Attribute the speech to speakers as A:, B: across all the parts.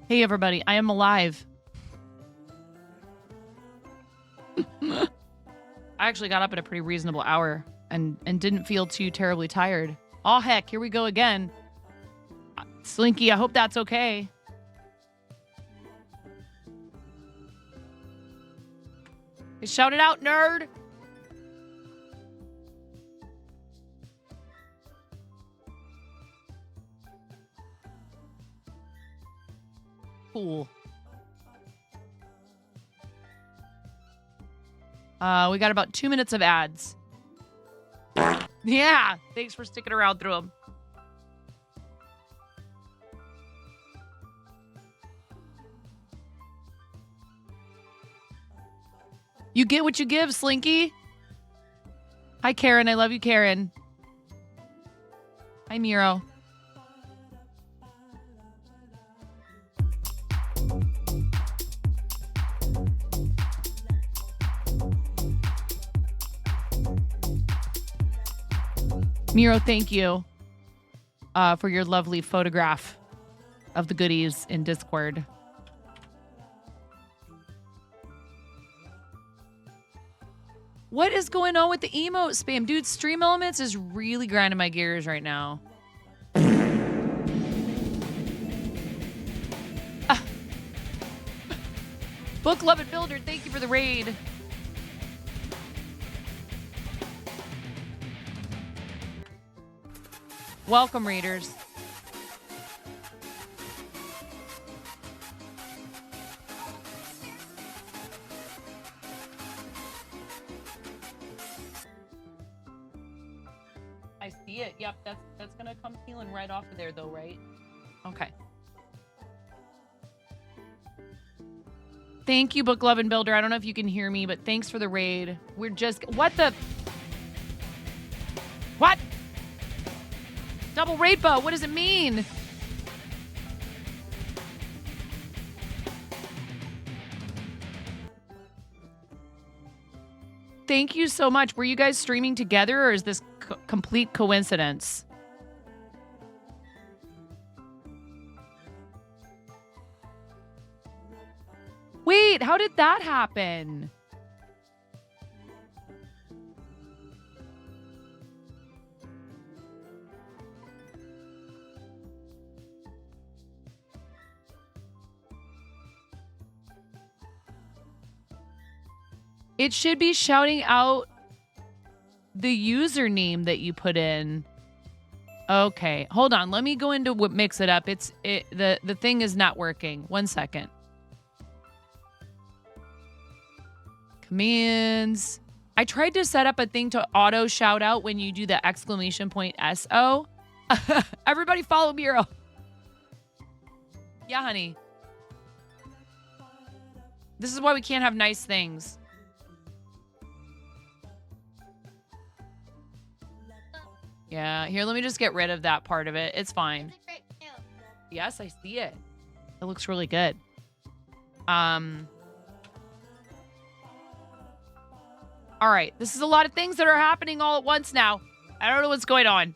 A: Hey everybody, I am alive. I actually got up at a pretty reasonable hour and didn't feel too terribly tired. Oh heck, here we go again. Slinky, I hope that's okay. Shout it out, nerd. Cool. We got about 2 minutes of ads. Yeah, thanks for sticking around through them. You get what you give, Slinky. Hi, Karen. I love you, Karen. Hi, Miro. Miro, thank you for your lovely photograph of the goodies in Discord. What is going on with the emote spam? Dude, Stream Elements is really grinding my gears right now. Book Loving Builder, thank you for the raid. Welcome, readers. I see it. Yep, that's gonna come peeling right off of there though, right? Okay. Thank you, Book Loving Builder. I don't know if you can hear me, but thanks for the raid. We're just... What the... What? Double rainbow. What does it mean? Thank you so much. Were you guys streaming together, or is this complete coincidence? Wait, how did that happen? It should be shouting out the username that you put in. Okay, hold on. Let me go into what mix it up. The thing is not working. 1 second. Commands. I tried to set up a thing to auto shout out when you do the exclamation point SO. Everybody follow Miro. Yeah, honey. This is why we can't have nice things. Yeah, here, let me just get rid of that part of it. It's fine. Yes, I see it. It looks really good. All right, this is a lot of things that are happening all at once now. I don't know what's going on.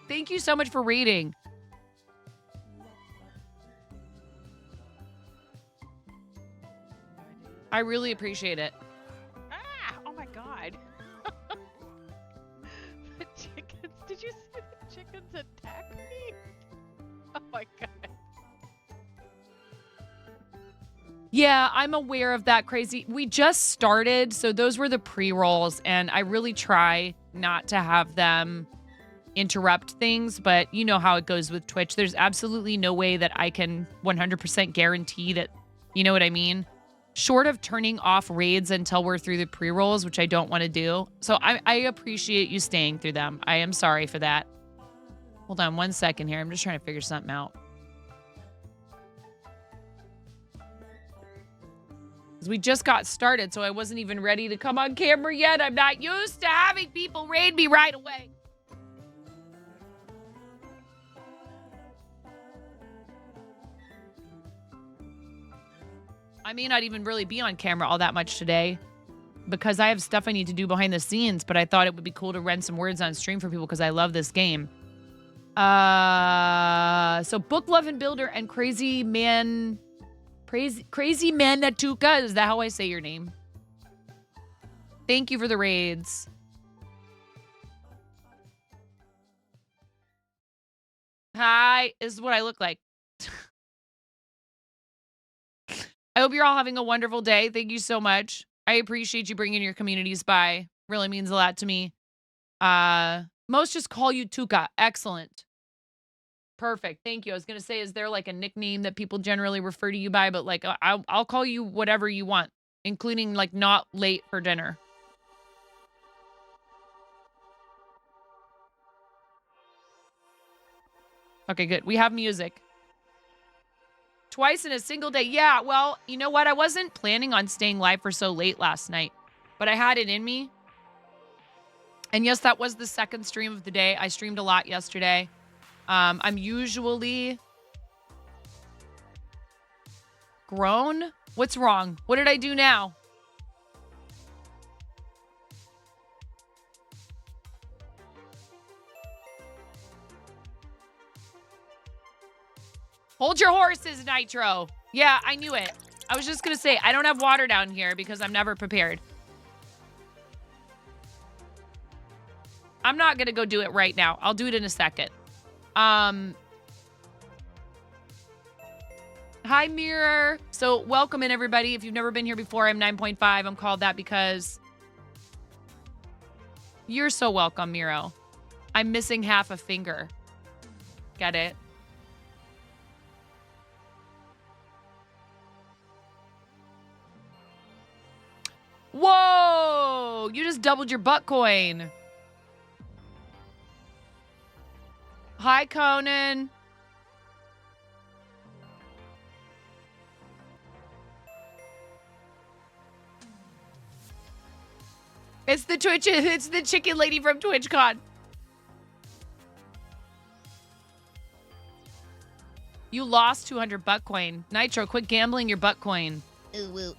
A: Thank you so much for reading. I really appreciate it.
B: Ah! Oh my god. The chickens. Did you see the chickens attack me? Oh my god.
A: Yeah, I'm aware of that crazy. We just started, so those were the pre-rolls, and I really try not to have them interrupt things, but you know how it goes with Twitch. There's absolutely no way that I can 100% guarantee that, you know what I mean? Short of turning off raids until we're through the pre-rolls, which I don't want to do. So I appreciate you staying through them. I am sorry for that. Hold on 1 second here. I'm just trying to figure something out. We just got started, so I wasn't even ready to come on camera yet. I'm not used to having people raid me right away. I may not even really be on camera all that much today because I have stuff I need to do behind the scenes, but I thought it would be cool to run some words on stream for people because I love this game. So Book Lovin' Builder and Crazy Man Natuka. Is that how I say your name? Thank you for the raids. Hi, this is what I look like. I hope you're all having a wonderful day. Thank you so much. I appreciate you bringing your communities by. Really means a lot to me. Most just call you Tuka. Excellent. Perfect. Thank you. I was going to say, is there like a nickname that people generally refer to you by? But like, I'll call you whatever you want, including like not late for dinner. Okay, good. We have music. Twice in a single day. Yeah, well, you know what? I wasn't planning on staying live for so late last night, but I had it in me. And yes, that was the second stream of the day. I streamed a lot yesterday. I'm usually grown. What's wrong? What did I do now? Hold your horses, Nitro. Yeah, I knew it. I was just going to say, I don't have water down here because I'm never prepared. I'm not going to go do it right now. I'll do it in a second. Hi, Mirror. So welcome in, everybody. If you've never been here before, I'm 9.5. I'm called that because you're so welcome, Miro. I'm missing half a finger. Get it? Whoa! You just doubled your butt coin. Hi, Conan. It's the chicken lady from TwitchCon. You lost 200 butt coin. Nitro, quit gambling your butt coin. Ooh,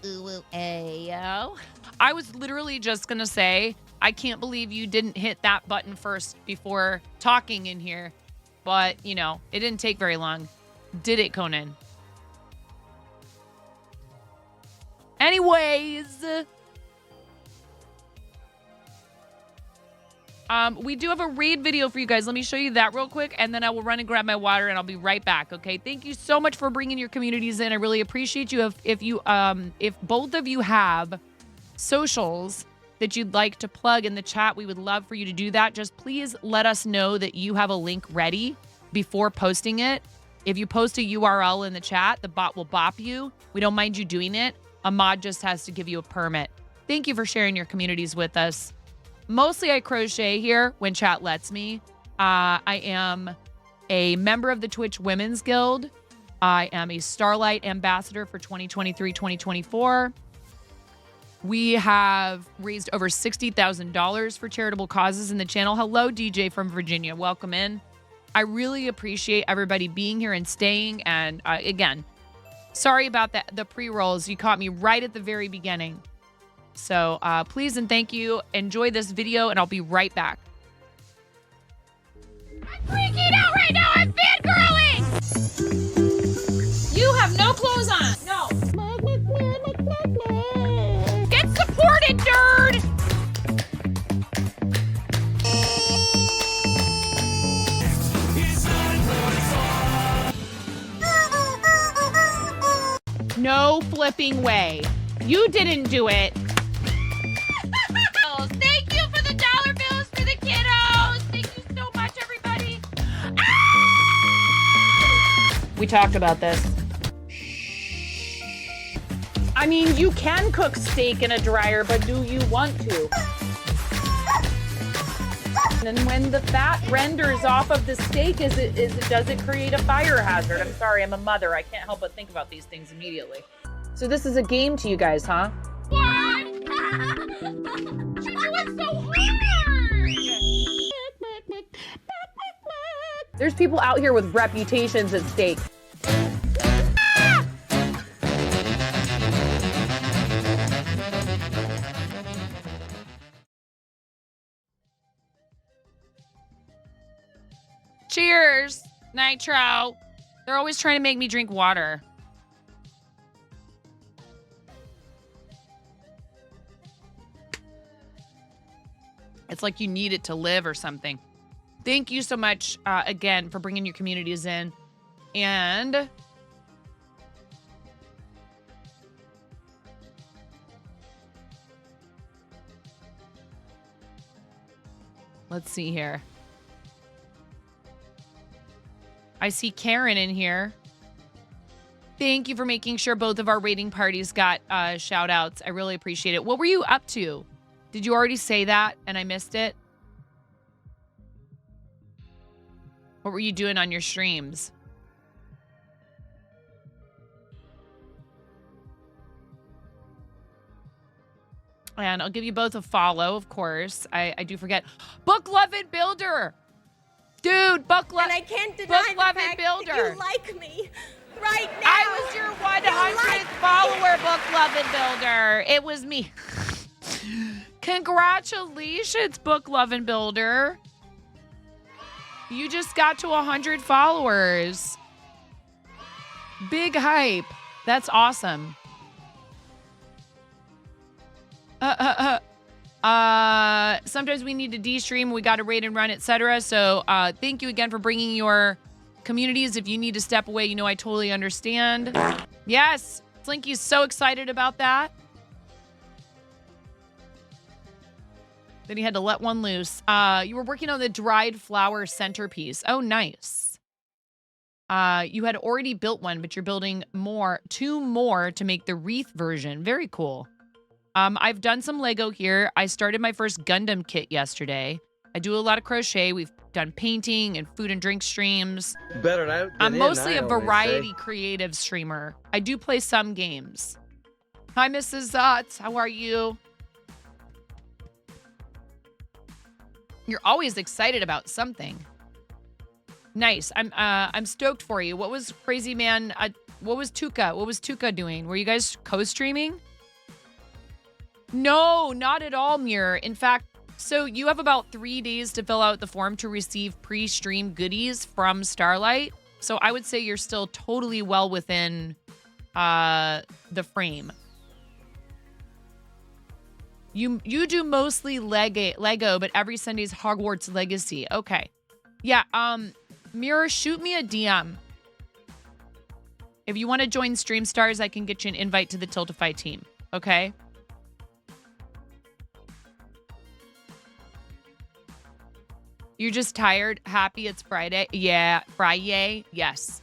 A: ayo. I was literally just gonna say, I can't believe you didn't hit that button first before talking in here. But, you know, it didn't take very long. Did it, Conan? Anyways. We do have a raid video for you guys. Let me show you that real quick, and then I will run and grab my water, and I'll be right back, okay? Thank you so much for bringing your communities in. I really appreciate you. If both of you have socials that you'd like to plug in the chat, we would love for you to do that. Just please let us know that you have a link ready before posting it. If you post a URL in the chat, the bot will bop you. We don't mind you doing it. A mod just has to give you a permit. Thank you for sharing your communities with us. Mostly I crochet here when chat lets me. I am a member of the Twitch Women's Guild. I am a Starlight Ambassador for 2023-2024. We have raised over $60,000 for charitable causes in the channel. Hello, DJ from Virginia. Welcome in. I really appreciate everybody being here and staying. And again, sorry about the pre-rolls. You caught me right at the very beginning. So please and thank you. Enjoy this video, and I'll be right back. I'm freaking out right now. I'm fangirling. You have no clothes on. No. Get supported, nerd. No flipping way. You didn't do it. Thank you for the dollar bills for the kiddos. Thank you so much, everybody. Ah! We talked about this. I mean, you can cook steak in a dryer, but do you want to? And when the fat renders off of the steak, does it create a fire hazard? I'm sorry, I'm a mother. I can't help but think about these things immediately. So this is a game to you guys, huh? What? You're doing so hard! There's people out here with reputations at stake. Cheers, Nitro. They're always trying to make me drink water. It's like you need it to live or something. Thank you so much, again, for bringing your communities in. And let's see here. I see Karen in here. Thank you for making sure both of our rating parties got shout outs. I really appreciate it. What were you up to? Did you already say that and I missed it? What were you doing on your streams? And I'll give you both a follow, of course. I do forget. Book Lovin' Builder. Dude, Book Lovin'
C: And I can't deny the fact
A: Builder.
C: that you like me right now.
A: I was your 100th follower, Book Lovin' Builder. It was me. Congratulations, Book Lovin' Builder. You just got to 100 followers. Big hype. That's awesome. Sometimes we need to de-stream. We got to raid and run, etc. So thank you again for bringing your communities. If you need to step away, you know I totally understand. Yes, Slinky's so excited about that. Then he had to let one loose. You were working on the dried flower centerpiece. Oh, nice. You had already built one, but you're building two more to make the wreath version. Very cool. I've done some Lego here. I started my first Gundam kit yesterday. I do a lot of crochet. We've done painting and food and drink streams.
D: Better out than
A: I'm mostly
D: in,
A: a
D: I always
A: variety
D: say.
A: creative streamer. I do play some games. Hi, Mrs. Zotz. How are you? You're always excited about something. Nice. I'm stoked for you. What was Crazy Man? What was Tuka? What was Tuka doing? Were you guys co-streaming? No, not at all, Muir. In fact, so you have about 3 days to fill out the form to receive pre-stream goodies from Starlight. So I would say you're still totally well within the frame. You do mostly Lego, but every Sunday's Hogwarts Legacy. Okay. Yeah, Mirror, shoot me a DM. If you want to join Stream Stars, I can get you an invite to the Tiltify team. Okay? You're just tired, happy it's Friday. Yeah, Friday. Yes.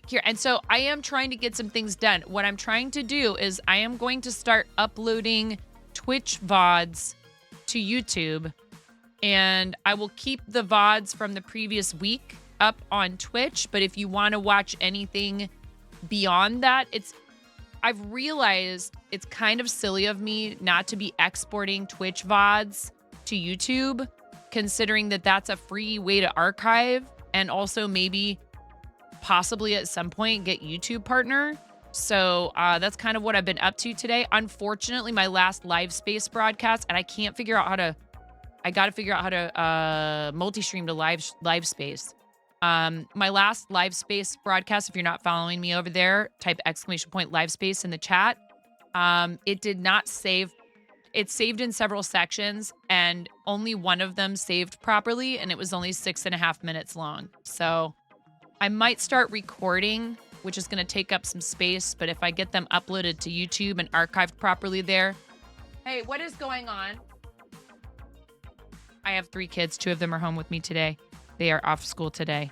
A: Here, and so I am trying to get some things done. What I'm trying to do is I am going to start uploading Twitch VODs to YouTube, and I will keep the VODs from the previous week up on Twitch. But if you want to watch anything beyond that, I've realized it's kind of silly of me not to be exporting Twitch VODs to YouTube, considering that that's a free way to archive and also maybe possibly at some point get YouTube partner. So that's kind of what I've been up to today. Unfortunately, my last live space broadcast, and I can't figure out how to, I got to figure out how to multi-stream to live space. My last live space broadcast, if you're not following me over there, type !live space in the chat. It did not save. It saved in several sections, and only one of them saved properly, and it was only 6.5 minutes long. So I might start recording, which is going to take up some space, but if I get them uploaded to YouTube and archived properly there. Hey, what is going on? I have 3 kids. 2 of them are home with me today. They are off school today.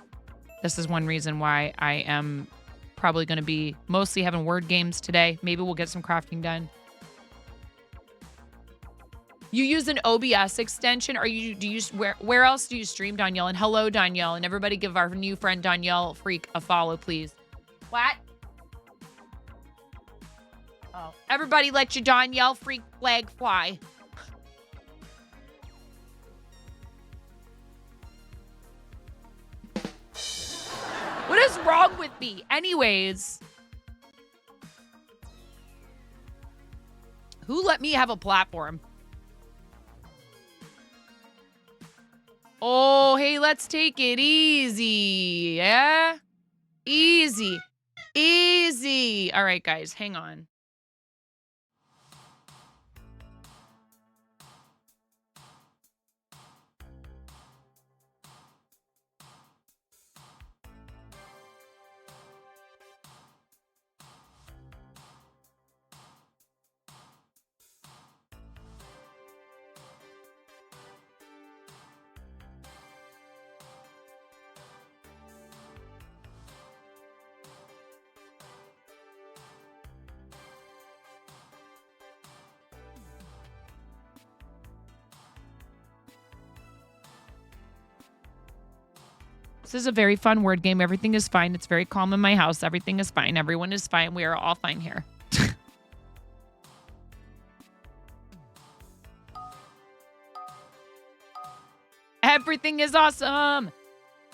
A: This is one reason why I am probably going to be mostly having word games today. Maybe we'll get some crafting done. You use an OBS extension, or where else do you stream, Danielle? And hello, Danielle, and everybody give our new friend Danielle Freak a follow, please. What? Oh, everybody let your Danielle Freak flag fly. What is wrong with me? Anyways, who let me have a platform? Oh, hey, let's take it easy. Yeah? Easy. Easy. All right, guys, hang on. This is a very fun word game. Everything is fine. It's very calm in my house. Everything is fine. Everyone is fine. We are all fine here. Everything is awesome.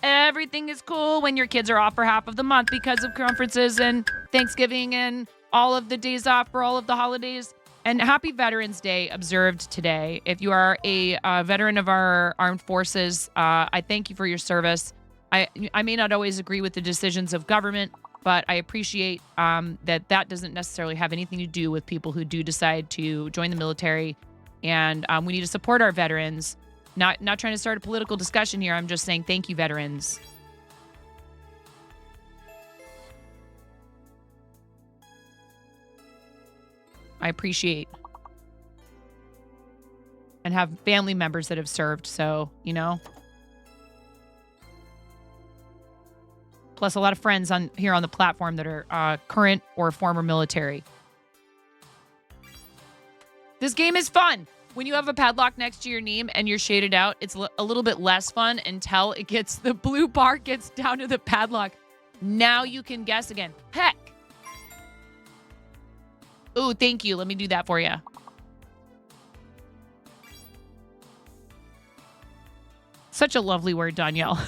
A: Everything is cool when your kids are off for half of the month because of conferences and Thanksgiving and all of the days off for all of the holidays. And happy Veterans Day observed today. If you are a veteran of our armed forces, I thank you for your service. I may not always agree with the decisions of government, but I appreciate that doesn't necessarily have anything to do with people who do decide to join the military. And we need to support our veterans. Not trying to start a political discussion here. I'm just saying thank you, veterans. I appreciate and have family members that have served. So, plus a lot of friends here on the platform that are current or former military. This game is fun. When you have a padlock next to your name and you're shaded out, it's a little bit less fun until the blue bar gets down to the padlock. Now you can guess again. Heck. Ooh, thank you. Let me do that for you. Such a lovely word, Danielle.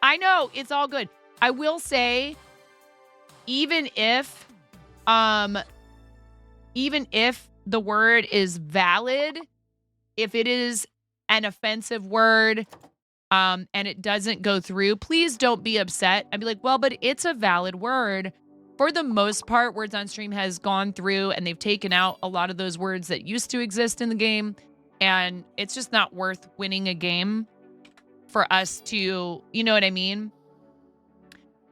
A: I know, it's all good. I will say, even if the word is valid, if it is an offensive word, and it doesn't go through, please don't be upset. I'd be like, well, but it's a valid word. For the most part, Words on Stream has gone through and they've taken out a lot of those words that used to exist in the game. And it's just not worth winning a game for us to, you know what I mean?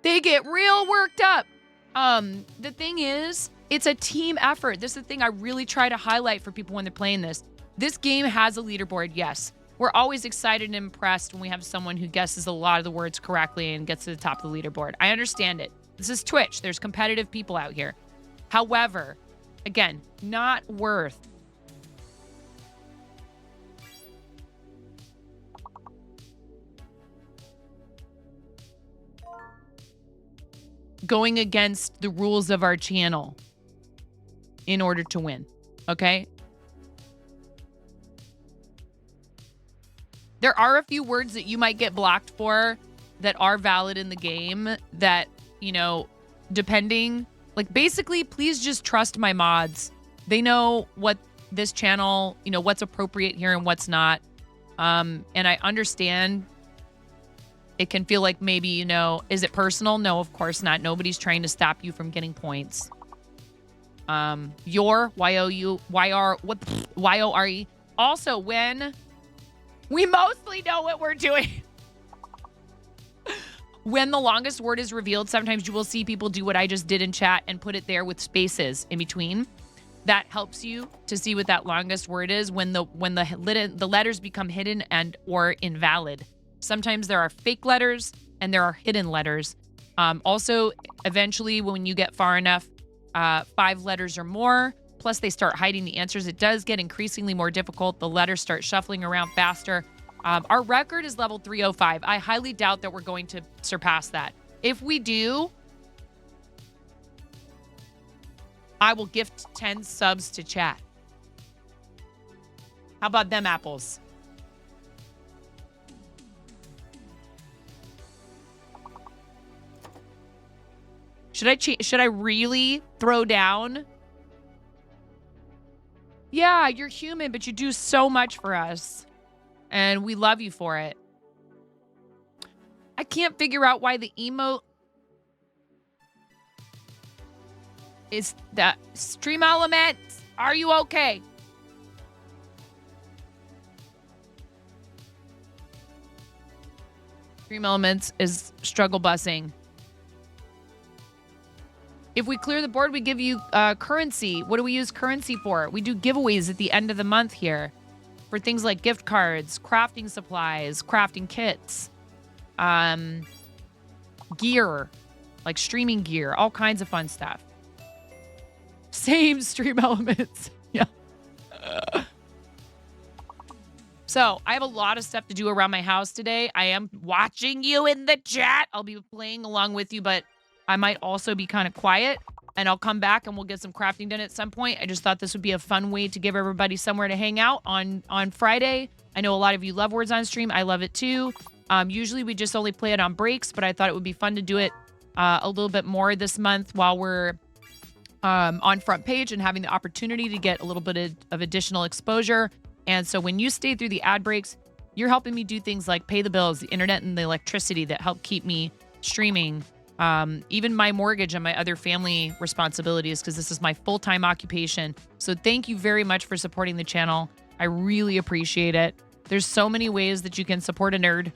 A: They get real worked up. The thing is, it's a team effort. This is the thing I really try to highlight for people when they're playing this. This game has a leaderboard, yes. We're always excited and impressed when we have someone who guesses a lot of the words correctly and gets to the top of the leaderboard. I understand it. This is Twitch. There's competitive people out here. However, again, not worth going against the rules of our channel in order to win, okay? There are a few words that you might get blocked for that are valid in the game that, depending, like basically, please just trust my mods. They know what this channel, what's appropriate here and what's not. And I understand it can feel like maybe, is it personal? No, of course not. Nobody's trying to stop you from getting points. Y-O-R-E. Also, when we mostly know what we're doing. When the longest word is revealed, sometimes you will see people do what I just did in chat and put it there with spaces in between. That helps you to see what that longest word is when the letters become hidden and or invalid. Sometimes there are fake letters and there are hidden letters. Also, eventually, when you get far enough, 5 letters or more, plus they start hiding the answers, it does get increasingly more difficult. The letters start shuffling around faster. Our record is level 305. I highly doubt that we're going to surpass that. If we do, I will gift 10 subs to chat. How about them apples? Should I really throw down? Yeah, you're human, but you do so much for us. And we love you for it. I can't figure out why the emote is that Stream Element. Are you okay? Stream Elements is struggle busing. If we clear the board, we give you currency. What do we use currency for? We do giveaways at the end of the month here for things like gift cards, crafting supplies, crafting kits, gear, like streaming gear, all kinds of fun stuff. Same Stream Elements. Yeah. So I have a lot of stuff to do around my house today. I am watching you in the chat. I'll be playing along with you, but I might also be kind of quiet, and I'll come back and we'll get some crafting done at some point. I just thought this would be a fun way to give everybody somewhere to hang out on Friday. I know a lot of you love Words on Stream. I love it too. Usually we just only play it on breaks, but I thought it would be fun to do it a little bit more this month while we're on front page and having the opportunity to get a little bit of additional exposure. And so when you stay through the ad breaks, you're helping me do things like pay the bills, the internet, and the electricity that help keep me streaming. Even my mortgage and my other family responsibilities, because this is my full-time occupation. So thank you very much for supporting the channel. I really appreciate it. There's so many ways that you can support a nerd.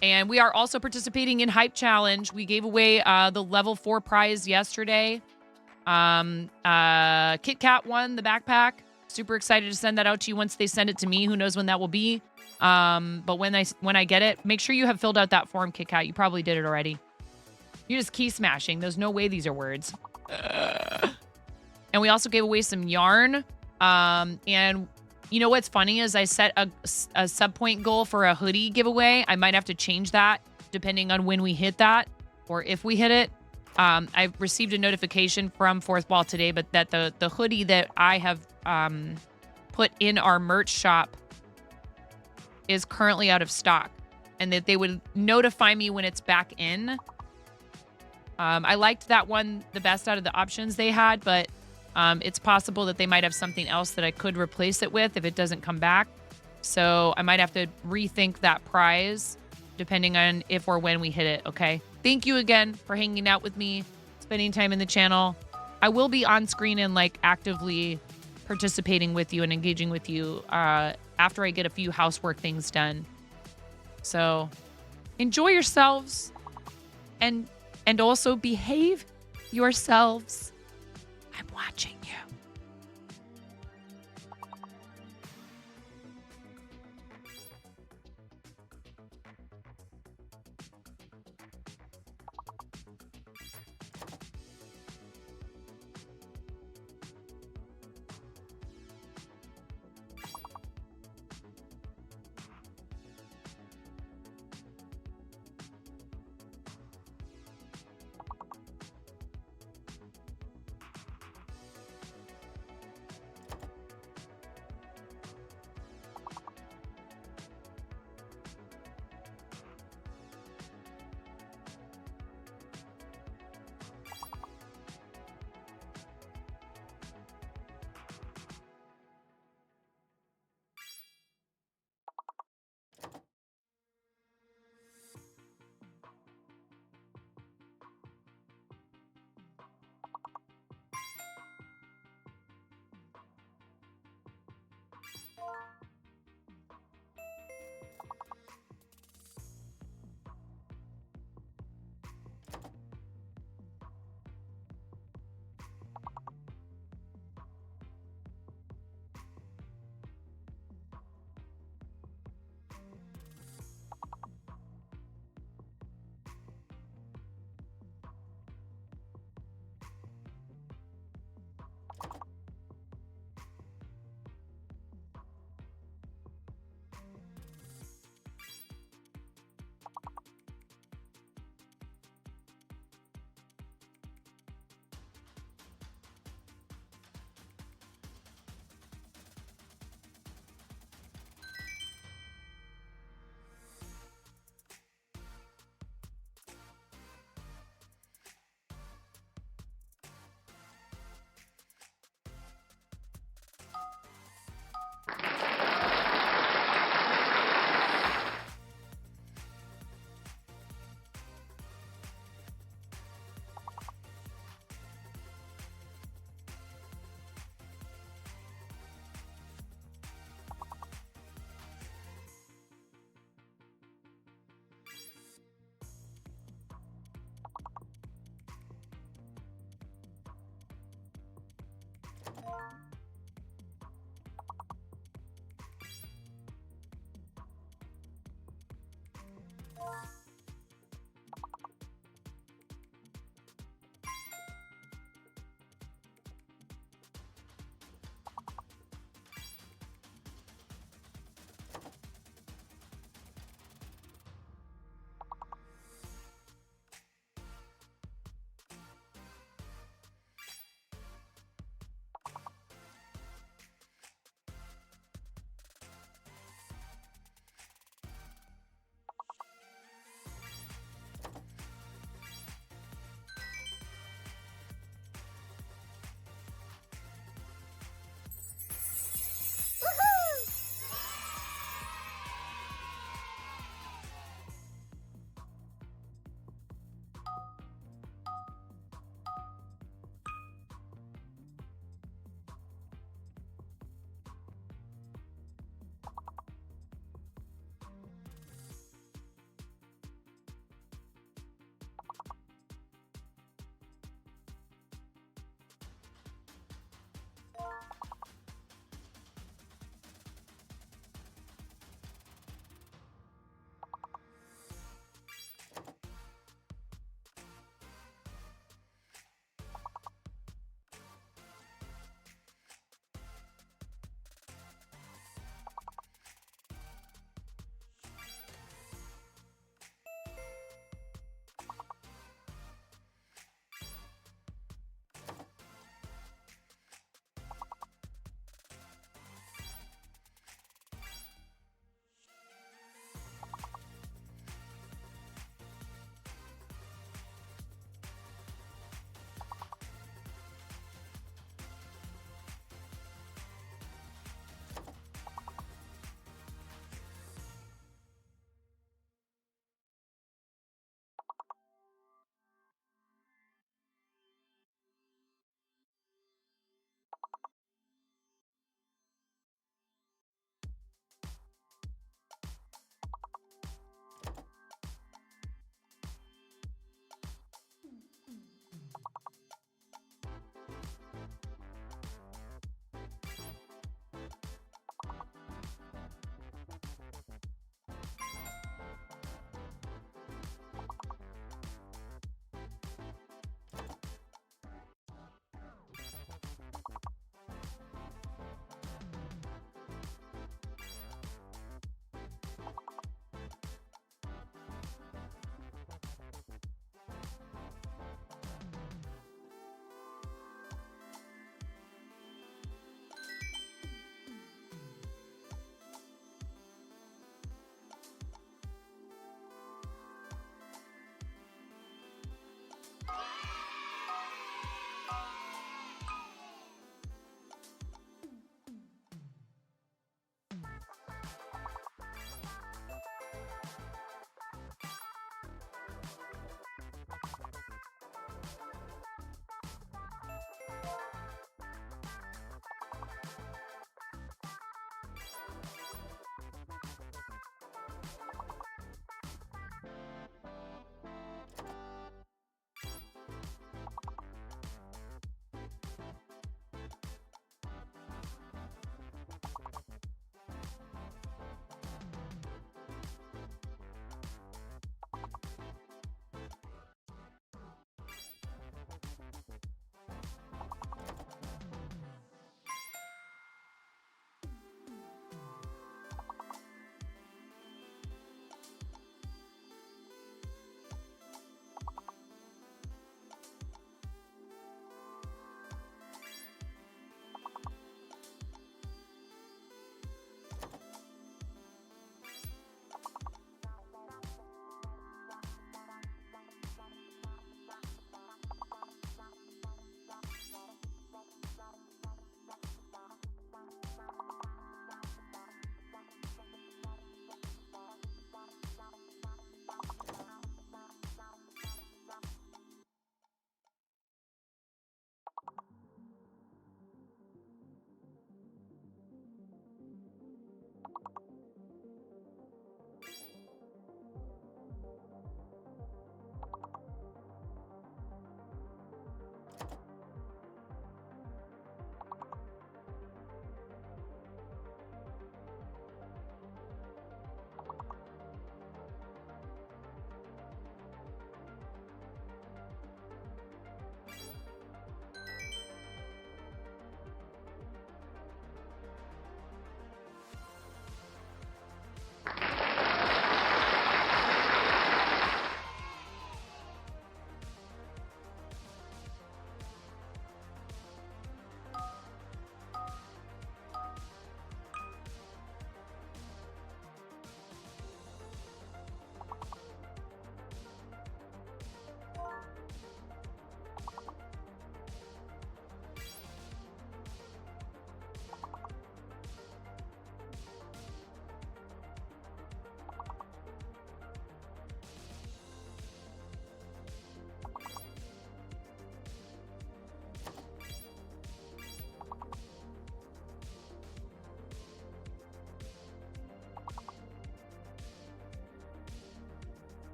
A: And we are also participating in Hype Challenge. We gave away the level 4 prize yesterday. Kit Kat won the backpack. Super excited to send that out to you once they send it to me. Who knows when that will be? But when I get it, make sure you have filled out that form, Kit Kat. You probably did it already. You're just key smashing. There's no way these are words. And we also gave away some yarn. And you know what's funny is I set a sub point goal for a hoodie giveaway. I might have to change that depending on when we hit that or if we hit it. I received a notification from Fourth Wall today, but that the hoodie that I have put in our merch shop is currently out of stock, and that they would notify me when it's back in. I liked that one the best out of the options they had, but it's possible that they might have something else that I could replace it with if it doesn't come back. So I might have to rethink that prize depending on if or when we hit it, okay? Thank you again for hanging out with me, spending time in the channel. I will be on screen and like actively participating with you and engaging with you after I get a few housework things done. So enjoy yourselves and also behave yourselves. I'm watching you.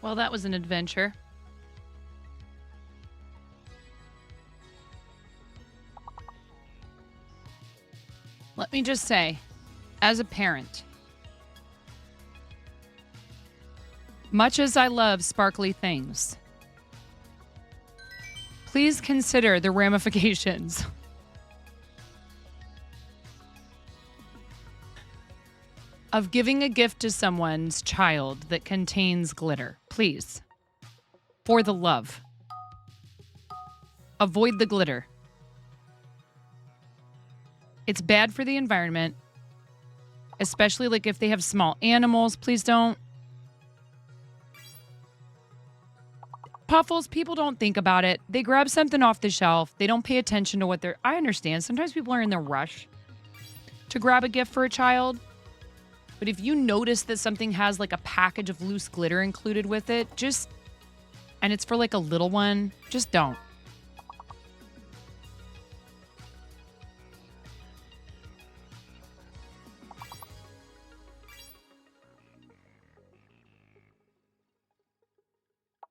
A: Well, that was an adventure. Let me just say, as a parent, much as I love sparkly things, please consider the ramifications. Of giving a gift to someone's child that contains glitter. Please. For the love. Avoid the glitter. It's bad for the environment. Especially like if they have small animals. Please don't. Puffles, people don't think about it. They grab something off the shelf. They don't pay attention to what they're... I understand. Sometimes people are in their rush to grab a gift for a child. But if you notice that something has like a package of loose glitter included with it, and it's for like a little one, just don't.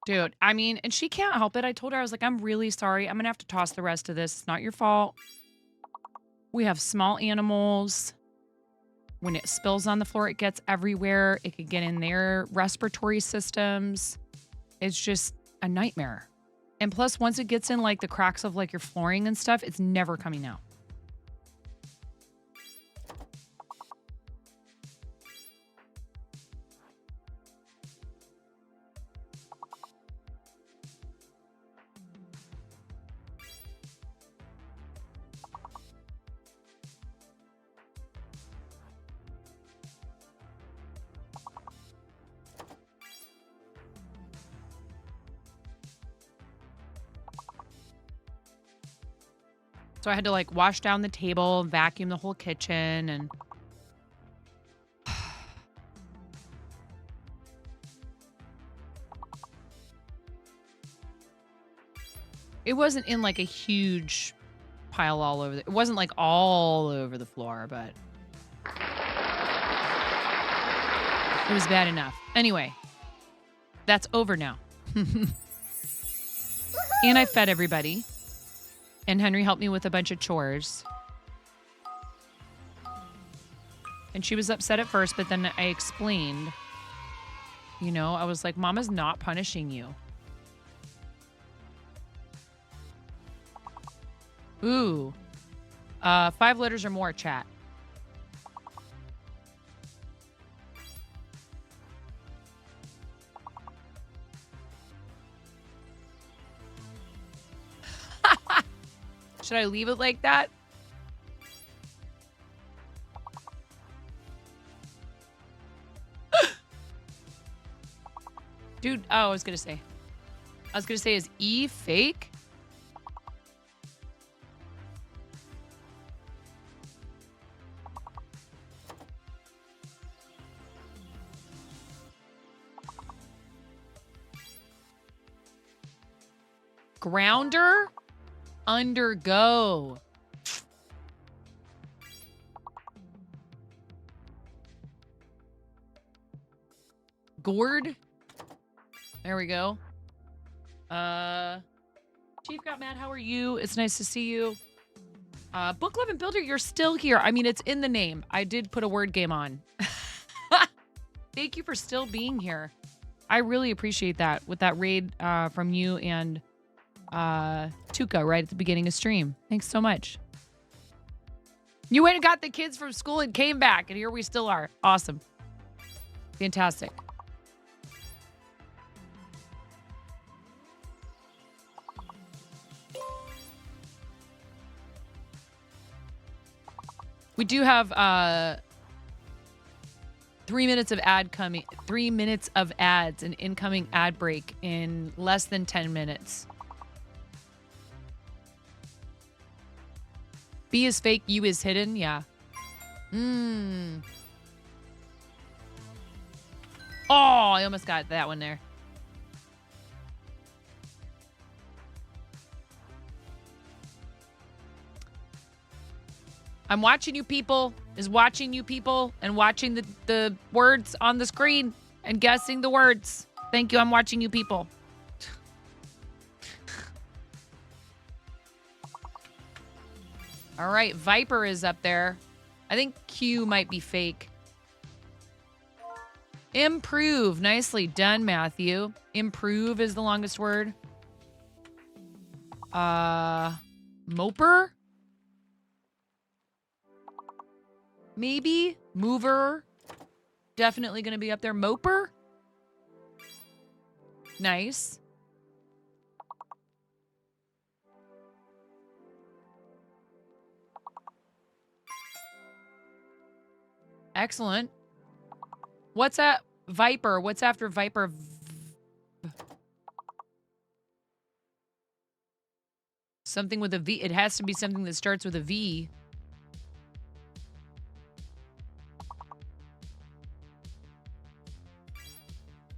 A: Dude, I mean, and she can't help it. I told her, I was like, I'm really sorry. I'm going to have to toss the rest of this. It's not your fault. We have small animals. When it spills on the floor, it gets everywhere. It could get in their respiratory systems. It's just a nightmare. And plus, once it gets in like the cracks of like your flooring and stuff, it's never coming out. So I had to like wash down the table, vacuum the whole kitchen, and it wasn't in like a huge pile all over. It wasn't like all over the floor, but it was bad enough. Anyway, that's over now. And I fed everybody. And Henry helped me with a bunch of chores. And she was upset at first, but then I explained. You know, I was like, Mama's not punishing you. Ooh. 5 letters or more, chat. Should I leave it like that? Dude, oh, I was going to say, is E fake? Grounder? Undergo. Gourd. There we go. Chief got mad. How are you? It's nice to see you. Book Love and Builder, you're still here. I mean, it's in the name. I did put a word game on. Thank you for still being here. I really appreciate that with that raid from you and Tuka right at the beginning of stream. Thanks so much. You went and got the kids from school and came back, and here we still are. Awesome. Fantastic. We do have 3 minutes of ad coming, 3 minutes of ads, an incoming ad break in less than 10 minutes. B is fake, U is hidden. Yeah. Oh, I almost got that one there. I'm watching you people, is watching you people, and watching the words on the screen and guessing the words. Thank you. I'm watching you people. All right. Viper is up there. I think Q might be fake. Improve. Nicely done, Matthew. Improve is the longest word. Moper? Maybe. Mover. Definitely going to be up there. Moper? Nice. Excellent. What's that? Viper. What's after Viper? Something with a V. It has to be something that starts with a V.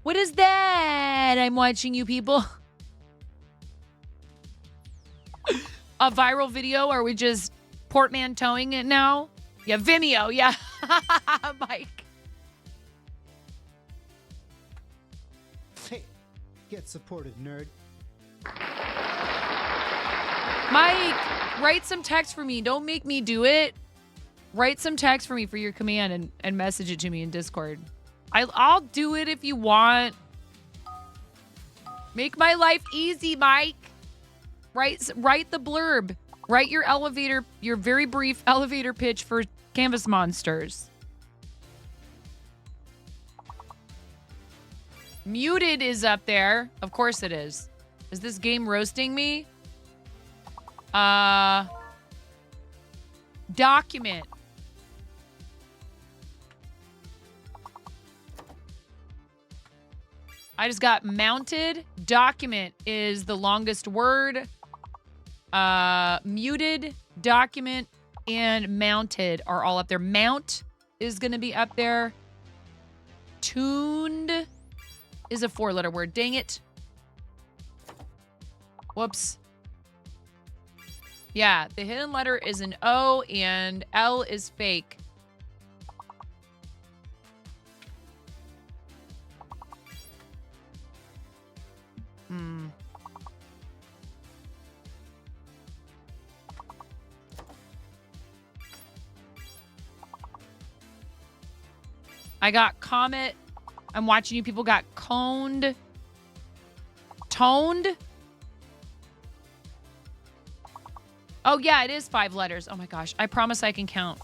A: What is that? I'm watching you people. A viral video? Are we just portmanteauing it now? Yeah, Vimeo. Yeah. Mike.
D: Hey, get supported, nerd.
A: Mike, write some text for me. Don't make me do it. Write some text for me for your command and message it to me in Discord. I'll do it if you want. Make my life easy, Mike. Write the blurb. Write your very brief elevator pitch for Canvas Monsters. Muted is up there. Of course it is. Is this game roasting me? Document. I just got mounted. Document is the longest word. Muted, document, and mounted are all up there. Mount is going to be up there. Tuned is a 4-letter word. Dang it. Whoops. Yeah, the hidden letter is an O and L is fake. I got comet. I'm watching you people got coned. Toned. Oh, yeah, it is 5 letters. Oh, my gosh. I promise I can count.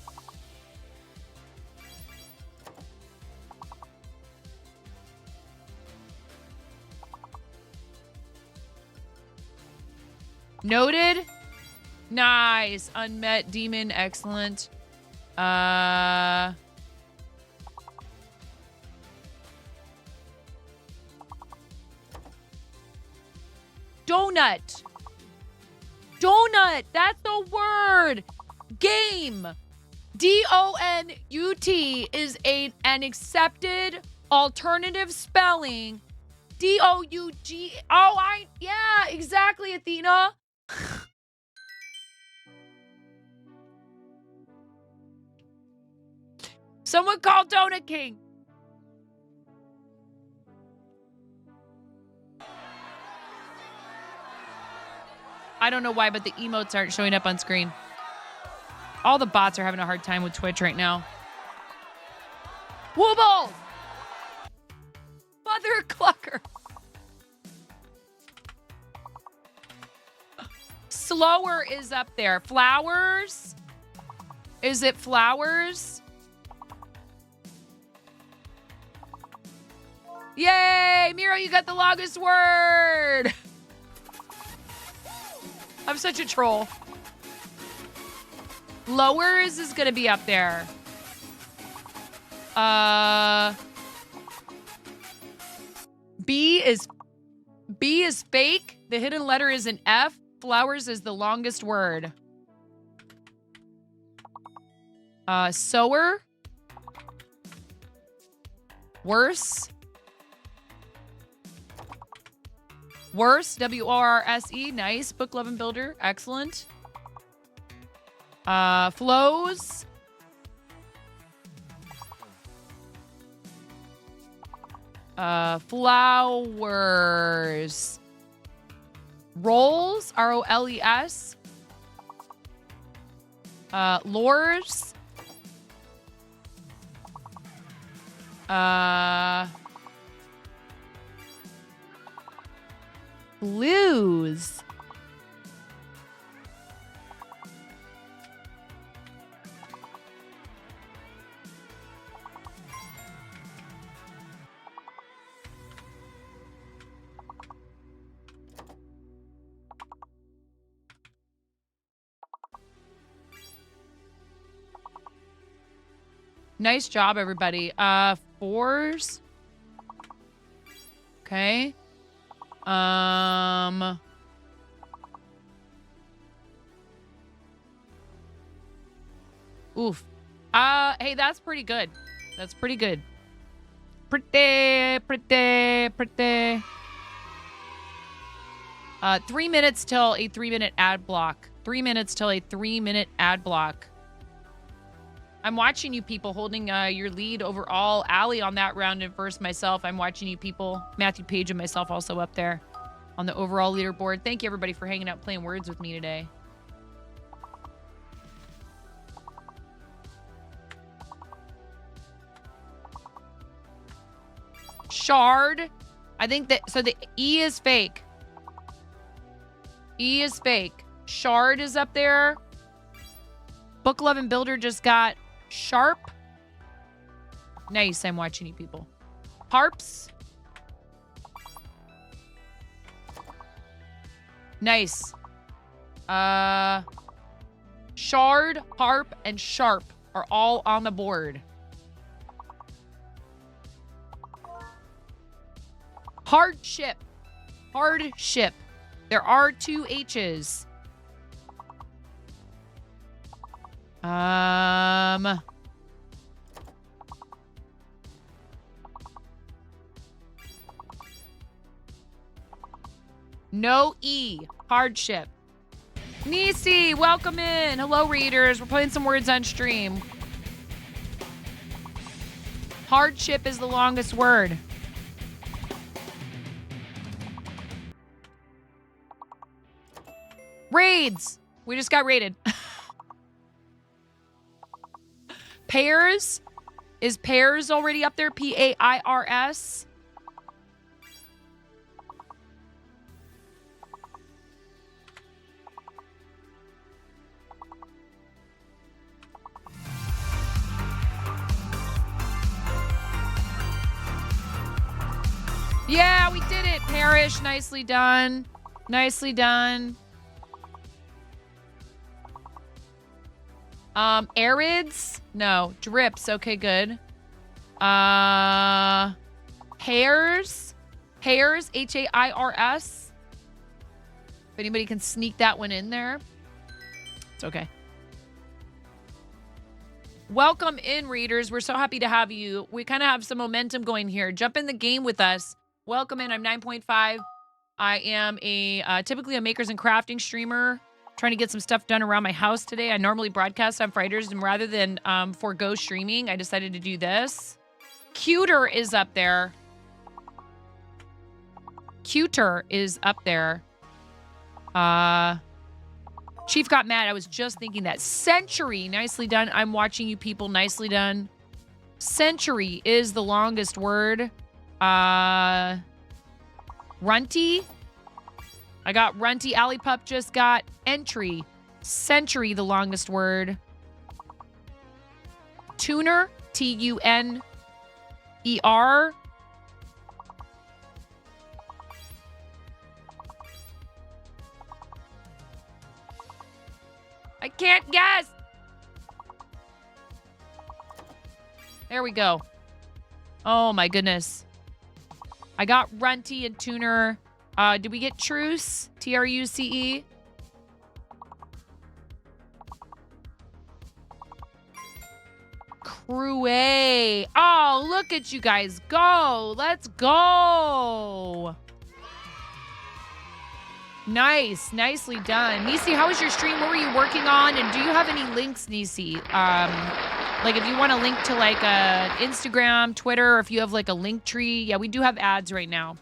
A: Noted. Nice. Unmet demon. Excellent. Donut. Donut. That's the word. Game. D-O-N-U-T is an accepted alternative spelling. D-O-U-G. Oh, yeah, exactly, Athena. Someone call Donut King. I don't know why, but the emotes aren't showing up on screen. All the bots are having a hard time with Twitch right now. Wooble! Mother clucker. Slower is up there. Flowers? Is it flowers? Yay! Miro, you got the longest word! I'm such a troll. Lowers is gonna be up there. B is fake. The hidden letter is an F. Flowers is the longest word. Sower. Worse. Worse, W-O-R-S-E, nice. Book Love and Builder, excellent. Flows. Flowers. Rolls, R-O-L-E-S. Lures. Blues. Nice job, everybody. Fours. Okay. Oof. Hey, that's pretty good. That's pretty good. Pretty. 3 minutes till a 3-minute ad block. 3 minutes till a 3-minute ad block. I'm watching you people holding your lead overall. Allie on that round and first. Myself, I'm watching you people. Matthew Page and myself also up there on the overall leaderboard. Thank you, everybody, for hanging out playing words with me today. Shard. I think that, so the E is fake. E is fake. Shard is up there. Book Lovin' Builder just got sharp. Nice. I'm watching you people. Harps. Nice. Shard, harp, and sharp are all on the board. Hardship. Hardship. There are 2 H's. No E. Hardship. Nisi, welcome in. Hello, readers. We're playing some words on stream. Hardship is the longest word. Raids. We just got raided. Pairs. Is pairs already up there? P-A-I-R-S. Yeah, we did it. Parish. Nicely done. Nicely done. Arids? No. Drips. Okay, good. Hairs? Hairs? H-A-I-R-S? If anybody can sneak that one in there. It's okay. Welcome in, readers. We're so happy to have you. We kind of have some momentum going here. Jump in the game with us. Welcome in. I'm 9.5. I am typically a makers and crafting streamer. Trying to get some stuff done around my house today. I normally broadcast on Fridays, and rather than forego streaming, I decided to do this. Cuter is up there. Cuter is up there. Chief got mad. I was just thinking that. Century. Nicely done. I'm watching you people. Nicely done. Century is the longest word. Runty. I got runty. Alley Pup just got entry. Century, the longest word. Tuner. T-U-N-E-R. I can't guess. There we go. Oh my goodness. I got runty and tuner. Did we get truce? T-R-U-C-E? Cruet. Oh, look at you guys go. Let's go. Nice. Nicely done. Nisi, how was your stream? What were you working on? And do you have any links, Nisi? Like if you want a link to like a Instagram, Twitter, or if you have like a link tree. Yeah, we do have ads right now.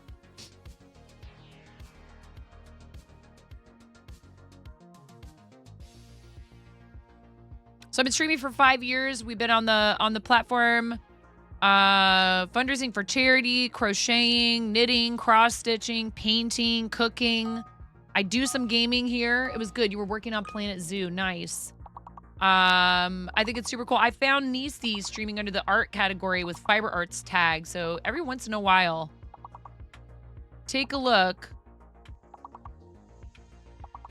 A: So I've been streaming for 5 years. We've been on the platform, fundraising for charity, crocheting, knitting, cross-stitching, painting, cooking. I do some gaming here. It was good. You were working on Planet Zoo. Nice. I think it's super cool. I found Nisi streaming under the art category with Fiber Arts tag. So every once in a while, take a look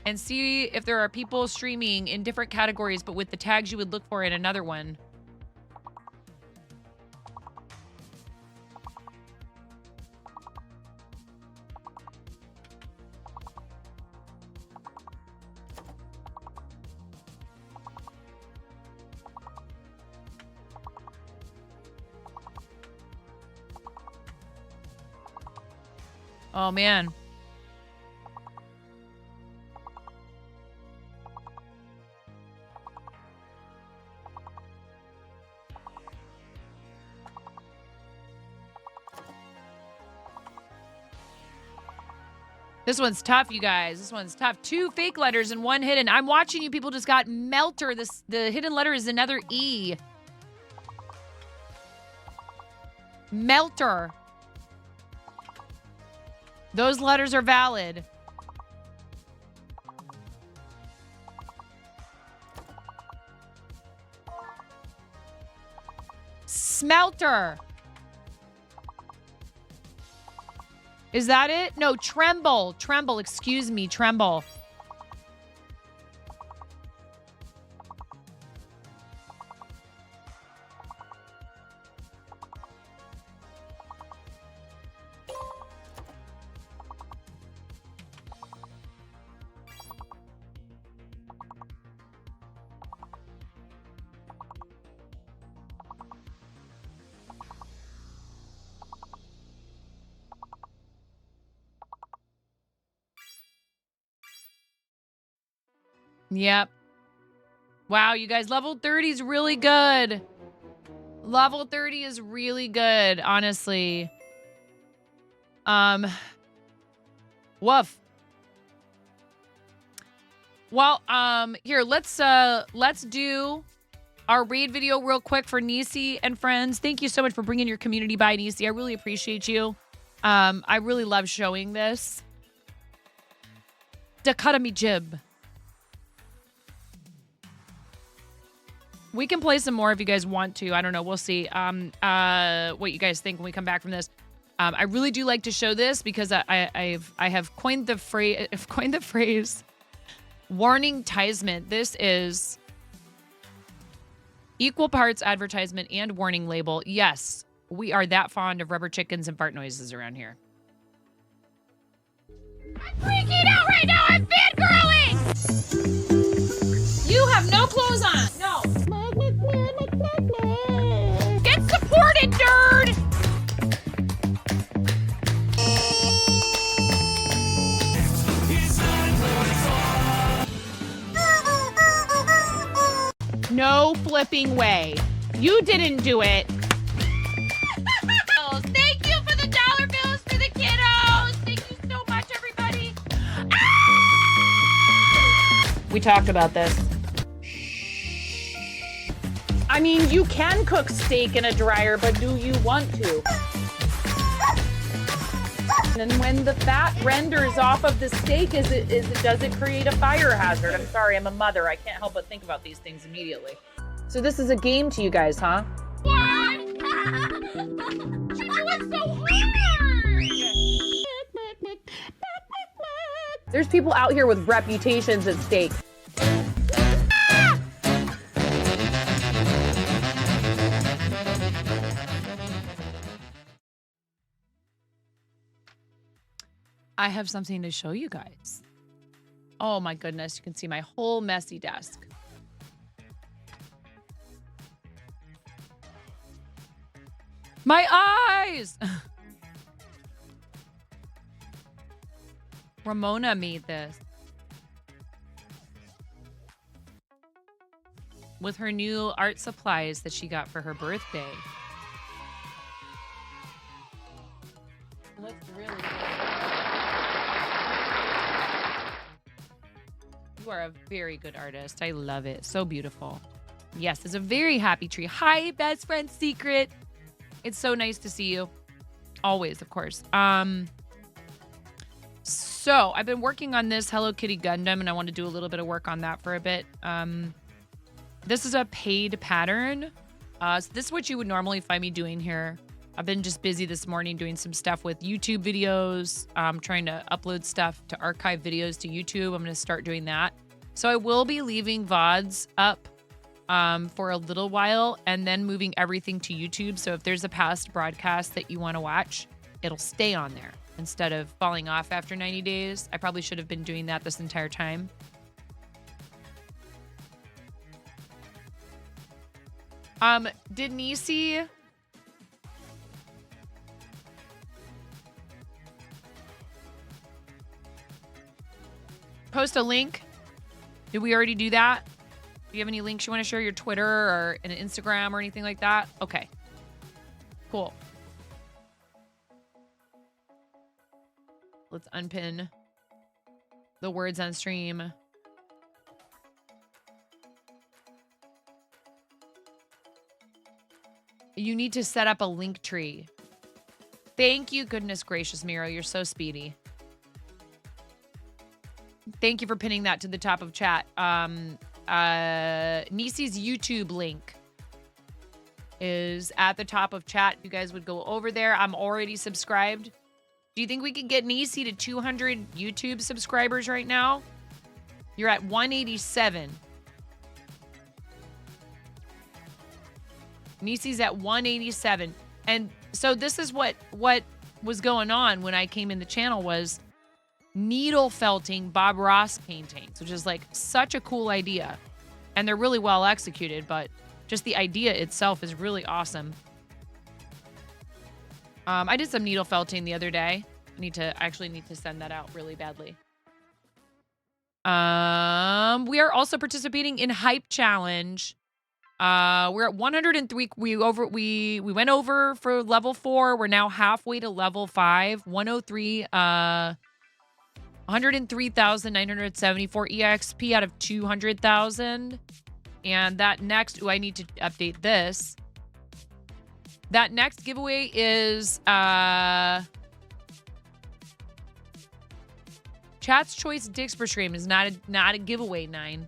A: and see if there are people streaming in different categories, but with the tags you would look for in another one. Oh, man. This one's tough, you guys. This one's tough. 2 fake letters and 1 hidden. I'm watching you. People just got Melter. The hidden letter is another E. Melter. Those letters are valid. Smelter. Is that it? No, tremble. Tremble. Excuse me. Tremble. Yep. Wow, you guys, level 30 is really good. Level 30 is really good, honestly. Woof. Well, here, let's do our raid video real quick for Nisi and friends. Thank you so much for bringing your community by, Nisi. I really appreciate you. I really love showing this. Dakota me jib. We can play some more if you guys want to. I don't know. We'll see what you guys think when we come back from this. I really do like to show this because I have coined the phrase warning-tisement. This is equal parts advertisement and warning label. Yes, we are that fond of rubber chickens and fart noises around here. I'm freaking out right now. I'm fangirling. You have no clothes on. No. Get supported, nerd! No flipping way. You didn't do it. Thank you for the dollar bills for the kiddos. Thank you so much, everybody. Ah! We talked about this. I mean, you can cook steak in a dryer, but do you want to? And when the fat renders off of the steak, does it create a fire hazard? I'm sorry, I'm a mother. I can't help but think about these things immediately. So this is a game to you guys, huh? What? She doing so hard! There's people out here with reputations at stake. I have something to show you guys. Oh my goodness, you can see my whole messy desk. My eyes! Ramona made this. with her new art supplies that she got for her birthday. Looks really good. You are a very good artist. I love it. So beautiful. Yes, it's a very happy tree. Hi, best friend Secret. It's so nice to see you. Always, of course. So I've been working on this Hello Kitty Gundam, and I want to do a little bit of work on that for a bit. This is a paid pattern. So this is what you would normally find me doing here. I've been just busy this morning doing some stuff with YouTube videos, trying to upload stuff to archive videos to YouTube. I'm going to start doing that. So I will be leaving VODs up for a little while and then moving everything to YouTube. So if there's a past broadcast that you want to watch, it'll stay on there instead of falling off after 90 days. I probably should have been doing that this entire time. Did Nisi post a link? Did we already do that? Do you have any links you want to share? Your Twitter or an Instagram or anything like that? Okay. Cool. Let's unpin the words on stream. You need to set up a link tree. Thank you, goodness gracious, Miro. You're so speedy. Thank you for pinning that to the top of chat. Nisi's YouTube link is at the top of chat. You guys would go over there. I'm already subscribed. Do you think we could get Nisi to 200 YouTube subscribers right now? You're at 187. Nisi's at 187. And so this is what was going on when I came in the channel was needle felting Bob Ross paintings, which is like such a cool idea. And they're really well executed, but just the idea itself is really awesome. I did some needle felting the other day. I actually need to send that out really badly. We are also participating in Hype Challenge. We're at 103. We went over for level 4. We're now halfway to level 5. 103. 103,974 EXP out of 200,000. And that next, I need to update this. That next giveaway is Chat's Choice Dicks per Stream is not a giveaway, 9.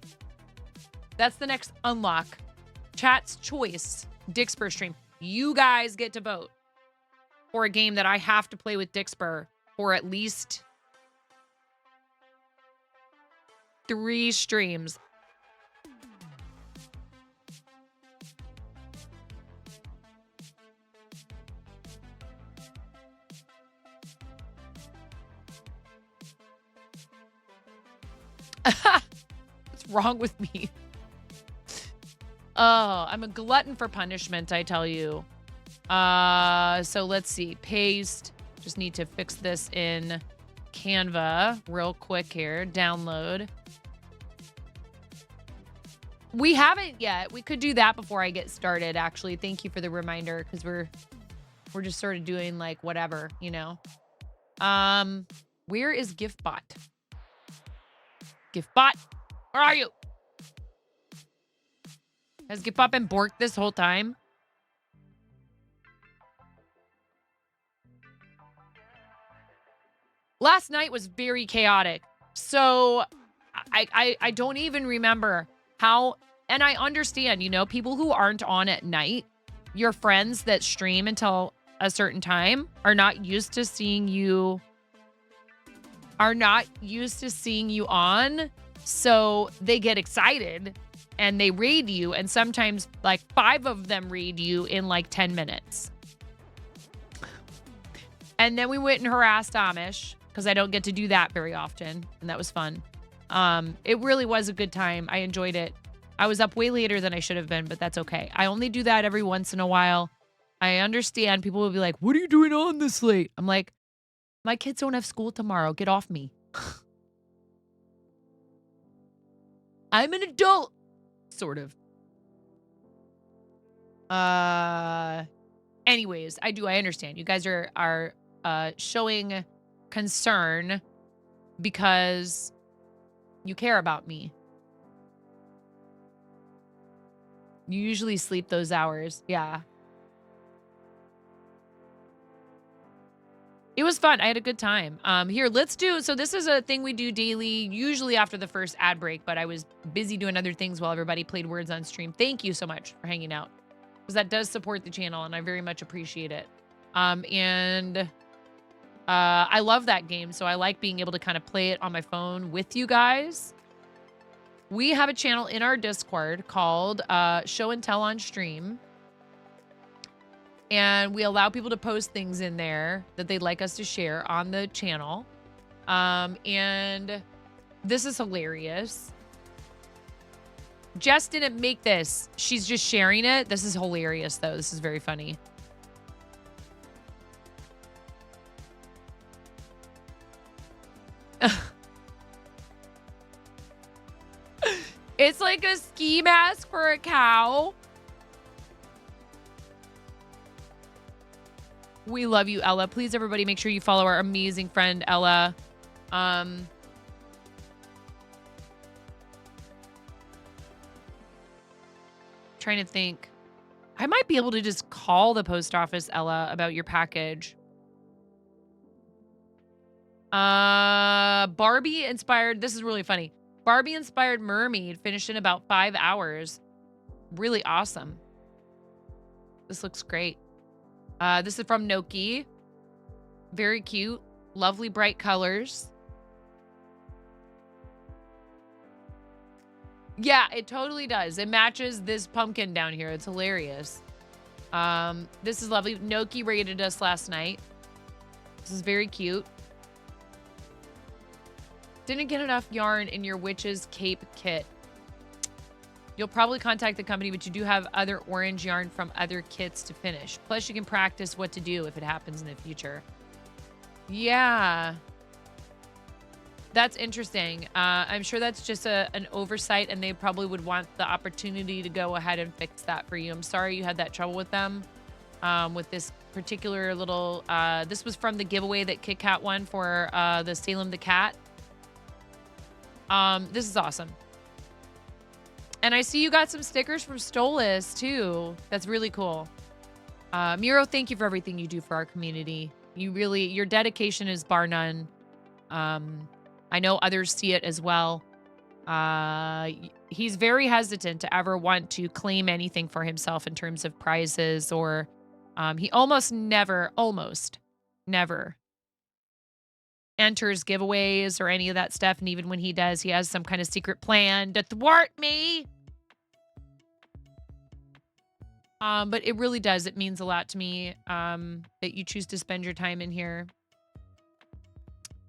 A: That's the next unlock. Chat's Choice Dicks per Stream. You guys get to vote for a game that I have to play with Dixper for at least 3 streams. What's wrong with me? Oh, I'm a glutton for punishment, I tell you. So let's see. Paste. Just need to fix this in Canva real quick here. Download. We haven't yet. We could do that before I get started, actually. Thank you for the reminder, because we're just sort of doing like whatever, you know. Where is GiftBot? GiftBot, where are you? Has GiftBot been borked this whole time? Last night was very chaotic. So I don't even remember how, and I understand, you know, people who aren't on at night, your friends that stream until a certain time are not used to seeing you on. So they get excited and they raid you. And sometimes like 5 of them raid you in like 10 minutes. And then we went and harassed Amish because I don't get to do that very often. And that was fun. It really was a good time. I enjoyed it. I was up way later than I should have been, but that's okay. I only do that every once in a while. I understand people will be like, what are you doing on this late? I'm like, my kids don't have school tomorrow. Get off me. I'm an adult. Sort of. Anyways, I understand. You guys are showing concern because you care about me. You usually sleep those hours. Yeah. It was fun. I had a good time. Here, let's do, so this is a thing we do daily, usually after the first ad break, but I was busy doing other things while everybody played Words on stream. Thank you so much for hanging out, because that does support the channel, and I very much appreciate it. I love that game, so I like being able to kind of play it on my phone with you guys. We have a channel in our Discord called Show and Tell on Stream. And we allow people to post things in there that they'd like us to share on the channel. And this is hilarious. Jess didn't make this. She's just sharing it. This is hilarious, though. This is very funny. It's like a ski mask for a cow. We love you, Ella. Please, everybody, make sure you follow our amazing friend, Ella. Trying to think. I might be able to just call the post office, Ella, about your package. Barbie inspired. This is really funny. Barbie inspired mermaid finished in about 5 hours. Really awesome. This looks great. This is from Noki. Very cute. Lovely bright colors. Yeah, it totally does. It matches this pumpkin down here. It's hilarious. This is lovely. Noki rated us last night. This is very cute. Didn't get enough yarn in your witch's cape kit. You'll probably contact the company, but you do have other orange yarn from other kits to finish. Plus, you can practice what to do if it happens in the future. Yeah. That's interesting. I'm sure that's just an oversight, and they probably would want the opportunity to go ahead and fix that for you. I'm sorry you had that trouble with them, with this particular little... this was from the giveaway that Kit Kat won for the Salem the Cat. This is awesome. And I see you got some stickers from Stolas, too. That's really cool. Miro, thank you for everything you do for our community. Your dedication is bar none. I know others see it as well. He's very hesitant to ever want to claim anything for himself in terms of prizes, or he almost never enters giveaways or any of that stuff. And even when he does, he has some kind of secret plan to thwart me. But it really does. It means a lot to me that you choose to spend your time in here.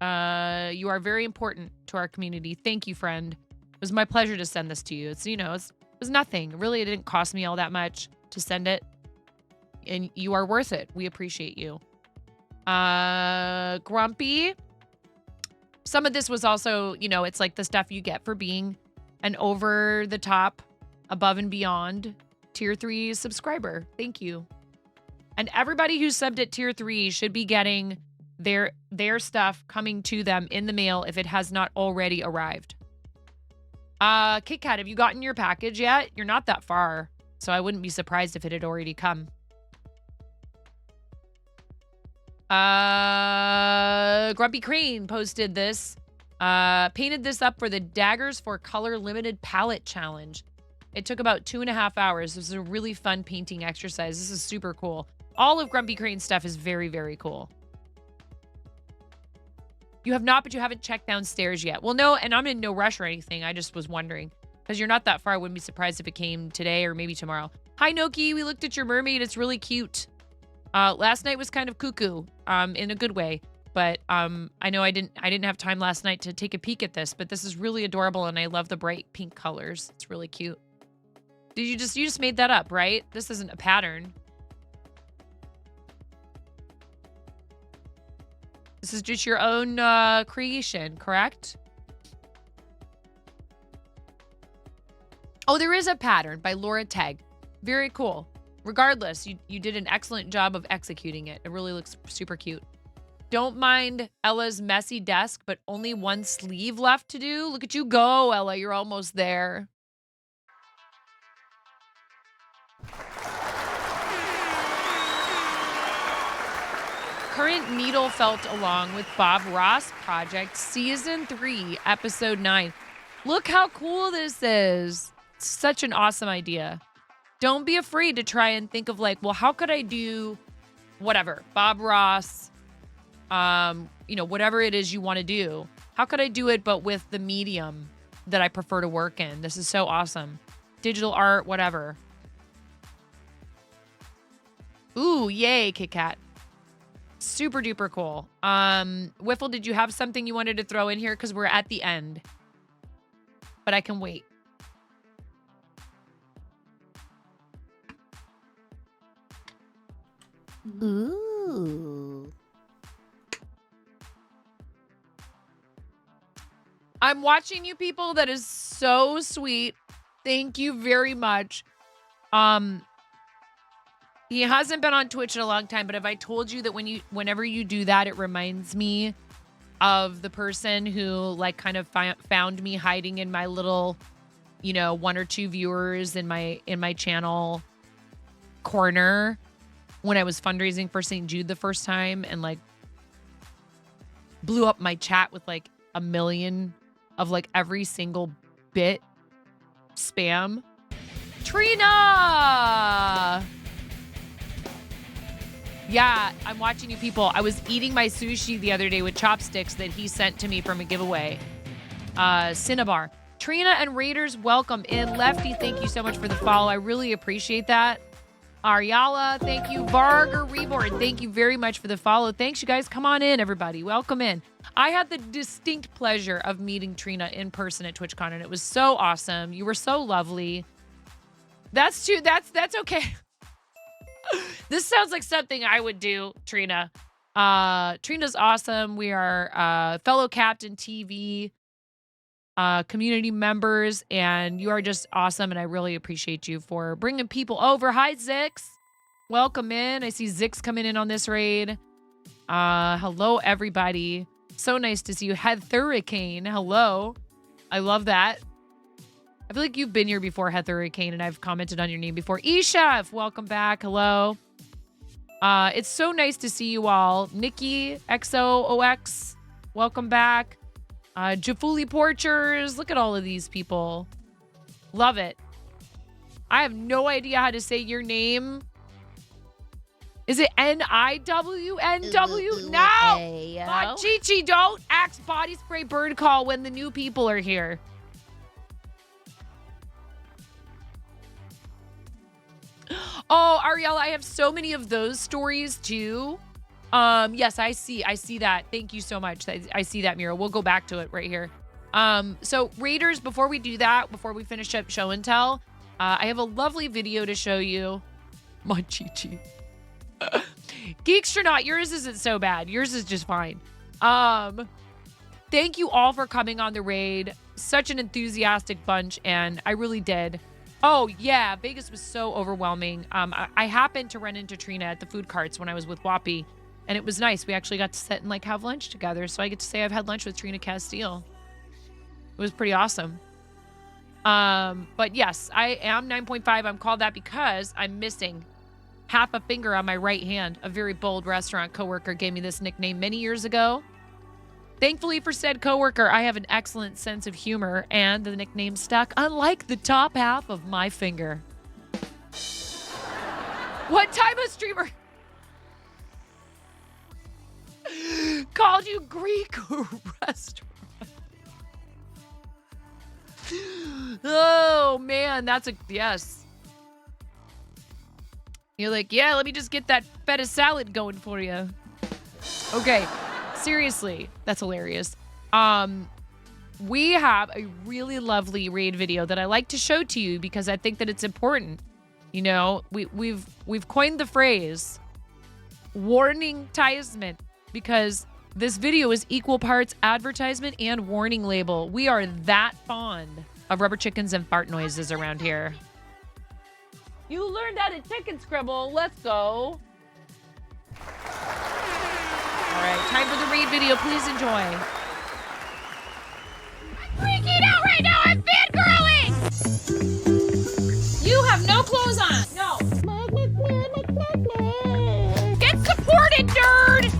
A: You are very important to our community. Thank you, friend. It was my pleasure to send this to you. It's, it was nothing. Really, it didn't cost me all that much to send it. And you are worth it. We appreciate you. Grumpy. Some of this was also, it's like the stuff you get for being an over-the-top, above and beyond Tier 3 subscriber. Thank you. And everybody who subbed at Tier 3 should be getting their stuff coming to them in the mail if it has not already arrived. Kit Kat, have you gotten your package yet? You're not that far, so I wouldn't be surprised if it had already come. Grumpy Crane posted this. Painted this up for the Daggers for Color Limited Palette Challenge. It took about 2.5 hours. This was a really fun painting exercise. This is super cool. All of Grumpy Crane's stuff is very, very cool. You have not, but you haven't checked downstairs yet. Well, no, and I'm in no rush or anything. I just was wondering. Because you're not that far. I wouldn't be surprised if it came today or maybe tomorrow. Hi, Noki. We looked at your mermaid. It's really cute. Last night was kind of cuckoo, in a good way. But I know I didn't have time last night to take a peek at this, but this is really adorable, and I love the bright pink colors. It's really cute. You just made that up, right? This isn't a pattern. This is just your own creation, correct? Oh, there is a pattern by Laura Teg. Very cool. regardless, you did an excellent job of executing it. It really looks super cute. Don't mind Ella's messy desk, but only one sleeve left to do. Look at you go, Ella. You're almost there. Current Needle felt along with Bob Ross Project Season 3, Episode 9. Look how cool this is. Such an awesome idea. Don't be afraid to try and think of like, well, how could I do whatever? Bob Ross, whatever it is you want to do. How could I do it but with the medium that I prefer to work in? This is so awesome. Digital art, whatever. Ooh, yay, Kit Kat. Super duper cool. Wiffle, did you have something you wanted to throw in here? Because we're at the end. But I can wait.
C: Ooh.
A: I'm watching you people. That is so sweet. Thank you very much. He hasn't been on Twitch in a long time, but have I told you that whenever you do that, it reminds me of the person who like kind of found me hiding in my little, 1 or 2 viewers in my channel corner when I was fundraising for St. Jude the first time and like blew up my chat with like 1 million of like every single bit spam. Trina! Yeah, I'm watching you people. I was eating my sushi the other day with chopsticks that he sent to me from a giveaway. Cinnabar. Trina and Raiders, welcome in. Lefty, thank you so much for the follow. I really appreciate that. Ariala, thank you. Varger Reborn, thank you very much for the follow. Thanks, you guys. Come on in, everybody. Welcome in. I had the distinct pleasure of meeting Trina in person at TwitchCon, and it was so awesome. You were so lovely. That's okay. This sounds like something I would do, Trina. Trina's awesome. We are fellow Captain TV community members, and you are just awesome, and I really appreciate you for bringing people over. Hi, Zix. Welcome in. I see Zix coming in on this raid. Hello, everybody. So nice to see you. Hurricane. Hello. I love that. I feel like you've been here before, Hurricane, and I've commented on your name before. Eshef, welcome back. Hello. It's so nice to see you all. Nikki, XOOX, welcome back. Jafuli Porchers, look at all of these people. Love it. I have no idea how to say your name. Is it Niwnw? No! Chichi, don't axe body spray bird call when the new people are here. Oh, Ariella, I have so many of those stories too. Yes, I see that. Thank you so much. I see that, Mira. We'll go back to it right here. So Raiders, before we do that, before we finish up show and tell, I have a lovely video to show you. My Chi-Chi. Geekstronaut, yours isn't so bad. Yours is just fine. Thank you all for coming on the raid. Such an enthusiastic bunch, and I really did. Oh, yeah, Vegas was so overwhelming. I happened to run into Trina at the food carts when I was with Whoppy, and it was nice. We actually got to sit and like have lunch together, so I get to say I've had lunch with Trina Castile. It was pretty awesome. But yes, I am 9.5. I'm called that because I'm missing half a finger on my right hand. A very bold restaurant coworker gave me this nickname many years ago. Thankfully for said coworker, I have an excellent sense of humor, and the nickname stuck, unlike the top half of my finger. What type of streamer called you Greek restaurant? Oh, man, that's a yes. You're like, yeah, let me just get that feta salad going for you. Okay, seriously, that's hilarious. We have a really lovely raid video that I like to show to you because I think that it's important. You know, we've coined the phrase warning-tisement because this video is equal parts advertisement and warning label. We are that fond of rubber chickens and fart noises around here. You learned how to chicken scribble. Let's go. All right, time for the read video. Please enjoy. I'm freaking out right now. I'm fangirling. You have no clothes on. No. Get supported, nerd.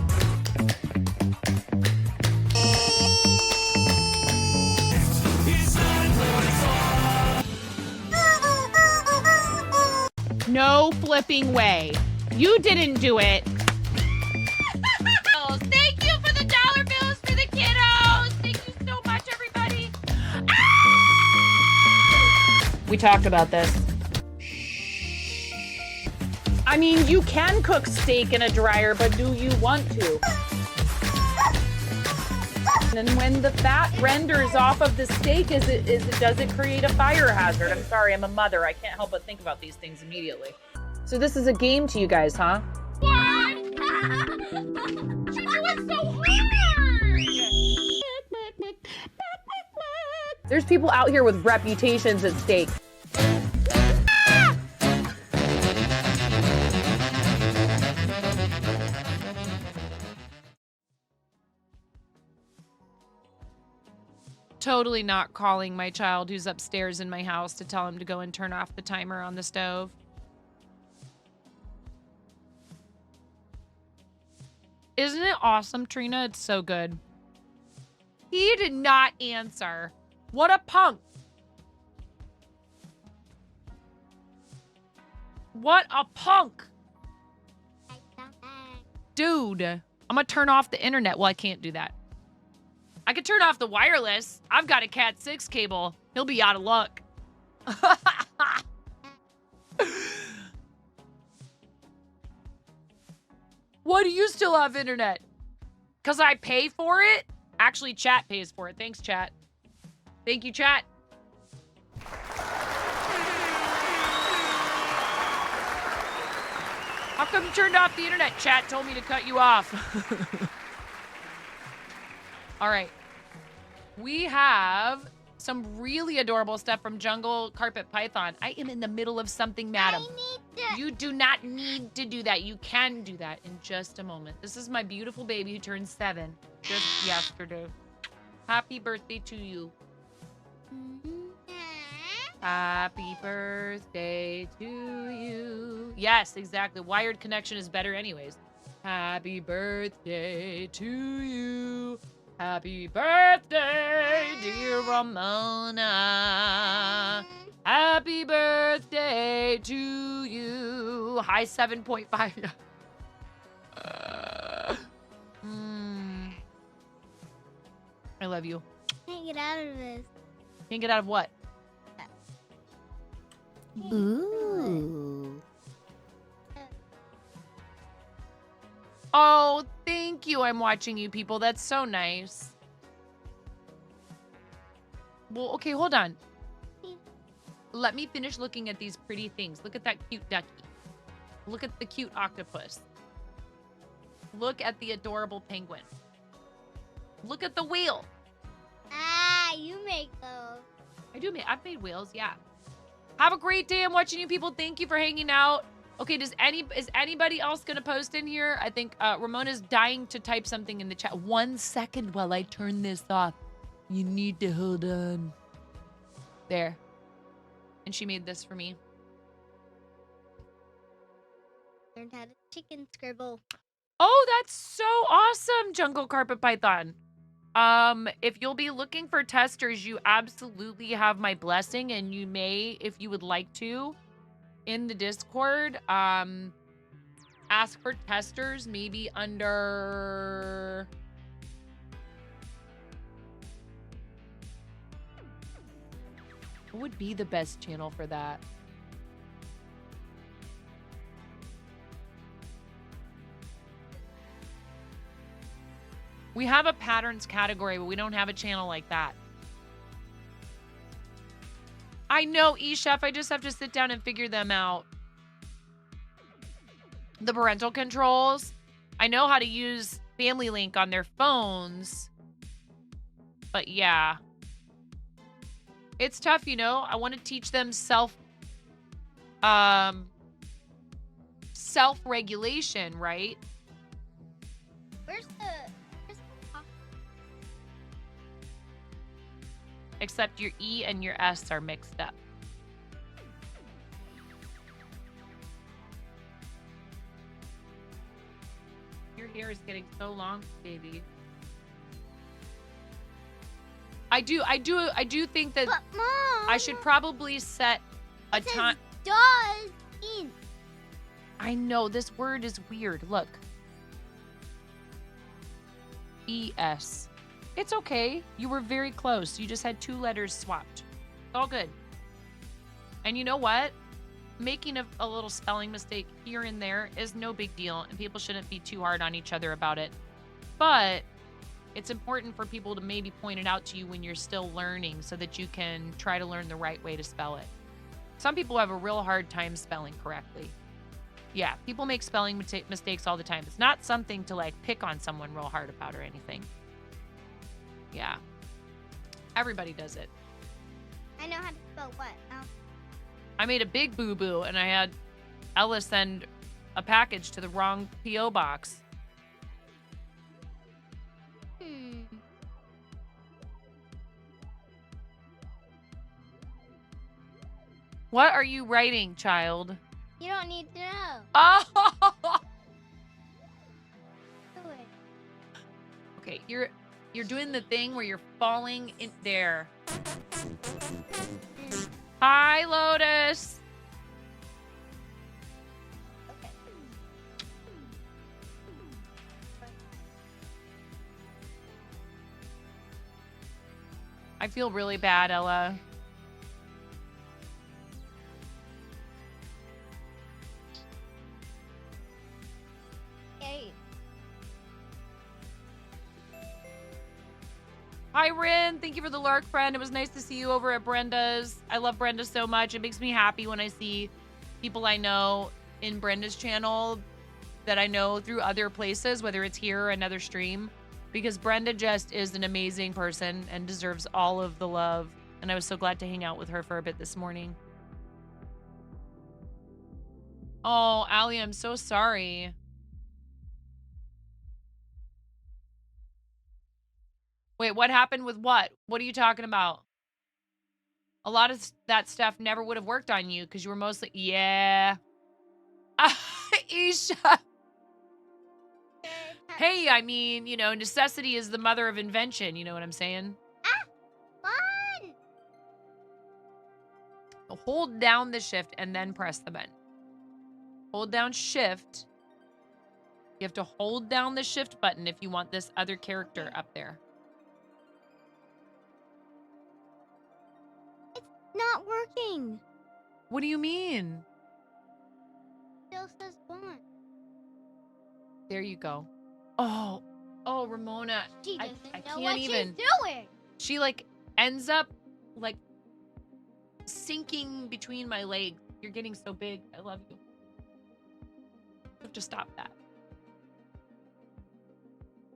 A: No flipping way. You didn't do it. Thank you for the dollar bills for the kiddos. Thank you so much, everybody. Ah! We talked about this. I mean, you can cook steak in a dryer, but do you want to? And when the fat renders off of the steak, does it create a fire hazard? I'm sorry, I'm a mother. I can't help but think about these things immediately. So this is a game to you guys, huh? What? She went so hard! There's people out here with reputations at stake. Totally not calling my child who's upstairs in my house to tell him to go and turn off the timer on the stove. Isn't it awesome, Trina? It's so good. He did not answer. What a punk. What a punk. Dude, I'm gonna turn off the internet. Well, I can't do that. I could turn off the wireless. I've got a Cat 6 cable. He'll be out of luck. Why do you still have internet? Because I pay for it? Actually, chat pays for it. Thanks, chat. Thank you, chat. How come you turned off the internet? Chat told me to cut you off. All right. We have some really adorable stuff from Jungle Carpet Python. I am in the middle of something, madam. You do not need to do that. You can do that in just a moment. This is my beautiful baby who turned 7 just yesterday. Happy birthday to you. Happy birthday to you. Yes, exactly. Wired connection is better anyways. Happy birthday to you. Happy birthday, dear Ramona. Happy birthday to you. High 7.5. I love you.
C: Can't get out of this.
A: Can't get out of what?
C: Ooh.
A: Oh, thank you. I'm watching you people. That's so nice. Well, okay, hold on. Let me finish looking at these pretty things. Look at that cute ducky. Look at the cute octopus. Look at the adorable penguin. Look at the whale.
C: Ah, you make those.
A: I've made whales, yeah. Have a great day. I'm watching you people. Thank you for hanging out. Okay, is anybody else gonna post in here? I think Ramona's dying to type something in the chat. 1 second while I turn this off. You need to hold on. There. And she made this for me.
C: Learned how to chicken scribble.
A: Oh, that's so awesome, Jungle Carpet Python. If you'll be looking for testers, you absolutely have my blessing, and you may, if you would like to, in the Discord, ask for testers, maybe under... What would be the best channel for that? We have a patterns category, but we don't have a channel like that. I know, eChef. I just have to sit down and figure them out. The parental controls. I know how to use Family Link on their phones. But yeah. It's tough, you know. I want to teach them self-regulation, right?
C: Where's the top?
A: Except your E and your S are mixed up. Your hair is getting so long, baby. I do think that
C: But Mom,
A: I should probably set a
C: it says
A: time.
C: does in.
A: I know this word is weird. Look. ES. It's okay. You were very close. You just had 2 letters swapped. It's all good. And you know what? Making a little spelling mistake here and there is no big deal, and people shouldn't be too hard on each other about it. But it's important for people to maybe point it out to you when you're still learning so that you can try to learn the right way to spell it. Some people have a real hard time spelling correctly. Yeah, people make spelling mistakes all the time. It's not something to like pick on someone real hard about or anything. Yeah. Everybody does it.
C: I know how to spell what.
A: I made a big boo-boo and I had Ella send a package to the wrong P.O. box. What are you writing, child?
C: You don't need to know.
A: Oh!
C: Do it.
A: Okay, you're doing the thing where you're falling in there. Hi, Lotus.
C: Okay.
A: I feel really bad, Ella.
C: Hey.
A: Hi, Rin. Thank you for the lark, friend. It was nice to see you over at Brenda's. I love Brenda so much. It makes me happy when I see people I know in Brenda's channel that I know through other places, whether it's here or another stream, because Brenda just is an amazing person and deserves all of the love. And I was so glad to hang out with her for a bit this morning. Oh, Allie, I'm so sorry. Wait, what happened with what? What are you talking about? A lot of that stuff never would have worked on you because you were mostly, yeah. Isha. Hey, I mean, you know, necessity is the mother of invention. You know what I'm saying?
C: Fun.
A: Hold down the shift and then press the button. Hold down shift. You have to hold down the shift button if you want this other character up there.
C: Not working.
A: What do you mean?
C: Still says one.
A: There you go. Oh, Ramona.
C: She
A: I
C: doesn't know
A: can't
C: what
A: even.
C: she's doing.
A: She like ends up like sinking between my legs. You're getting so big. I love you. You have to stop that.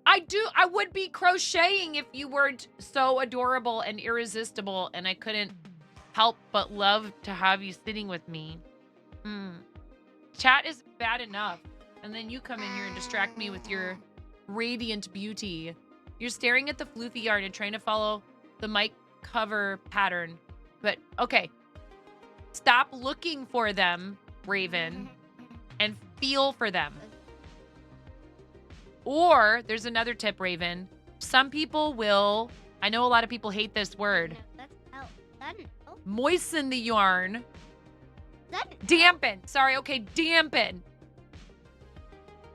A: I would be crocheting if you weren't so adorable and irresistible and I couldn't help but love to have you sitting with me. Chat is bad enough. And then you come in here and distract me with your radiant beauty. You're staring at the floofy yarn and trying to follow the mic cover pattern. But, okay. Stop looking for them, Raven, and feel for them. Or, there's another tip, Raven. Some people will, I know a lot of people hate this word,
C: No, that's help. That didn't help.
A: moisten the yarn.
C: That didn't
A: Dampen. Sorry, okay, dampen.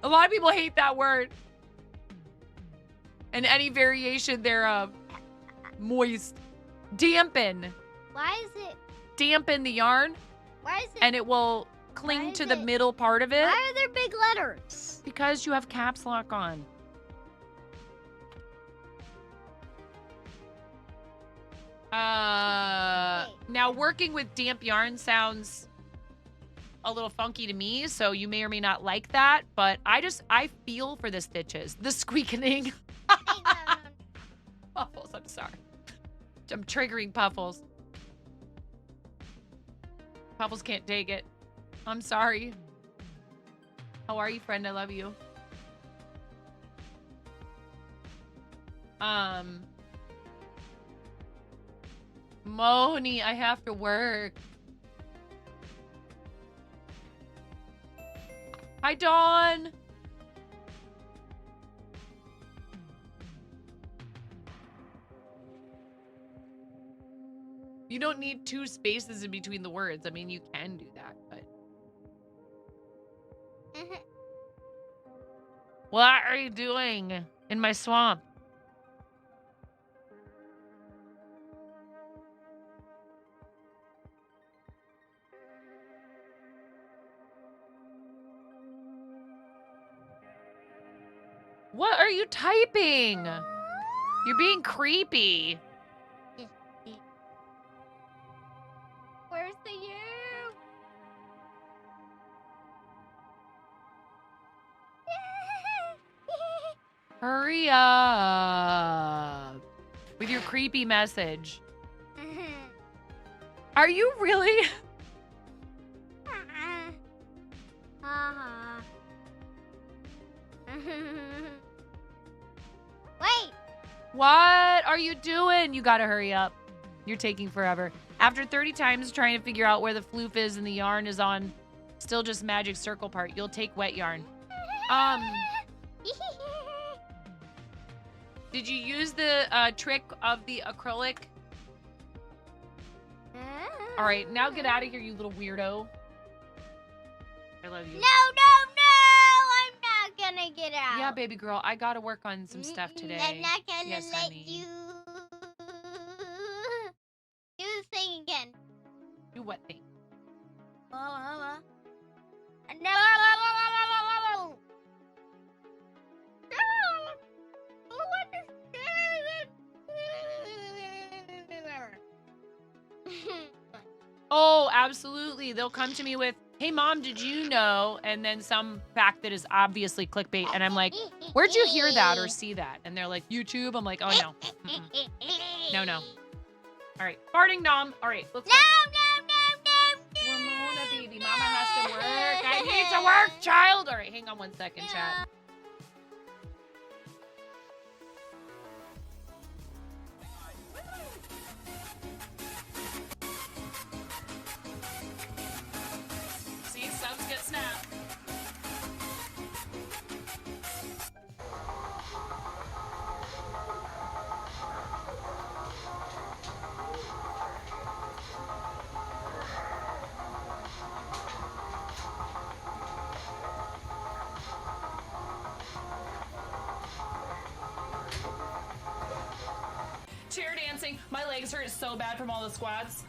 A: A lot of people hate that word. And any variation thereof. Moist. Dampen.
C: Why is it?
A: Dampen the yarn,
C: Why is it?
A: and it will
C: Why
A: cling
C: is
A: to the
C: it-
A: middle part of it.
C: Why are there big letters?
A: Because you have caps lock on. Now working with damp yarn sounds a little funky to me, so you may or may not like that, but I feel for the stitches. The squeaking.
C: Hey, no.
A: Puffles, I'm sorry. I'm triggering Puffles. Puffles can't take it. I'm sorry. How are you, friend? I love you. Moni, I have to work. Hi, Dawn. You don't need 2 spaces in between the words. I mean, you can do that, but... What are you doing in my swamp? What are you typing? You're being creepy.
C: Where's the you?
A: Hurry up with your creepy message. Are you really?
C: Wait.
A: What are you doing? You gotta hurry up. You're taking forever. After 30 times trying to figure out where the floof is and the yarn is on still just magic circle part, you'll take wet yarn. Did you use the trick of the acrylic? All right, now get out of here, you little weirdo. I love you.
C: No, I'm not gonna get out.
A: Yeah, baby girl, I gotta work on some stuff today.
C: I'm not gonna
A: Yes,
C: let
A: honey.
C: you do the thing again.
A: Do what thing?
C: No.
A: Oh, absolutely. They'll come to me with, hey, Mom, did you know? And then some fact that is obviously clickbait. And I'm like, where'd you hear that or see that? And they're like, YouTube. I'm like, oh, no. No. All right. Farting Nom. All right. Let's go. Ramona, baby. Mama has to work. I need to work, child. All right. Hang on 1 second, chat. See, subs get snapped. Chair dancing. My legs hurt so bad from all the squats.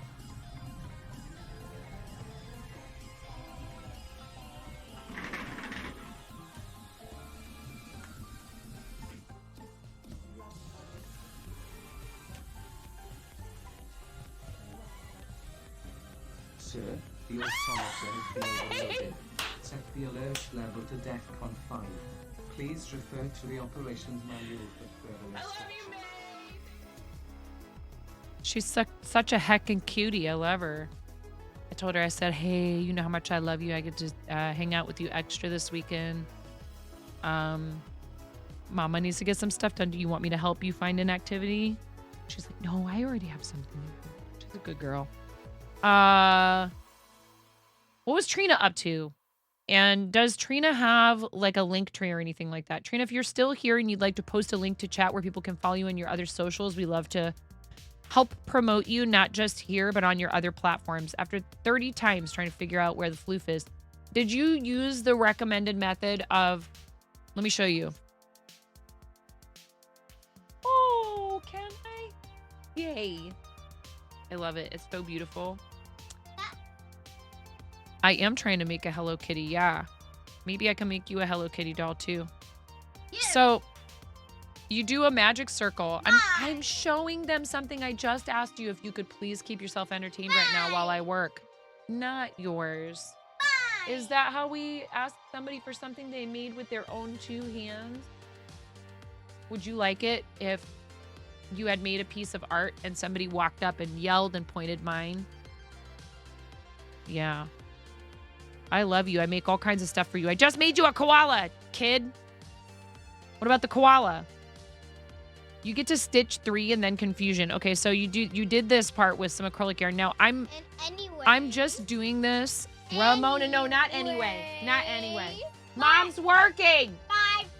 E: Sir, your sonator has been overloaded. Set the alert level to DEFCON 5. Please refer to the operations manual for further instructions.
A: She's such a heckin' cutie. I love her. I told her, I said, hey, you know how much I love you. I get to hang out with you extra this weekend. Mama needs to get some stuff done. Do you want me to help you find an activity? She's like, no, I already have something. She's a good girl. What was Trina up to? And does Trina have like a link tree or anything like that? Trina, if you're still here and you'd like to post a link to chat where people can follow you on your other socials, we love to help promote you, not just here, but on your other platforms. After 30 times trying to figure out where the floof is, did you use the recommended method of, let me show you. Oh, can I? Yay. I love it. It's so beautiful. I am trying to make a Hello Kitty. Yeah. Maybe I can make you a Hello Kitty doll too.
C: Yeah.
A: So you do a magic circle. I'm showing them something. I just asked you if you could please keep yourself entertained right now while I work. Not yours. Is that how we ask somebody for something they made with their own 2 hands? Would you like it if you had made a piece of art and somebody walked up and yelled and pointed mine? Yeah. I love you. I make all kinds of stuff for you. I just made you a koala, kid. What about the koala? You get to stitch 3 and then confusion. Okay, so you did this part with some acrylic yarn. Now I'm just doing this. Ramona, no, not anyway. Not anyway. Mom's working.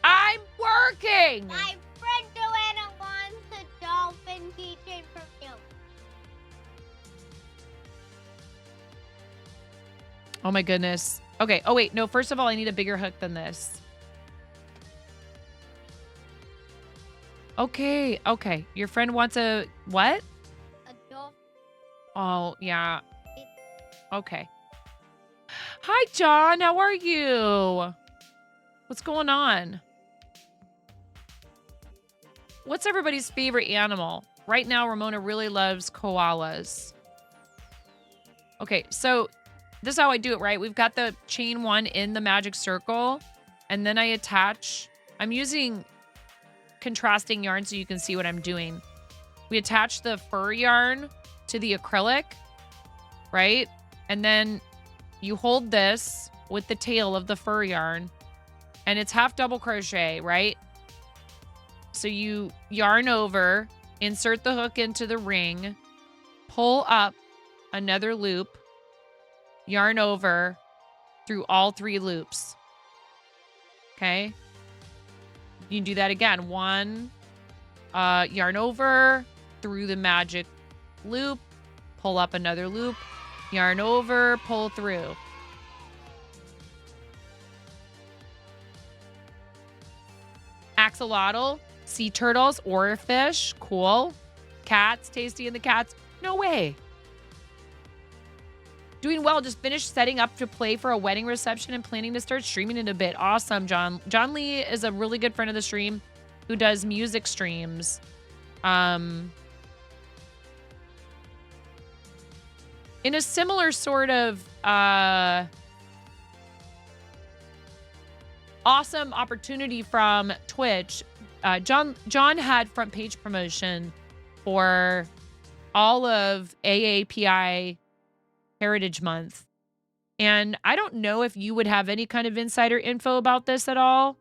A: I'm working.
C: My friend Joanna wants a dolphin keychain from you.
A: Oh my goodness. Okay. Oh wait, no. First of all, I need a bigger hook than this. Okay. Okay. Your friend wants a what?
C: A dolphin.
A: Oh yeah. Okay. Hi, John. How are you? What's going on? What's everybody's favorite animal? Right now, Ramona really loves koalas. Okay, so this is how I do it, right? We've got the chain 1 in the magic circle, and then I attach. I'm using contrasting yarn so you can see what I'm doing. We attach the fur yarn to the acrylic, right? And then you hold this with the tail of the fur yarn, and it's half double crochet, right? So you yarn over, insert the hook into the ring, pull up another loop, yarn over through all 3 loops. Okay? You can do that again. 1, yarn over through the magic loop, pull up another loop, yarn over, pull through. Axolotl, sea turtles, oarfish, cool. Cats, Tasty and the cats, no way. Doing well, just finished setting up to play for a wedding reception and planning to start streaming in a bit. Awesome, John. John Lee is a really good friend of the stream who does music streams. In a similar sort of awesome opportunity from Twitch, John had front page promotion for all of AAPI Heritage Month. And I don't know if you would have any kind of insider info about this at all,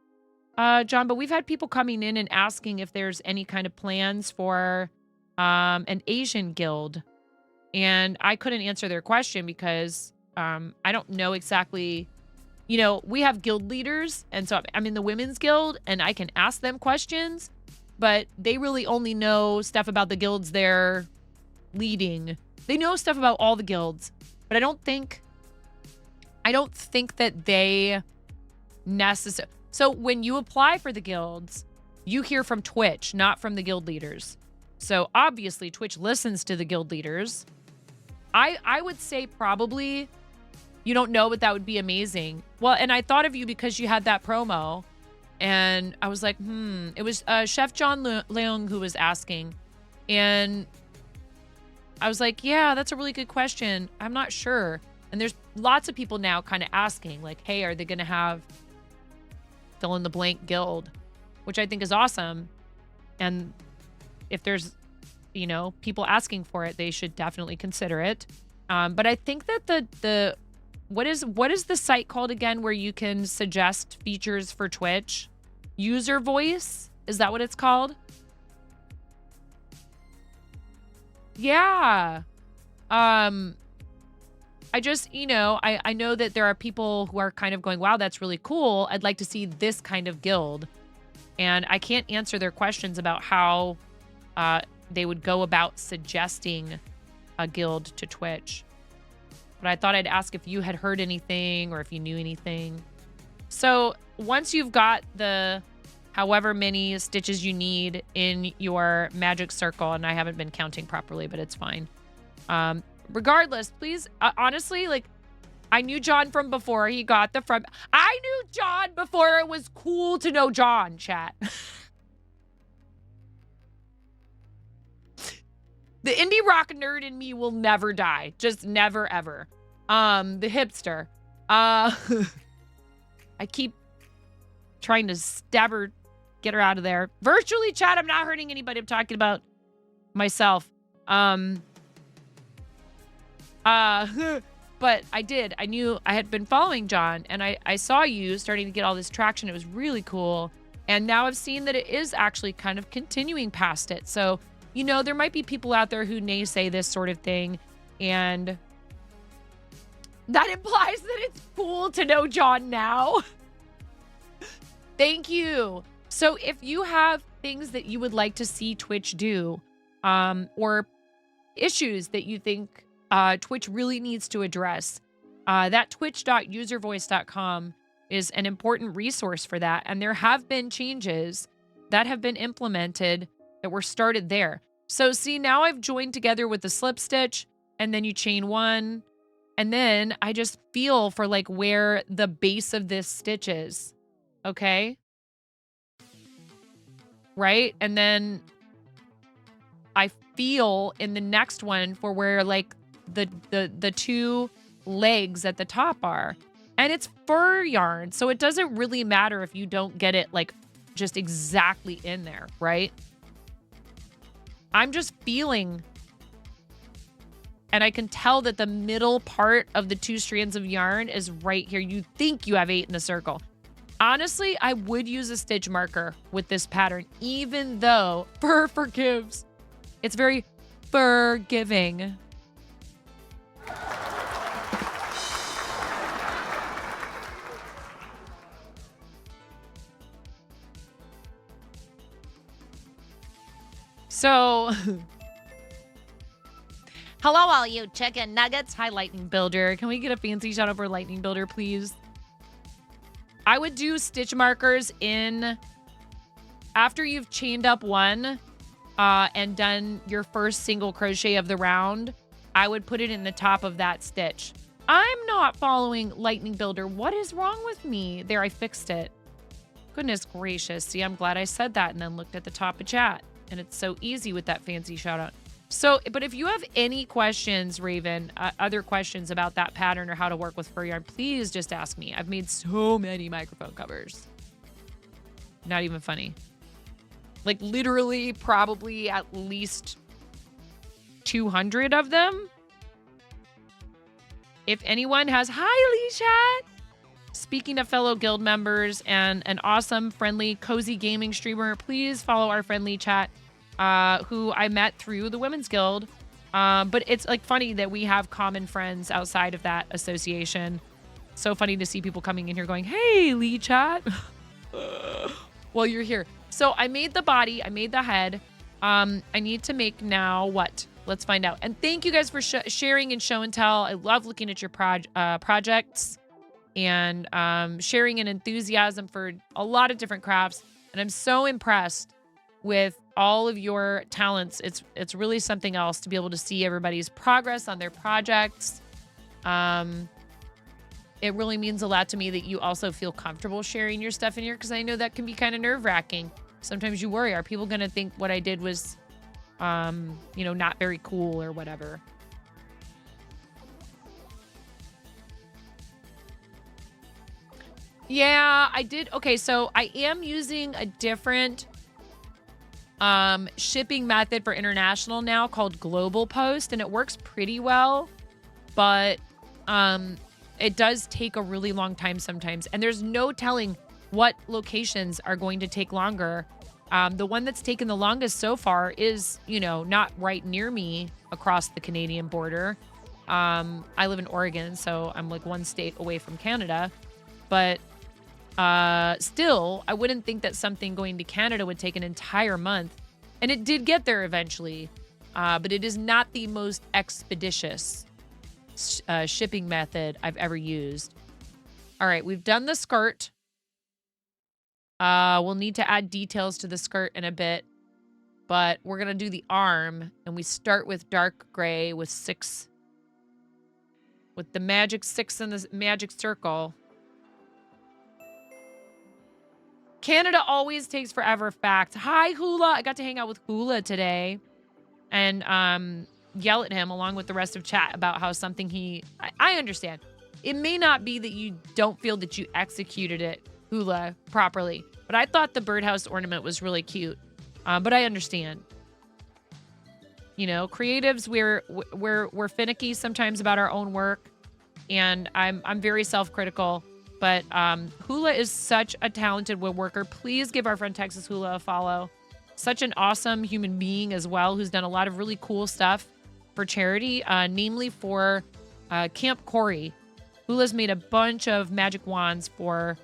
A: John, but we've had people coming in and asking if there's any kind of plans for an Asian guild. And I couldn't answer their question because I don't know exactly, you know, we have guild leaders. And so I'm in the women's guild and I can ask them questions, but they really only know stuff about the guilds they're leading. They know stuff about all the guilds, but I don't think that they necessarily. So when you apply for the guilds, you hear from Twitch, not from the guild leaders. So obviously Twitch listens to the guild leaders. I would say probably you don't know, but that would be amazing. Well, and I thought of you because you had that promo and I was like, it was Chef John Leung who was asking. And I was like, yeah, that's a really good question. I'm not sure. And there's lots of people now kind of asking like, hey, are they going to have fill in the blank guild, which I think is awesome. And if there's, you know, people asking for it, they should definitely consider it. But I think that the what is the site called again where you can suggest features for Twitch? User voice? Is that what it's called? Yeah. I just, you know, I know that there are people who are kind of going, wow, that's really cool. I'd like to see this kind of guild. And I can't answer their questions about how they would go about suggesting a guild to Twitch. But I thought I'd ask if you had heard anything or if you knew anything. So once you've got the however many stitches you need in your magic circle, and I haven't been counting properly, but it's fine. Regardless, please, honestly, like, I knew John from before he got the front. I knew John before it was cool to know John, chat. The indie rock nerd in me will never die. Just never, ever. The hipster. I keep trying to stab her, get her out of there. Virtually, chat, I'm not hurting anybody. I'm talking about myself. but I did. I knew I had been following John, and I saw you starting to get all this traction. It was really cool. And now I've seen that it is actually kind of continuing past it. So, you know, there might be people out there who naysay this sort of thing, and that implies that it's cool to know John now. Thank you. So if you have things that you would like to see Twitch do, or issues that you think Twitch really needs to address, that twitch.uservoice.com is an important resource for that. And there have been changes that have been implemented that were started there. So see, now I've joined together with the slip stitch, and then you chain one, and then I just feel for like where the base of this stitch is. Okay. Right. And then I feel in the next one for where like the two legs at the top are, and it's fur yarn. So it doesn't really matter if you don't get it like just exactly in there. Right. I'm just feeling, and I can tell that the middle part of the two strands of yarn is right here. You think you have 8 in a circle. Honestly, I would use a stitch marker with this pattern, even though fur forgives. It's very forgiving. So, hello all you chicken nuggets. Hi, Lightning Builder. Can we get a fancy shout out for Lightning Builder, please? I would do stitch markers in after you've chained up one and done your first single crochet of the round. I would put it in the top of that stitch. I'm not following Lightning Builder. What is wrong with me? There, I fixed it. Goodness gracious. See, I'm glad I said that and then looked at the top of chat. And it's so easy with that fancy shout out. So, but if you have any questions, Raven, other questions about that pattern or how to work with fur yarn, please just ask me. I've made so many microphone covers. Not even funny. Like literally probably at least 200 of them. If anyone has, hi, Lee Chat. Speaking of fellow guild members and an awesome, friendly, cozy gaming streamer, please follow our friendly chat, who I met through the Women's Guild. But it's like funny that we have common friends outside of that association. So funny to see people coming in here going, hey, Lee Chat. Well, you're here. So I made the body. I made the head. I need to make now what? Let's find out. And thank you guys for sharing and show and tell. I love looking at your projects and sharing an enthusiasm for a lot of different crafts. And I'm so impressed with all of your talents. It's really something else to be able to see everybody's progress on their projects. It really means a lot to me that you also feel comfortable sharing your stuff in here, because I know that can be kind of nerve-wracking. Sometimes you worry, are people going to think what I did was, you know, not very cool or whatever? Yeah, I did. Okay, so I am using a different shipping method for international now called Global Post, and it works pretty well, but it does take a really long time sometimes, and there's no telling what locations are going to take longer. The one that's taken the longest so far is, you know, not right near me across the Canadian border. I live in Oregon, so I'm like one state away from Canada, but still, I wouldn't think that something going to Canada would take an entire month. And it did get there eventually, but it is not the most expeditious shipping method I've ever used. All right, we've done the skirt. We'll need to add details to the skirt in a bit, but we're going to do the arm, and we start with dark gray with 6, with the magic 6 in the magic circle. Canada always takes forever, fact. Hi, Hula. I got to hang out with Hula today and yell at him along with the rest of chat about how something I understand. It may not be that you don't feel that you executed it, Hula, properly, but I thought the birdhouse ornament was really cute. But I understand. You know, creatives, we're finicky sometimes about our own work. and I'm very self-critical. But Hula is such a talented woodworker. Please give our friend Texas Hula a follow. Such an awesome human being as well, who's done a lot of really cool stuff for charity, namely for Camp Corey. Hula's made a bunch of magic wands for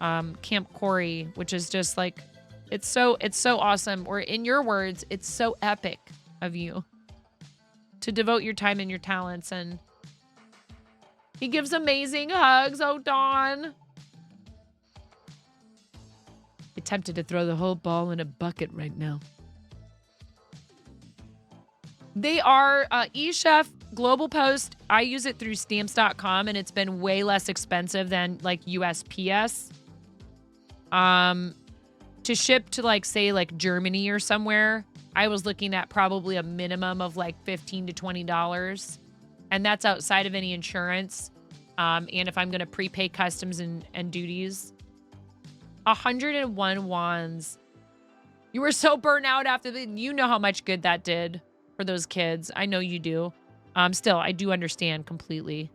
A: Camp Corey, which is just like, it's so awesome. Or in your words, it's so epic of you to devote your time and your talents. And he gives amazing hugs. Oh, Dawn. I'm tempted to throw the whole ball in a bucket right now. They are eChef Global Post. I use it through stamps.com, and it's been way less expensive than like USPS. To ship to like, say, like Germany or somewhere, I was looking at probably a minimum of like $15 to $20. And that's outside of any insurance. And if I'm going to prepay customs and duties. 101 wands. You were so burnt out after the, you know how much good that did for those kids. I know you do. Still, I do understand completely.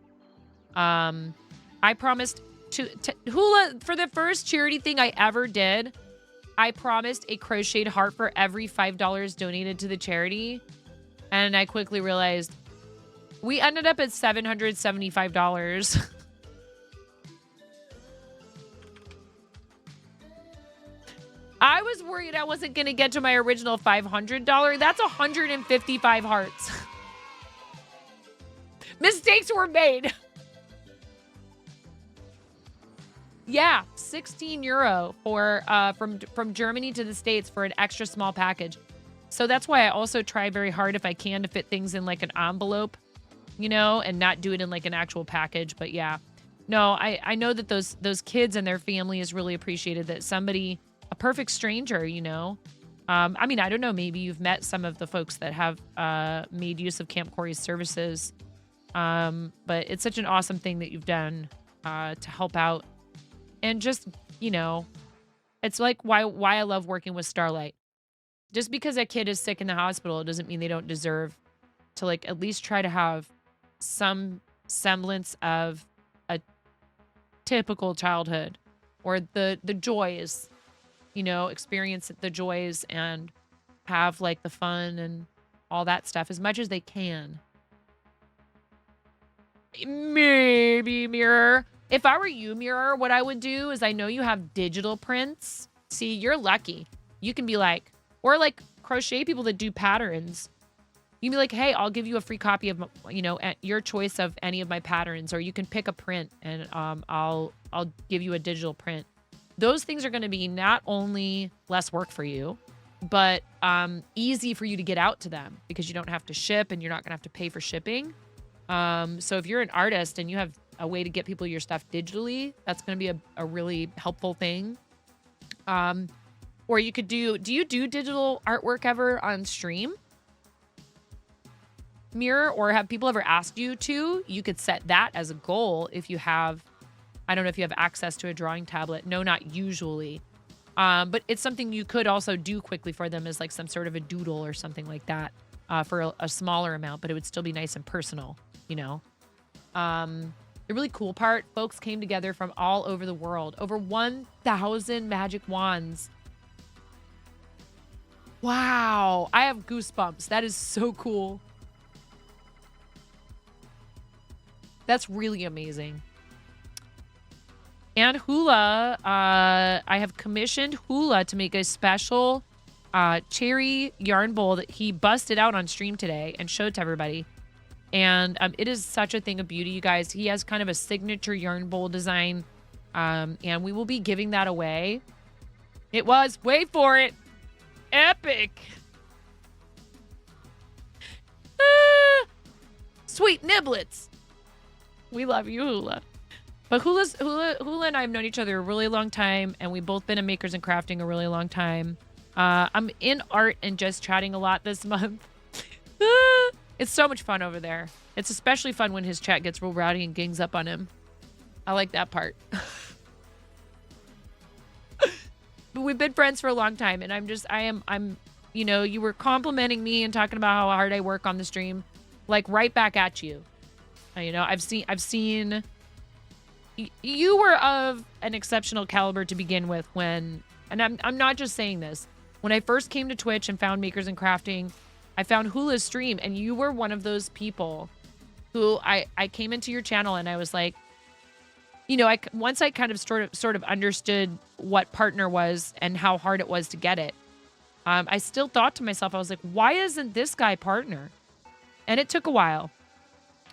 A: I promised to Hula, for the first charity thing I ever did, I promised a crocheted heart for every $5 donated to the charity. And I quickly realized we ended up at $775. I was worried I wasn't going to get to my original $500. That's 155 hearts. Mistakes were made. Yeah, 16 euro for from Germany to the States for an extra small package. So that's why I also try very hard if I can to fit things in like an envelope, you know, and not do it in like an actual package. But yeah, no, I know that those kids and their family is really appreciated, that somebody, a perfect stranger, you know. I mean, I don't know, maybe you've met some of the folks that have made use of Camp Corey's services. But it's such an awesome thing that you've done to help out. And just, you know, it's like why I love working with Starlight. Just because a kid is sick in the hospital doesn't mean they don't deserve to like at least try to have some semblance of a typical childhood, or the joys, you know, experience the joys and have like the fun and all that stuff as much as they can. Maybe Mirror. If I were you, Mirror, what I would do is, I know you have digital prints. See, you're lucky. You can be like, or like crochet people that do patterns. You can be like, hey, I'll give you a free copy of, you know, your choice of any of my patterns, or you can pick a print and I'll give you a digital print. Those things are going to be not only less work for you, but easy for you to get out to them because you don't have to ship and you're not going to have to pay for shipping. So if you're an artist and you have a way to get people your stuff digitally, that's going to be a really helpful thing. Or you could do you do digital artwork ever on stream, Mirror? Or have people ever asked you to? You could set that as a goal if you have, I don't know if you have access to a drawing tablet. No, not usually. But it's something you could also do quickly for them, as like some sort of a doodle or something like that, for a smaller amount, but it would still be nice and personal, you know? The really cool part, folks came together from all over the world. Over 1,000 magic wands. Wow. I have goosebumps. That is so cool. That's really amazing. And Hula, I have commissioned Hula to make a special cherry yarn bowl that he busted out on stream today and showed to everybody. And it is such a thing of beauty, you guys. He has kind of a signature yarn bowl design. And we will be giving that away. It was, wait for it, epic. Sweet niblets. We love you, Hula. But Hula and I have known each other a really long time, and we've both been in makers and crafting a really long time. I'm in art and just chatting a lot this month. It's so much fun over there. It's especially fun when his chat gets real rowdy and gangs up on him. I like that part. But we've been friends for a long time, and I'm, you know, you were complimenting me and talking about how hard I work on the stream, like right back at you. You know, I've seen you were of an exceptional caliber to begin with when, and I'm not just saying this. When I first came to Twitch and found Makers and Crafting, I found Hula's stream, and you were one of those people who I came into your channel and I was like, you know, once I kind of sort of understood what partner was and how hard it was to get it, I still thought to myself, I was like, why isn't this guy partner? And it took a while,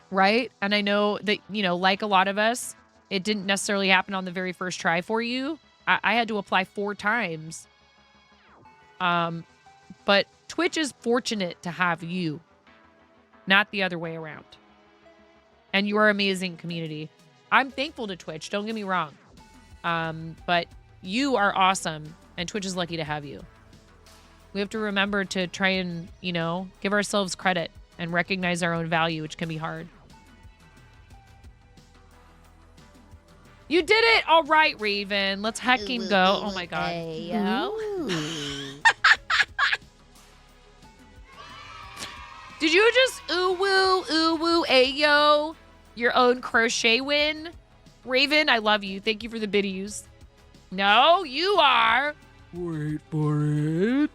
A: right? And I know that, you know, like a lot of us, it didn't necessarily happen on the very first try for you. I had to apply 4 times. But Twitch is fortunate to have you, not the other way around. And you are amazing community. I'm thankful to Twitch, don't get me wrong. But you are awesome, and Twitch is lucky to have you. We have to remember to try and, you know, give ourselves credit and recognize our own value, which can be hard. You did it! All right, Raven. Let's hecking go. Oh my god. Did you just ooh woo ayo your own crochet win? Raven, I love you. Thank you for the biddies. No, you are. Wait for it.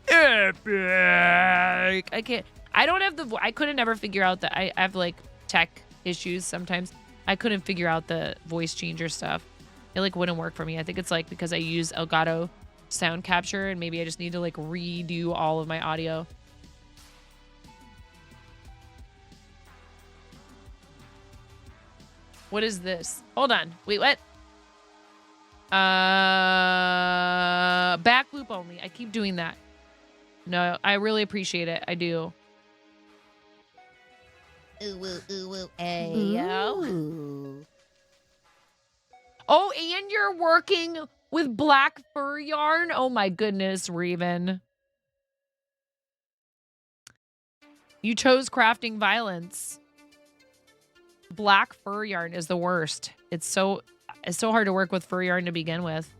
A: Epic. I can't. I don't have the. I couldn't ever figure out that. I have like tech issues sometimes. I couldn't figure out the voice changer stuff. It like wouldn't work for me. I think it's like because I use Elgato sound capture and maybe I just need to like redo all of my audio. What is this? Hold on. Wait, what? Back loop only. I keep doing that. No, I really appreciate it. I do. Ayo. Oh, and you're working with black fur yarn? Oh my goodness, Raven. You chose crafting violence. Black fur yarn is the worst. It's so hard to work with fur yarn to begin with.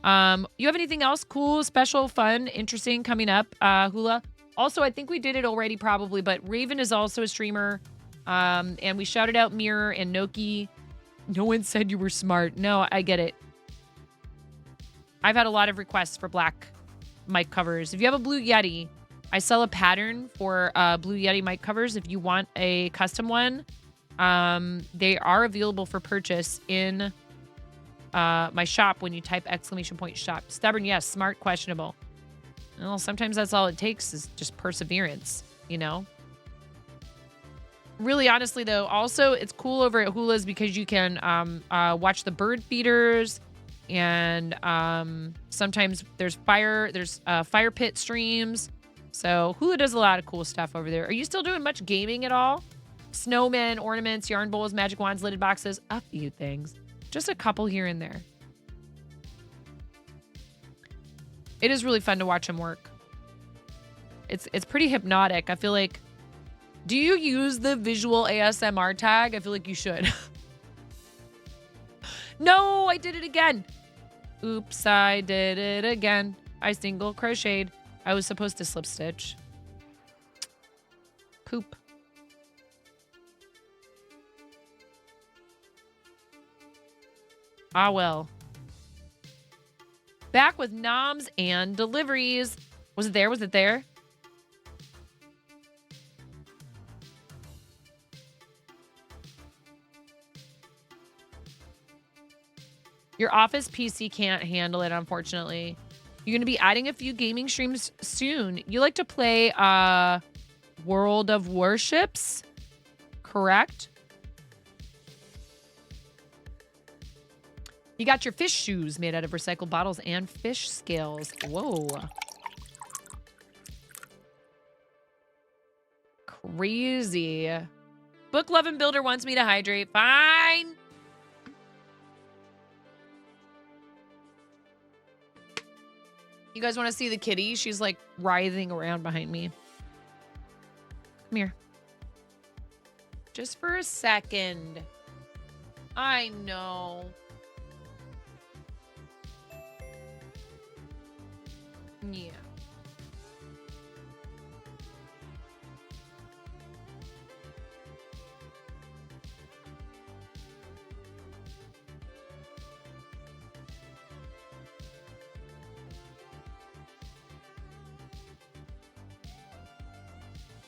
A: You have anything else cool, special, fun, interesting coming up, Hula? Also, I think we did it already probably, but Raven is also a streamer. And we shouted out Mirror and Noki. No one said you were smart. No, I get it. I've had a lot of requests for black mic covers. If you have a Blue Yeti, I sell a pattern for Blue Yeti mic covers. If you want a custom one, they are available for purchase in my shop when you type !shop. Stubborn, yes. Smart, questionable. Well, sometimes that's all it takes is just perseverance, you know? Really, honestly, though, also, it's cool over at Hula's because you can watch the bird feeders and sometimes there's fire pit streams. So Hula does a lot of cool stuff over there. Are you still doing much gaming at all? Snowmen, ornaments, yarn bowls, magic wands, lidded boxes, a few things. Just a couple here and there. It is really fun to watch him work. It's pretty hypnotic. I feel like, do you use the visual ASMR tag? I feel like you should. No, I did it again. Oops, I did it again. I single crocheted. I was supposed to slip stitch. Poop. Ah, well. Back with noms and deliveries. Was it there? Was it there? Your office PC can't handle it, unfortunately. You're going to be adding a few gaming streams soon. You like to play World of Warships, correct? You got your fish shoes made out of recycled bottles and fish scales. Whoa. Crazy. Book Lovin' Builder wants me to hydrate. Fine. You guys want to see the kitty? She's like writhing around behind me. Come here. Just for a second. I know. Yeah.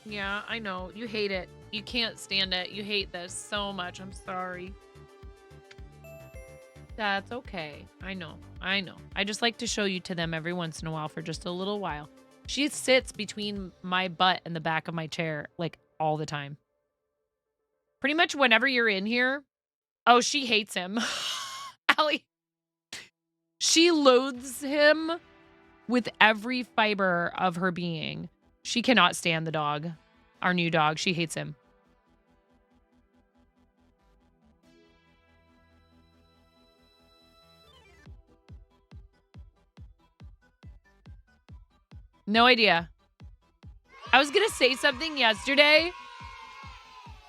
A: Yeah, I know. You hate it. You can't stand it. You hate this so much. I'm sorry. That's okay. I know. I know. I just like to show you to them every once in a while for just a little while. She sits between my butt and the back of my chair, like, all the time. Pretty much whenever you're in here. Oh, she hates him. Allie. She loathes him with every fiber of her being. She cannot stand the dog. Our new dog. She hates him. No idea. I was going to say something yesterday.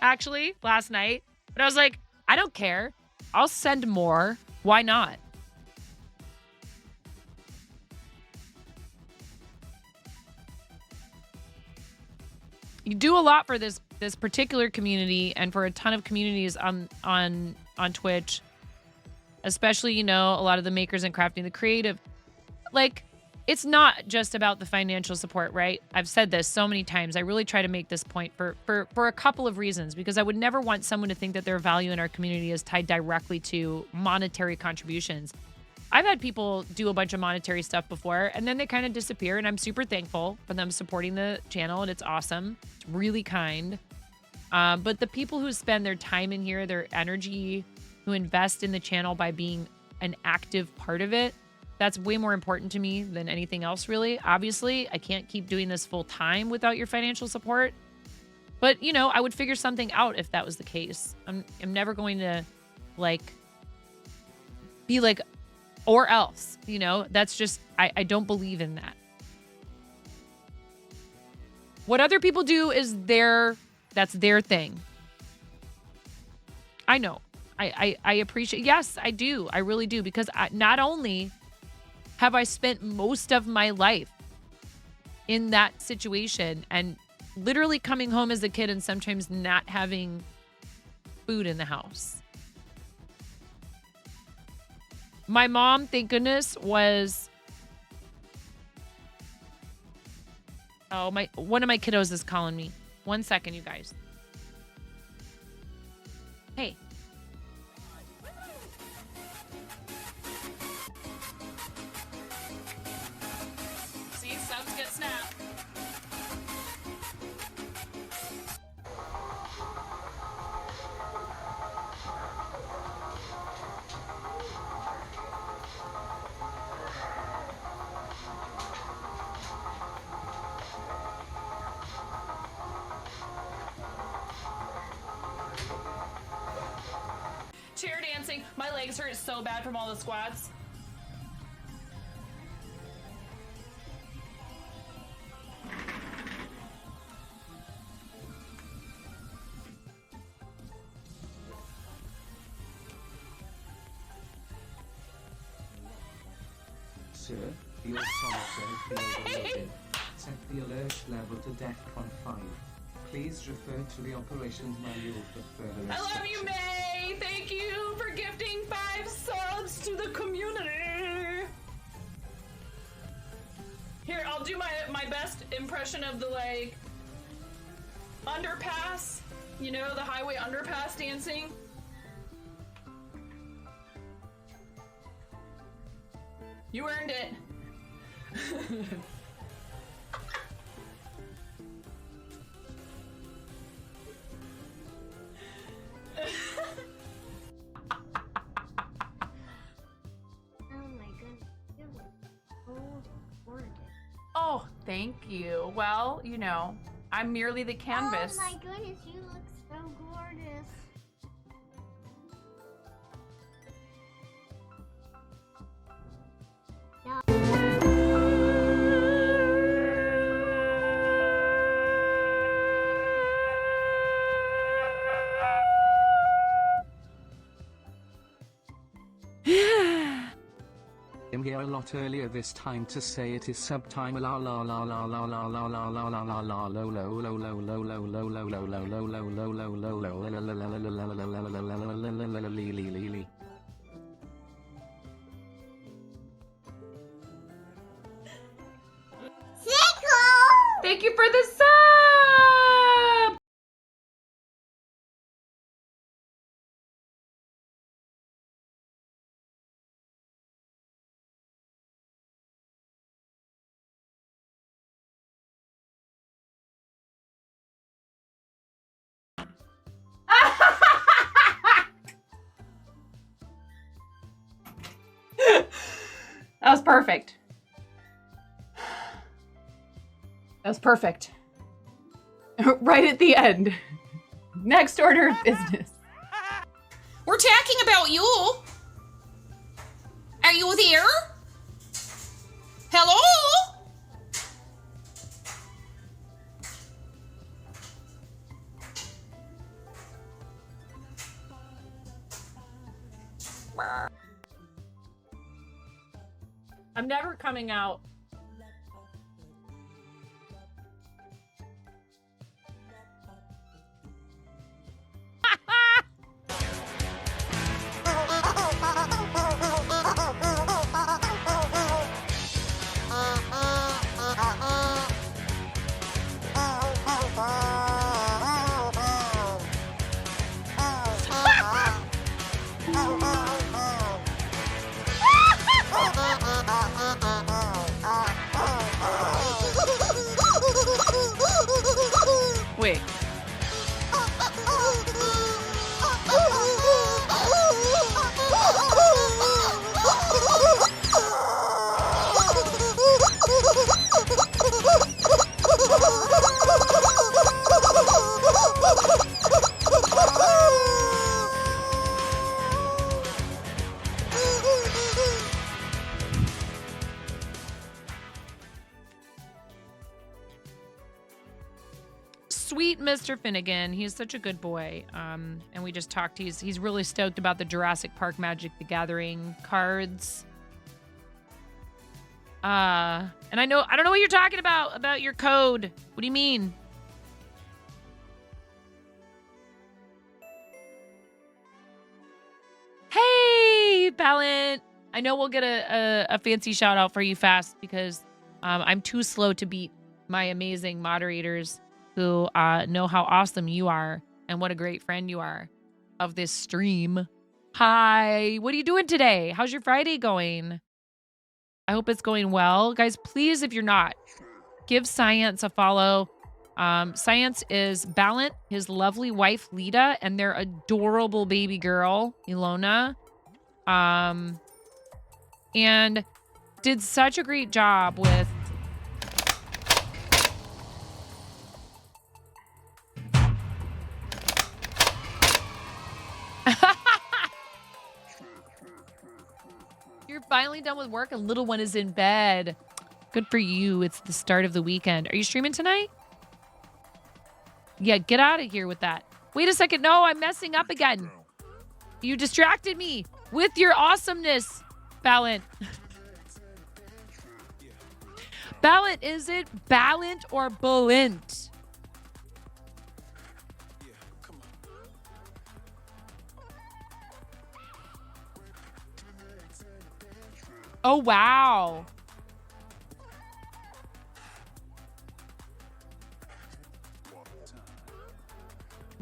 A: Actually, last night. But I was like, I don't care. I'll send more. Why not? You do a lot for this particular community and for a ton of communities on Twitch. Especially, you know, a lot of the makers and crafting the creative. Like, it's not just about the financial support, right? I've said this so many times. I really try to make this point for a couple of reasons, because I would never want someone to think that their value in our community is tied directly to monetary contributions. I've had people do a bunch of monetary stuff before, and then they kind of disappear, and I'm super thankful for them supporting the channel, and it's awesome. It's really kind. But the people who spend their time in here, their energy, who invest in the channel by being an active part of it, that's way more important to me than anything else, really. Obviously, I can't keep doing this full time without your financial support. But, you know, I would figure something out if that was the case. I'm never going to, like, be like, or else, you know? That's just, I don't believe in that. What other people do is that's their thing. I know. I appreciate, yes, I do. I really do. Because not only have I spent most of my life in that situation and literally coming home as a kid and sometimes not having food in the house. My mom, thank goodness, was... Oh, one of my kiddos is calling me. 1 second, you guys. Hey. See, subs get snapped. Chair dancing. My legs hurt so bad from all the squats.
E: Sir, the automaton overloaded. Set the alert level to DEFCON 5. Please refer to the operations manual for further
A: I
E: instructions.
A: love you, May. Thank you for gifting 5 subs to the community. Here, I'll do my best impression of the, like, underpass. You know, the highway underpass dancing. You earned it.
C: Oh my goodness, you look so gorgeous.
A: Oh, thank you. Well, you know, I'm merely the canvas.
C: Oh my goodness, you look so gorgeous.
E: I'm here a lot earlier this time to say it is subtime la la la la la la la la la la la la lo lo lo lo lo lo lo lo lo lo lo lo lo lo
A: Thank you for the sub! perfect. That was perfect. Right at the end. Next order of business.
F: We're talking about you. Are you there? Hello?
A: I'm never coming out. Wait. Sweet Mr. Finnegan. He's such a good boy. And we just talked. He's really stoked about the Jurassic Park Magic the Gathering cards. And I don't know what you're talking about your code. What do you mean? Hey, Ballant. I know we'll get a fancy shout out for you fast because I'm too slow to beat my amazing moderators who know how awesome you are and what a great friend you are of this stream. Hi, what are you doing today? How's your Friday going? I hope it's going well. Guys, please, if you're not, give Science a follow. Science is Ballant, his lovely wife, Lita, and their adorable baby girl, Ilona. And did such a great job with You're finally done with work and little one is in bed. Good for you. It's the start of the weekend. Are you streaming tonight? Yeah, get out of here with that. Wait a second. No, I'm messing up again. You distracted me with your awesomeness, Ballant. Ballant, is it Ballant or Ballant? Oh, wow.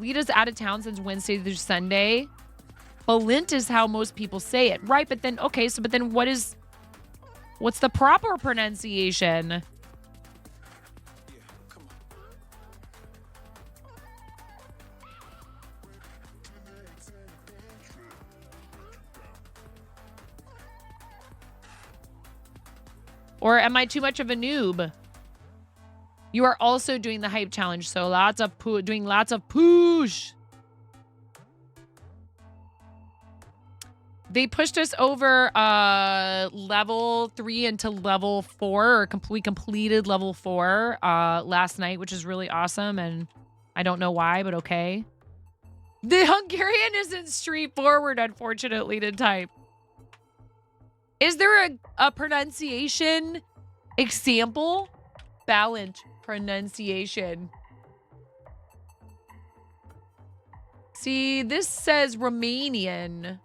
A: Lita's out of town since Wednesday through Sunday. Balint is how most people say it. Right, but then, okay, so but then what's the proper pronunciation? Or am I too much of a noob? You are also doing the hype challenge, so doing lots of push. They pushed us over level 3 into level 4, or we completed level 4 last night, which is really awesome, and I don't know why, but okay. The Hungarian isn't straightforward, unfortunately, to type. Is there a pronunciation example? Ballant pronunciation. See, this says Romanian.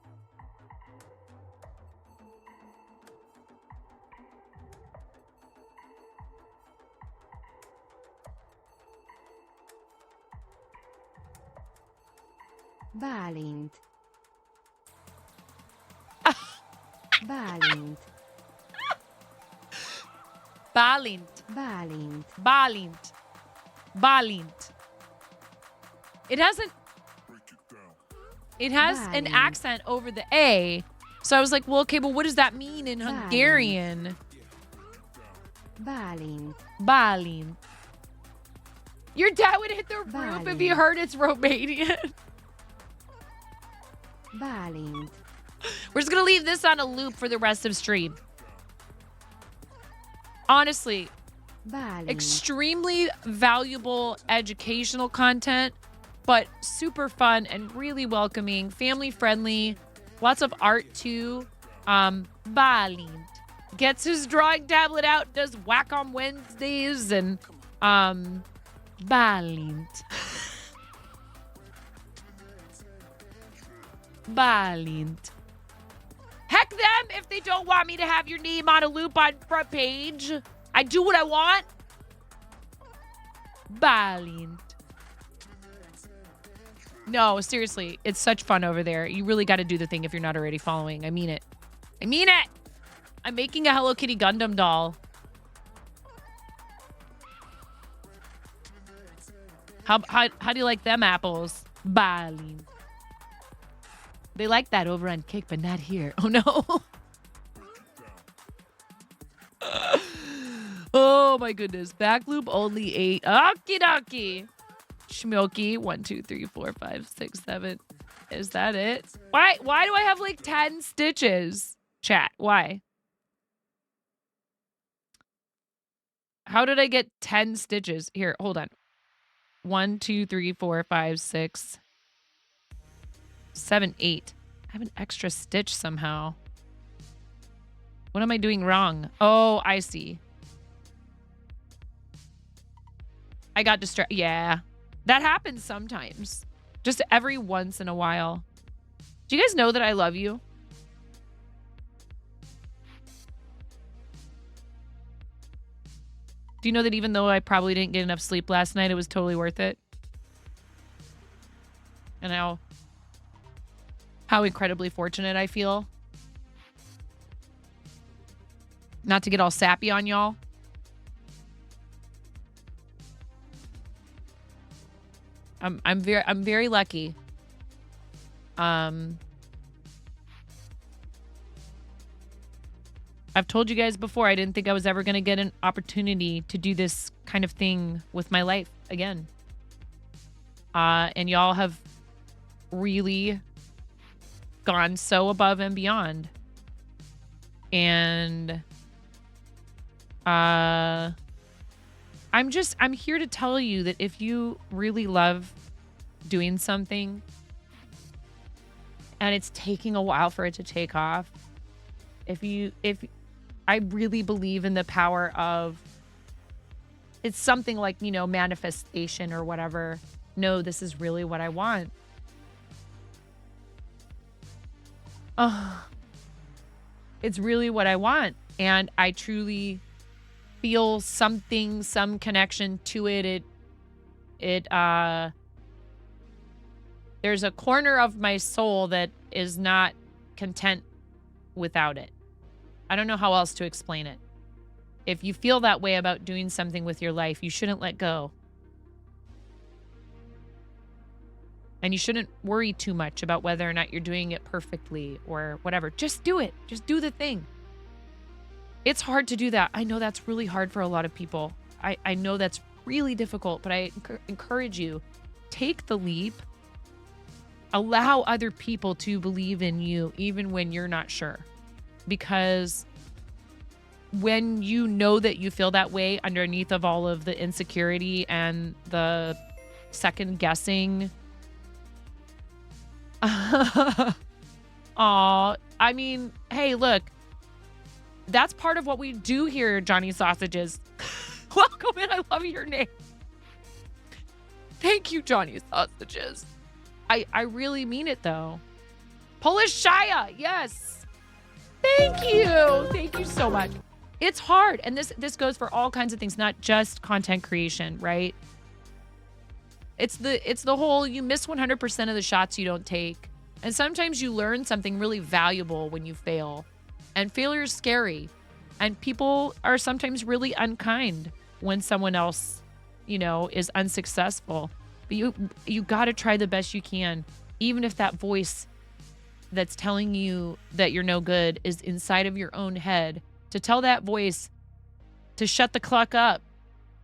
G: Bálint. Bálint.
A: Bálint.
G: Bálint.
A: Bálint. Bálint. It has an accent over the A, So I was like, well, okay, but what does that mean in Hungarian?
G: Bálint.
A: Bálint. Your dad would hit the roof if he
G: Bálint.
A: heard it's Romanian.
G: Bálint.
A: We're just going to leave this on a loop for the rest of stream. Honestly,
G: Bálint.
A: extremely valuable educational content, but super fun and really welcoming, family friendly, lots of art too. Bálint gets his drawing tablet out, does whack on Wednesdays, and Bálint. Bálint. Heck them if they don't want me to have your name on a loop on front page. I do what I want. Bálint. No, seriously, it's such fun over there. You really got to do the thing if you're not already following. I mean it. I mean it. I'm making a Hello Kitty Gundam doll. How do you like them apples? Bálint. They like that over on Kick, but not here. Oh, no. Oh, my goodness. Back loop only 8. Okie dokie. Schmilky. 1, 2, 3, 4, 5, 6, 7. Is that it? Why do I have like 10 stitches? Chat. Why? How did I get 10 stitches? Here, hold on. 1, 2, 3, 4, 5, 6, 7, 8. I have an extra stitch somehow. What am I doing wrong? Oh, I see. I got distracted. Yeah. That happens sometimes. Just every once in a while. Do you guys know that I love you? Do you know that even though I probably didn't get enough sleep last night, it was totally worth it? And how incredibly fortunate I feel. Not to get all sappy on y'all. I'm very lucky. I've told you guys before, I didn't think I was ever going to get an opportunity to do this kind of thing with my life again. And y'all have really gone so above and beyond. And I'm here to tell you that if you really love doing something and it's taking a while for it to take off, if I really believe in the power of, it's something like, manifestation or whatever. No, this is really what I want. It's really what I want. And I truly feel something, some connection to it. There's a corner of my soul that is not content without it. I don't know how else to explain it. If you feel that way about doing something with your life, you shouldn't let go. And you shouldn't worry too much about whether or not you're doing it perfectly or whatever. Just do it. Just do the thing. It's hard to do that. I know that's really hard for a lot of people. I know that's really difficult, but I encourage you, take the leap. Allow other people to believe in you, even when you're not sure. Because when you know that you feel that way underneath of all of the insecurity and the second guessing, aw, I mean, hey, look, that's part of what we do here, Johnny Sausages. Welcome in. I love your name. Thank you, Johnny Sausages. I really mean it, though. Polish Shia, yes. Thank you. Thank you so much. It's hard. And this goes for all kinds of things, not just content creation, right? It's the whole, you miss 100% of the shots you don't take. And sometimes you learn something really valuable when you fail. And failure is scary. And people are sometimes really unkind when someone else, is unsuccessful. But you got to try the best you can, even if that voice that's telling you that you're no good is inside of your own head, to tell that voice to shut the cluck up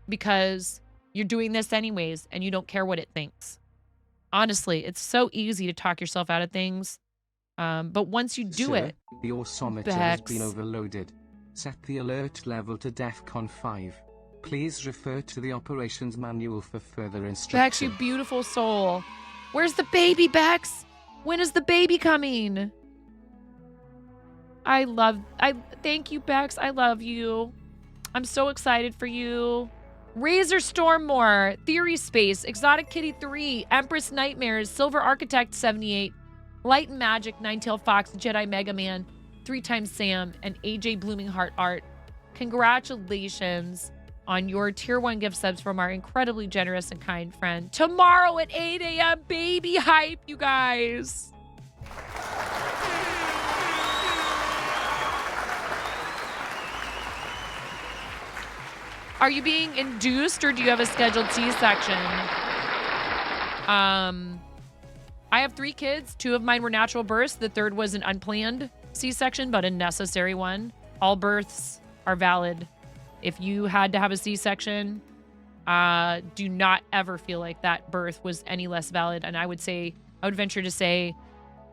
A: because you're doing this anyways and you don't care what it thinks. Honestly, it's so easy to talk yourself out of things. But once you do
E: Sir,
A: it,
E: the osimeter has
A: Bex.
E: been overloaded. Set the alert level to DEFCON 5. Please refer to the operations manual for further
A: Bex,
E: instructions.
A: you beautiful soul. Where's the baby, Bex? When is the baby coming? Thank you, Bex. I love you. I'm so excited for you. Razor Stormmore, Theory Space, Exotic Kitty 3, Empress Nightmares, Silver Architect 78, Light and Magic, Ninetail Fox, Jedi Mega Man, 3x Sam, and AJ Blooming Heart Art. Congratulations on your tier 1 gift subs from our incredibly generous and kind friend. Tomorrow at 8 a.m. baby hype, you guys. Are you being induced or do you have a scheduled C-section? I have 3 kids. 2 of mine were natural births. The 3rd was an unplanned C-section, but a necessary one. All births are valid. If you had to have a C-section, do not ever feel like that birth was any less valid. And I would venture to say,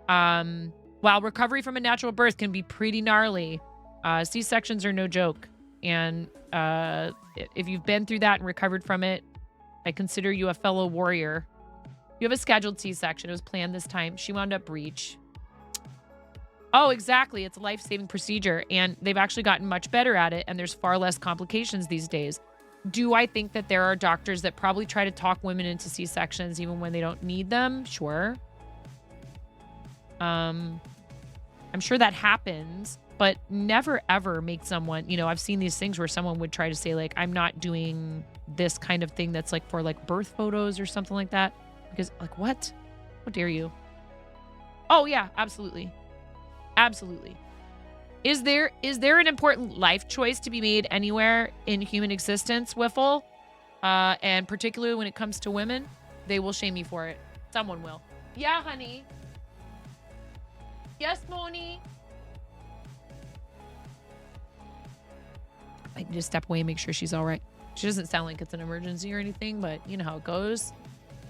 A: while recovery from a natural birth can be pretty gnarly, C-sections are no joke. And if you've been through that and recovered from it, I consider you a fellow warrior. You have a scheduled C-section. It was planned this time. She wound up breech. Oh, exactly. It's a life-saving procedure, and they've actually gotten much better at it, and there's far less complications these days. Do I think that there are doctors that probably try to talk women into C-sections even when they don't need them? Sure. I'm sure that happens, but never ever make someone, I've seen these things where someone would try to say, like, I'm not doing this kind of thing that's like for like birth photos or something like that. Because, like, what? How dare you? Oh, yeah, absolutely. Absolutely. Is there an important life choice to be made anywhere in human existence, Wiffle? And particularly when it comes to women, they will shame you for it. Someone will. Yeah, honey. Yes, Moni. I need to step away and make sure she's all right. She doesn't sound like it's an emergency or anything, but you know how it goes.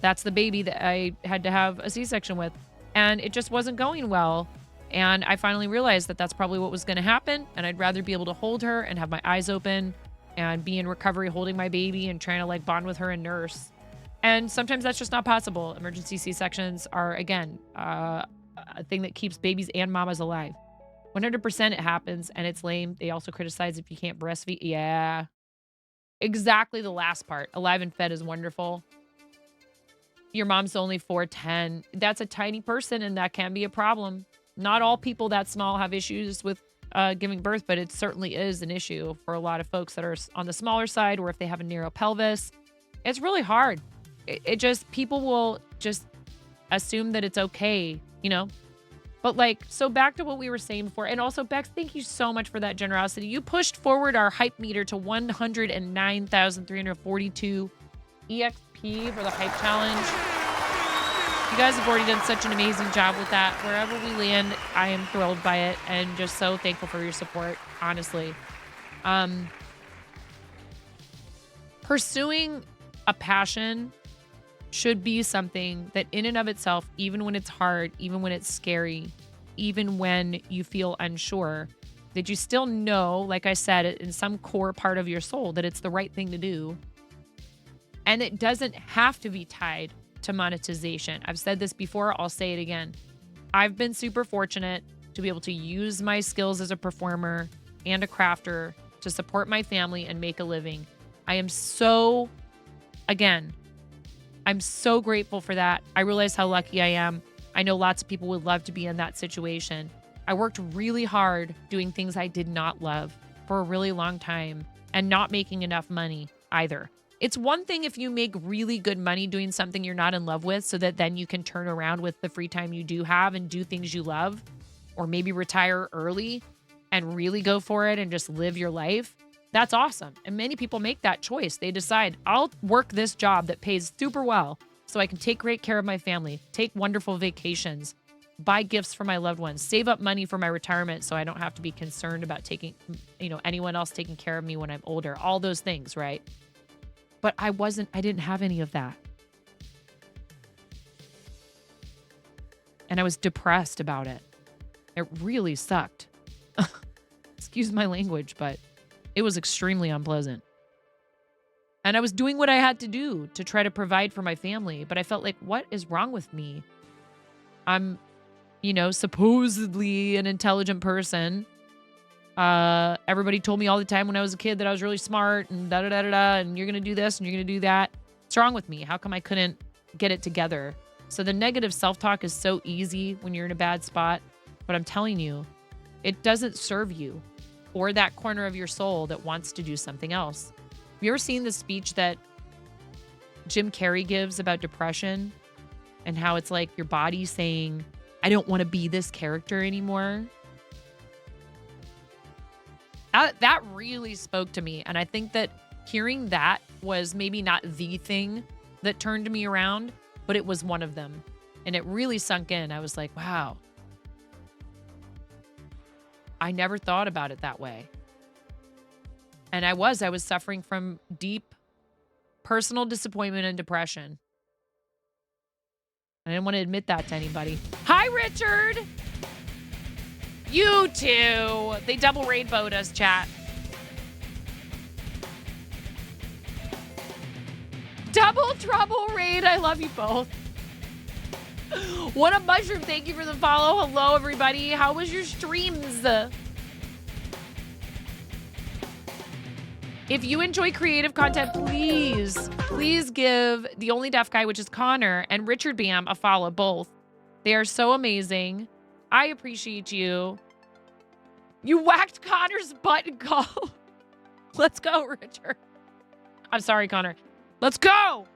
A: That's the baby that I had to have a C-section with, and it just wasn't going well. And I finally realized that that's probably what was going to happen, and I'd rather be able to hold her and have my eyes open and be in recovery holding my baby and trying to like bond with her and nurse. And sometimes that's just not possible. Emergency C-sections are, again, a thing that keeps babies and mamas alive. 100% it happens, and it's lame. They also criticize if you can't breastfeed. Yeah. Exactly the last part. Alive and fed is wonderful. Your mom's only 4'10". That's a tiny person, and that can be a problem. Not all people that small have issues with giving birth, but it certainly is an issue for a lot of folks that are on the smaller side, or if they have a narrow pelvis. It's really hard. It just, people will just assume that it's okay, But like, so back to what we were saying before, and also Bex, thank you so much for that generosity. You pushed forward our hype meter to 109,342 EXP for the hype challenge. You guys have already done such an amazing job with that. Wherever we land, I am thrilled by it and just so thankful for your support, honestly. Pursuing a passion should be something that in and of itself, even when it's hard, even when it's scary, even when you feel unsure, that you still know, like I said, in some core part of your soul, that it's the right thing to do. And it doesn't have to be tied to monetization. I've said this before, I'll say it again. I've been super fortunate to be able to use my skills as a performer and a crafter to support my family and make a living. I am so, again, I'm so grateful for that. I realize how lucky I am. I know lots of people would love to be in that situation. I worked really hard doing things I did not love for a really long time and not making enough money either. It's one thing if you make really good money doing something you're not in love with so that then you can turn around with the free time you do have and do things you love, or maybe retire early and really go for it and just live your life. That's awesome. And many people make that choice. They decide, I'll work this job that pays super well so I can take great care of my family, take wonderful vacations, buy gifts for my loved ones, save up money for my retirement so I don't have to be concerned about taking, anyone else taking care of me when I'm older. All those things, right? But I didn't have any of that. And I was depressed about it. It really sucked. Excuse my language, but it was extremely unpleasant. And I was doing what I had to do to try to provide for my family, but I felt like, what is wrong with me? I'm, supposedly an intelligent person. Everybody told me all the time when I was a kid that I was really smart and da-da-da-da-da, and you're going to do this and you're going to do that. What's wrong with me? How come I couldn't get it together? So the negative self-talk is so easy when you're in a bad spot, but I'm telling you, it doesn't serve you or that corner of your soul that wants to do something else. Have you ever seen the speech that Jim Carrey gives about depression and how it's like your body saying, I don't want to be this character anymore? That really spoke to me. And I think that hearing that was maybe not the thing that turned me around, but it was one of them. And it really sunk in. I was like, wow. I never thought about it that way. And I was suffering from deep personal disappointment and depression. I didn't want to admit that to anybody. Hi, Richard. You too. They double rainbowed us, chat. Double trouble raid. I love you both. What a mushroom. Thank you for the follow. Hello, everybody. How was your streams? If you enjoy creative content, please give The Only Deaf Guy, which is Connor, and Richard Bam a follow, both. They are so amazing. I appreciate you. You whacked Connor's butt in golf. Let's go, Richard. I'm sorry, Connor. Let's go.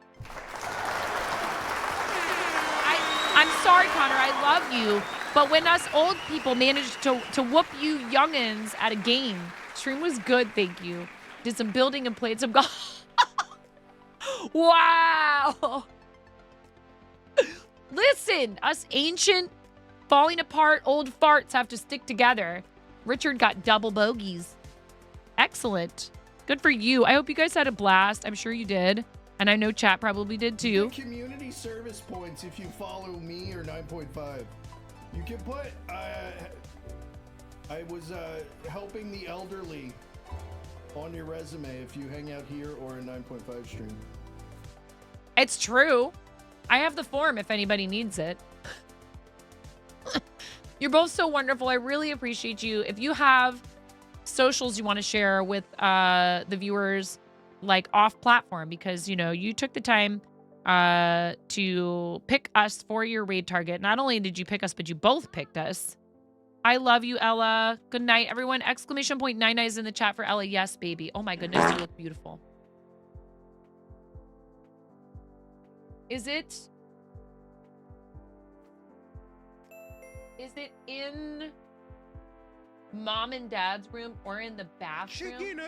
A: I'm sorry, Connor. I love you. But when us old people managed to whoop you youngins at a game, stream was good, thank you. Did some building and played some golf. Wow. Listen, us ancient, falling apart old farts have to stick together. Richard got double bogeys. Excellent. Good for you. I hope you guys had a blast. I'm sure you did. And I know chat probably did too.
H: You get community service points if you follow me or 9.5. You can put, I was helping the elderly on your resume if you hang out here or a 9.5 stream.
A: It's true. I have the form if anybody needs it. You're both so wonderful. I really appreciate you. If you have socials you want to share with the viewers, like off platform, because you took the time to pick us for your raid target. Not only did you pick us, but you both picked us. I love you, Ella. Good night, everyone. Exclamation point 99 is in the chat for Ella. Yes, baby. Oh my goodness, you look beautiful. Is it in mom and dad's room or in the bathroom?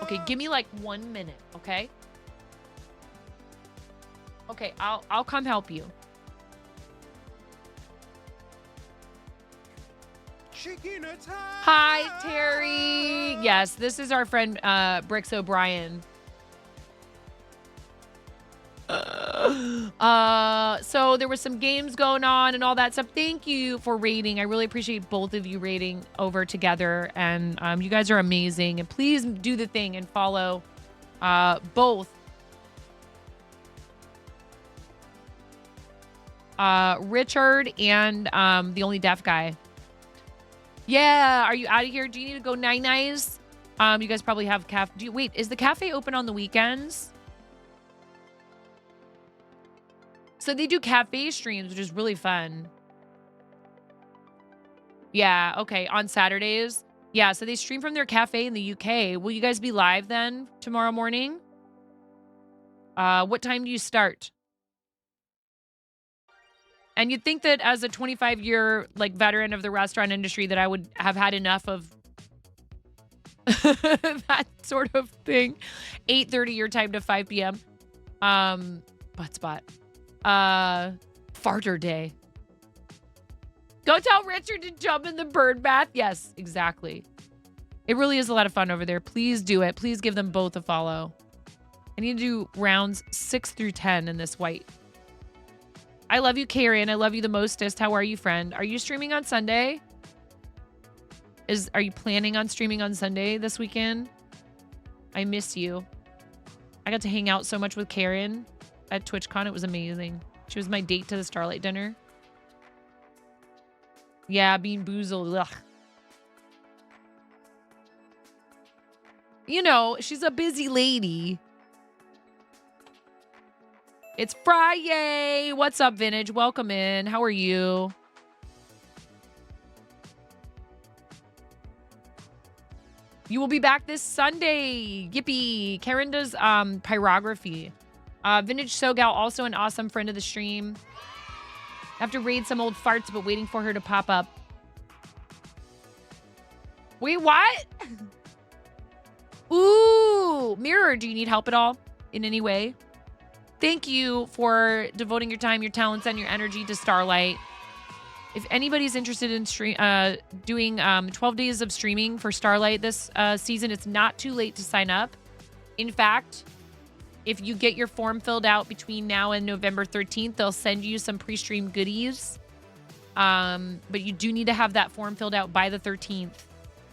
A: Okay, give me like 1 minute, okay? Okay, I'll come help you. Hi, Terry. Yes, this is our friend Brix O'Brien. So there was some games going on and all that stuff. Thank you for raiding. I really appreciate both of you raiding over together, and you guys are amazing. And please do the thing and follow both Richard and The Only Deaf Guy. Yeah, are you out of here? Do you need to go night-nights? You guys probably have cafe. Wait, is the cafe open on the weekends? So they do cafe streams, which is really fun. Yeah, okay, on Saturdays. Yeah, so they stream from their cafe in the UK. Will you guys be live then tomorrow morning? What time do you start? And you'd think that as a 25-year veteran of the restaurant industry that I would have had enough of that sort of thing. 8:30 your time to 5 p.m. Butt spot. Farter day. Go tell Richard to jump in the bird bath. Yes, exactly. It really is a lot of fun over there. Please do it. Please give them both a follow. I need to do rounds 6 through 10 in this white. I love you, Karen. I love you the mostest. How are you, friend? Are you streaming on Sunday? Are you planning on streaming on Sunday this weekend? I miss you. I got to hang out so much with Karen at TwitchCon. It was amazing. She was my date to the Starlight dinner. Yeah, being boozled. Ugh. You know, she's a busy lady. It's Friday. What's up, Vintage? Welcome in. How are you? You will be back this Sunday. Yippee. Karen does pyrography. Vintage Sogal, also an awesome friend of the stream. I have to raid some old farts, but waiting for her to pop up. Wait, what? Ooh, Mirror, do you need help at all in any way? Thank you for devoting your time, your talents, and your energy to Starlight. If anybody's interested in doing 12 days of streaming for Starlight this season, it's not too late to sign up. In fact, if you get your form filled out between now and November 13th, they'll send you some pre-stream goodies. But you do need to have that form filled out by the 13th.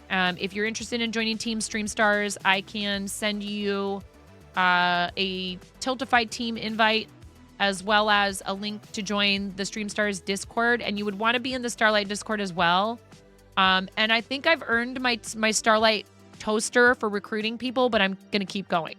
A: If you're interested in joining Team Stream Stars, I can send you a Tiltify team invite, as well as a link to join the Stream Stars Discord. And you would want to be in the Starlight Discord as well. And I think I've earned my Starlight toaster for recruiting people, but I'm going to keep going.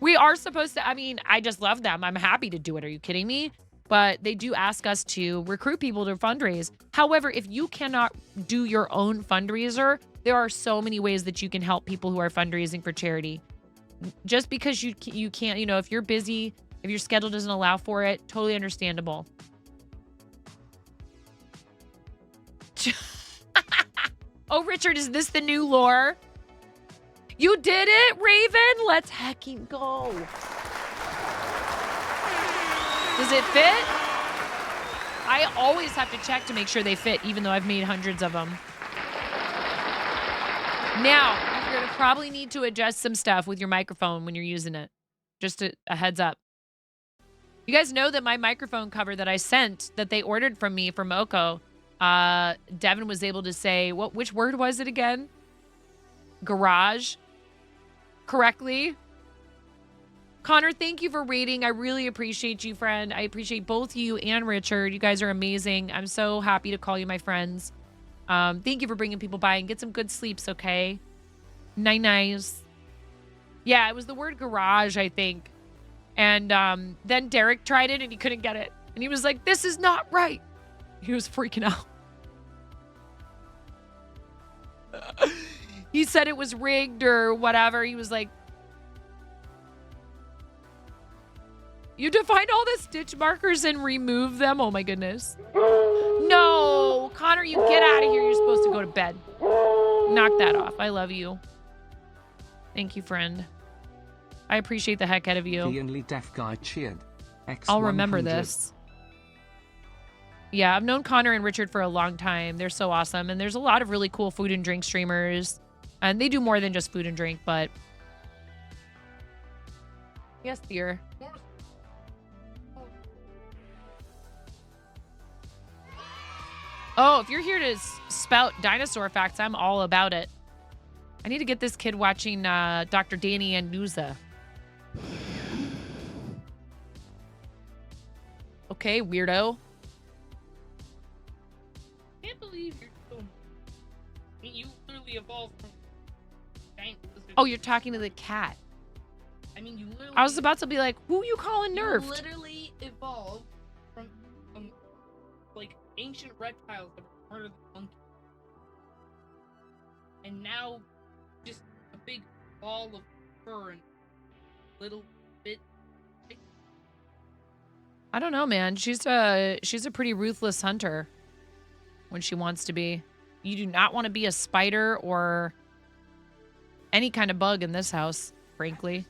A: We are supposed to, I mean, I just love them. I'm happy to do it. Are you kidding me? But they do ask us to recruit people to fundraise. However, if you cannot do your own fundraiser, there are so many ways that you can help people who are fundraising for charity. Just because you can't, you know, if you're busy, if your schedule doesn't allow for it, totally understandable. Oh, Richard, is this the new lore? You did it, Raven. Let's hecking go. Does it fit? I always have to check to make sure they fit, even though I've made hundreds of them. Now, you're going to probably need to adjust some stuff with your microphone when you're using it. Just a heads up. You guys know that my microphone cover that I sent, that they ordered from me from Oko, Devin was able to say, which word was it again? Garage. Correctly. Connor, thank you for rating. I really appreciate you, friend. I appreciate both you and Richard. You guys are amazing. I'm so happy to call you my friends. Thank you for bringing people by, and get some good sleeps, okay? Nice. Yeah, it was the word garage, I think. And then Derek tried it, and he couldn't get it. And he was like, this is not right. He was freaking out. He said it was rigged or whatever. He was like, you define all the stitch markers and remove them? Oh my goodness. No, Connor, you get out of here. You're supposed to go to bed. Knock that off. I love you. Thank you, friend. I appreciate the heck out of you.
E: The only deaf guy cheered.
A: I'll remember this. Yeah, I've known Connor and Richard for a long time. They're so awesome. And there's a lot of really cool food and drink streamers. And they do more than just food and drink, but... Yes, dear. Oh, if you're here to spout dinosaur facts, I'm all about it. I need to get this kid watching Dr. Danny and Nuza. Okay, weirdo.
I: I can't believe you're so... I mean, you literally evolved from... giant lizard.
A: Oh, you're talking to the cat.
I: I mean, you literally...
A: I was about to be like, who you calling nerfed?
I: You literally evolved from like, ancient reptiles that were part of the monkey. And now, just a big ball of fur and little bit...
A: I don't know, man. She's a pretty ruthless hunter when she wants to be. You do not want to be a spider or any kind of bug in this house, frankly.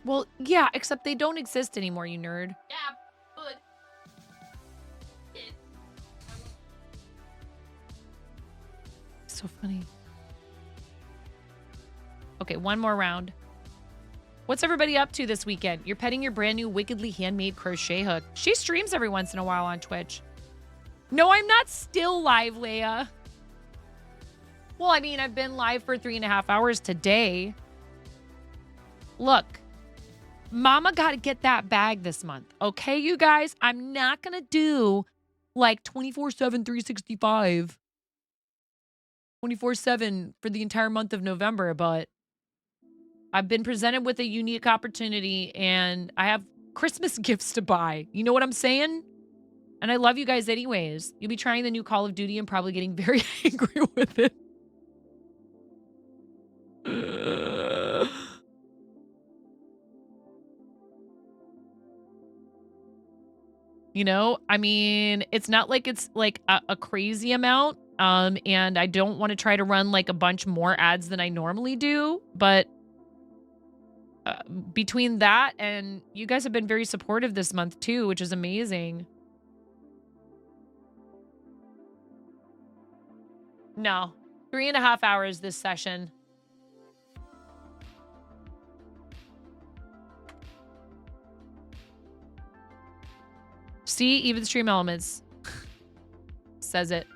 A: Well, yeah, except they don't exist anymore, you nerd.
I: Yeah, but
A: So funny. Okay, one more round. What's everybody up to this weekend? You're petting your brand new wickedly handmade crochet hook. She streams every once in a while on Twitch. No, I'm not still live, Leia. Well, I mean, I've been live for 3.5 hours today. Look, Mama got to get that bag this month. Okay, you guys? I'm not going to do like 24/7, 365. 24/7 for the entire month of November, but I've been presented with a unique opportunity and I have Christmas gifts to buy. You know what I'm saying? And I love you guys anyways. You'll be trying the new Call of Duty and probably getting very angry with it. You know, I mean, it's not like it's like a crazy amount. And I don't want to try to run like a bunch more ads than I normally do, but between that and you guys have been very supportive this month too, which is amazing. No, 3.5 hours this session. See, even Stream Elements says it.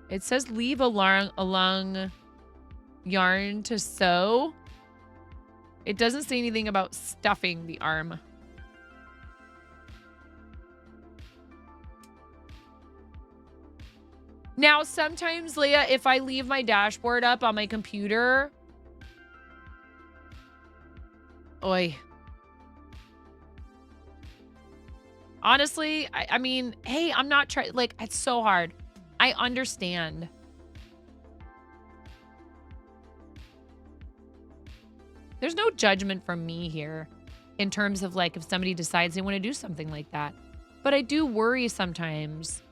A: It says leave a long yarn to sew. It doesn't say anything about stuffing the arm. Now, sometimes, Leah, if I leave my dashboard up on my computer... Oi. Honestly, I mean, hey, I'm not trying... Like, it's so hard. I understand. There's no judgment from me here in terms of, like, if somebody decides they want to do something like that. But I do worry sometimes...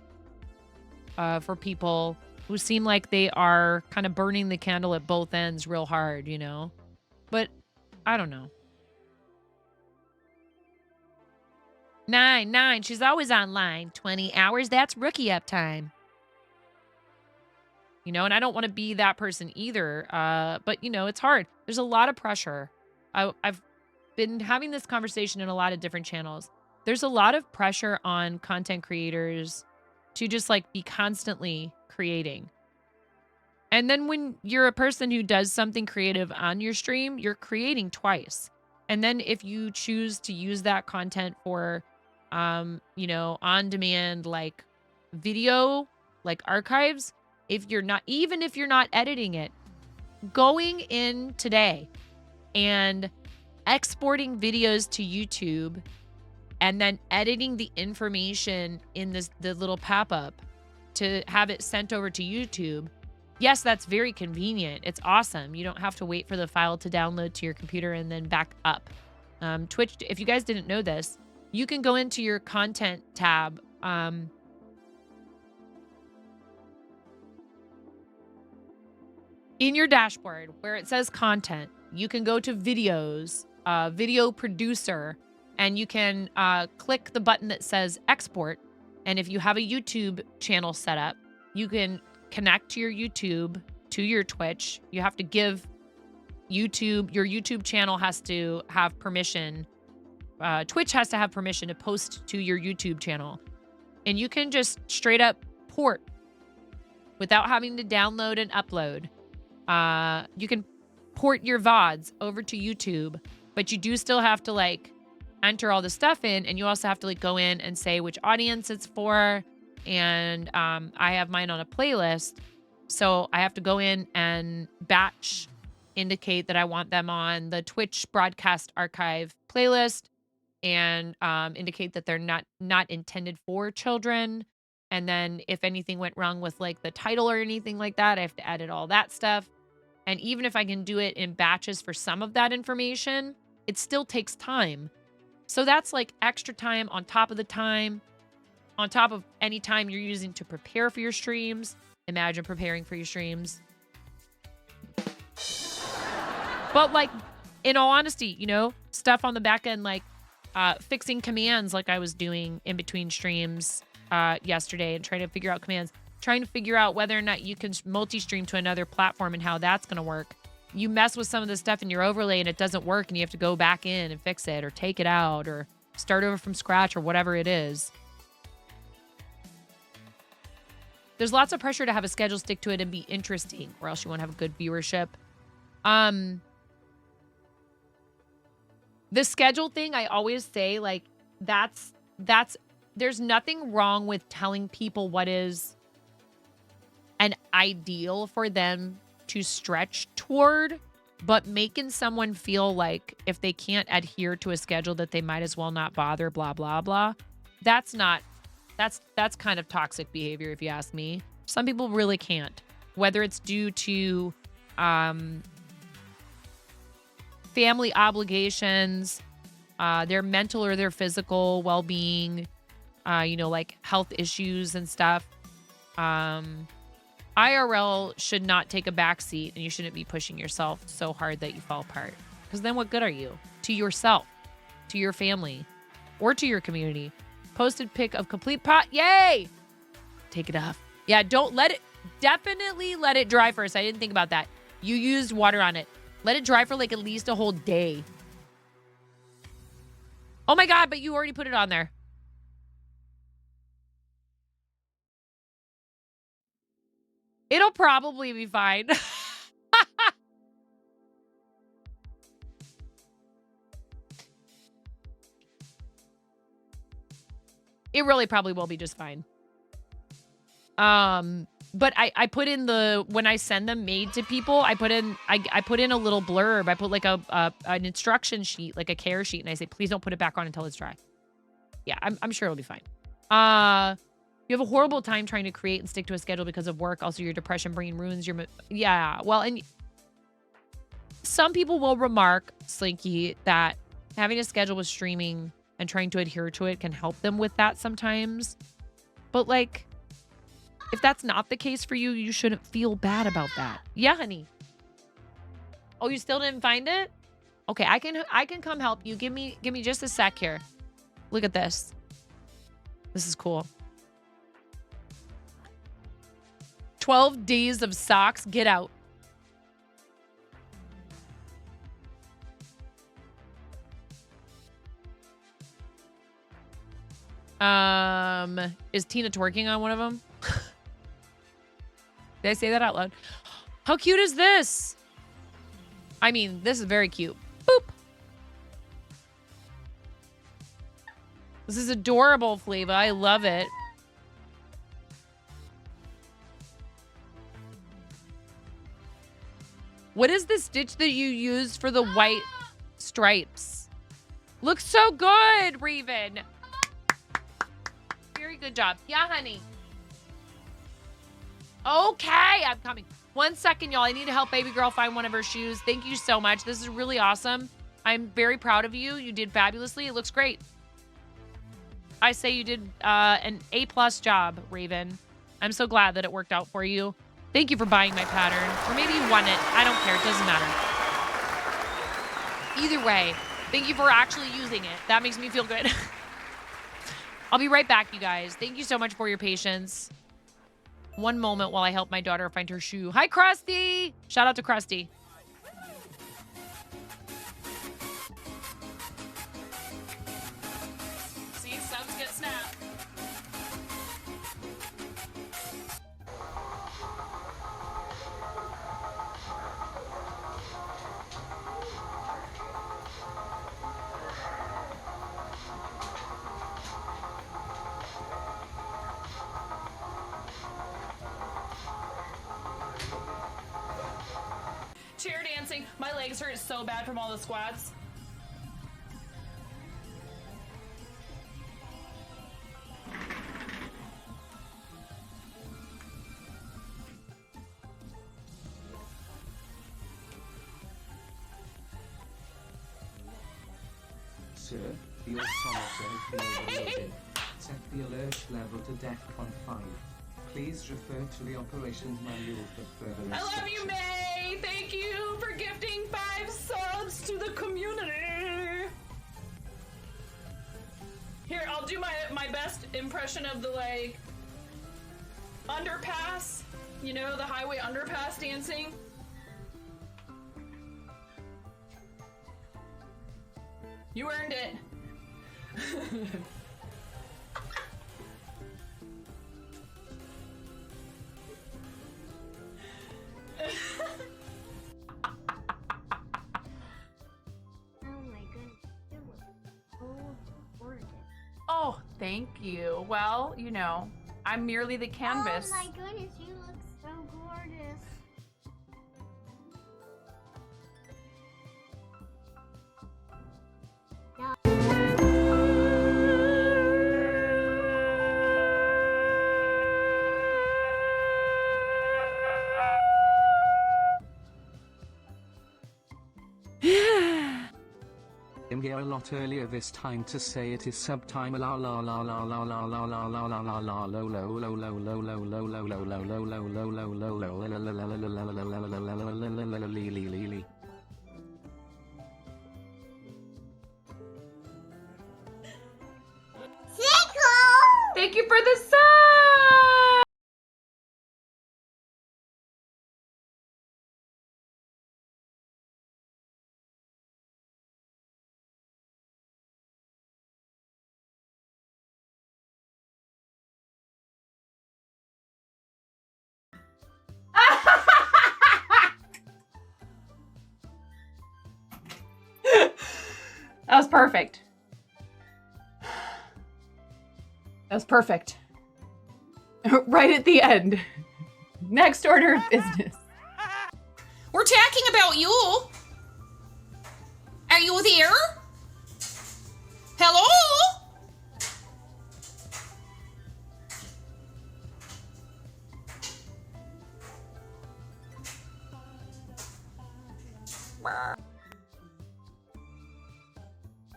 A: for people who seem like they are kind of burning the candle at both ends real hard, you know? But I don't know. 9. She's always online. 20 hours, that's rookie up time. You know, and I don't want to be that person either. But, you know, it's hard. There's a lot of pressure. I've been having this conversation in a lot of different channels. There's a lot of pressure on content creators to just like be constantly creating. And then when you're a person who does something creative on your stream, you're creating twice. And then if you choose to use that content for, you know, on demand, like video, like archives, even if you're not editing it, going in today and exporting videos to YouTube and then editing the information in the little pop-up to have it sent over to YouTube. Yes, that's very convenient. It's awesome. You don't have to wait for the file to download to your computer and then back up. Twitch, if you guys didn't know this, you can go into your content tab. In your dashboard where it says content, you can go to videos, video producer, and you can click the button that says export. And if you have a YouTube channel set up, you can connect your YouTube to your Twitch. You have to give YouTube, your YouTube channel has to have permission. Twitch has to have permission to post to your YouTube channel. And you can just straight up port without having to download and upload. You can port your VODs over to YouTube, but you do still have to like enter all the stuff in, and you also have to like go in and say which audience it's for. And I have mine on a playlist, so I have to go in and batch indicate that I want them on the Twitch broadcast archive playlist, and indicate that they're not intended for children. And then if anything went wrong with like the title or anything like that, I have to edit all that stuff. And even if I can do it in batches for some of that information, it still takes time. So that's like extra time on top of the time, on top of any time you're using to prepare for your streams. Imagine preparing for your streams. But like in all honesty, you know, stuff on the back end, like fixing commands like I was doing in between streams yesterday and trying to figure out commands, trying to figure out whether or not you can multi-stream to another platform and how that's going to work. You mess with some of the stuff in your overlay and it doesn't work and you have to go back in and fix it or take it out or start over from scratch or whatever it is. There's lots of pressure to have a schedule, stick to it, and be interesting, or else you won't have a good viewership. The schedule thing, I always say, like, that's there's nothing wrong with telling people what is an ideal for them to stretch toward, but making someone feel like if they can't adhere to a schedule that they might as well not bother, blah, blah, blah. That's kind of toxic behavior, if you ask me. Some people really can't, whether it's due to family obligations, their mental or their physical well-being, you know, like health issues and stuff. IRL should not take a backseat, and you shouldn't be pushing yourself so hard that you fall apart. Because then what good are you? To yourself, to your family, or to your community. Posted pic of complete pot. Yay! Take it off. Yeah, don't let it. Definitely let it dry first. I didn't think about that. You used water on it. Let it dry for like at least a whole day. Oh my God, but you already put it on there. It'll probably be fine. It really probably will be just fine. But I put in when I send them made to people, I put in a little blurb. I put like an instruction sheet, like a care sheet, and I say, please don't put it back on until it's dry. Yeah, I'm sure it'll be fine. You have a horrible time trying to create and stick to a schedule because of work. Also, your depression brain ruins your... Yeah, well, and some people will remark, Slinky, that having a schedule with streaming and trying to adhere to it can help them with that sometimes. But, like, if that's not the case for you, you shouldn't feel bad about that. Yeah, honey. Oh, you still didn't find it? Okay, I can come help you. Give me just a sec here. Look at this. This is cool. 12 days of socks. Get out. Is Tina twerking on one of them? Did I say that out loud? How cute is this? I mean, this is very cute. Boop. This is adorable, Flava. I love it. What is the stitch that you used for the white stripes? Looks so good, Raven. Very good job. Yeah, honey. Okay, I'm coming. 1 second, y'all. I need to help baby girl find one of her shoes. Thank you so much. This is really awesome. I'm very proud of you. You did fabulously. It looks great. I say you did an A+ job, Raven. I'm so glad that it worked out for you. Thank you for buying my pattern. Or maybe you won it. I don't care. It doesn't matter. Either way, thank you for actually using it. That makes me feel good. I'll be right back, you guys. Thank you so much for your patience. One moment while I help my daughter find her shoe. Hi, Krusty. Shout out to Krusty.
F: See, subs get snapped. Chair dancing. My legs hurt so bad from all the squats.
E: Sir, your sonogram has been overloaded. Set the alert level to DEFCON 5. Please refer to the operations manual for further
F: I love you,
E: instructions.
F: May. Thank you for gifting 5 subs to the impression of the like underpass, you know, the highway underpass dancing. You earned it.
C: Oh my goodness, you look so gorgeous.
F: Oh, thank you. Well, you know, I'm merely the canvas.
C: Oh my goodness, you look so gorgeous.
E: I'm here a lot earlier this time to say it is subtime la la la la la la la la la la la la low low low low low low low low low low low low low low low low.
F: Thank you for the sub! That was perfect. That was perfect. Right at the end. Next order of business.
J: We're talking about you. Are you there? Hello?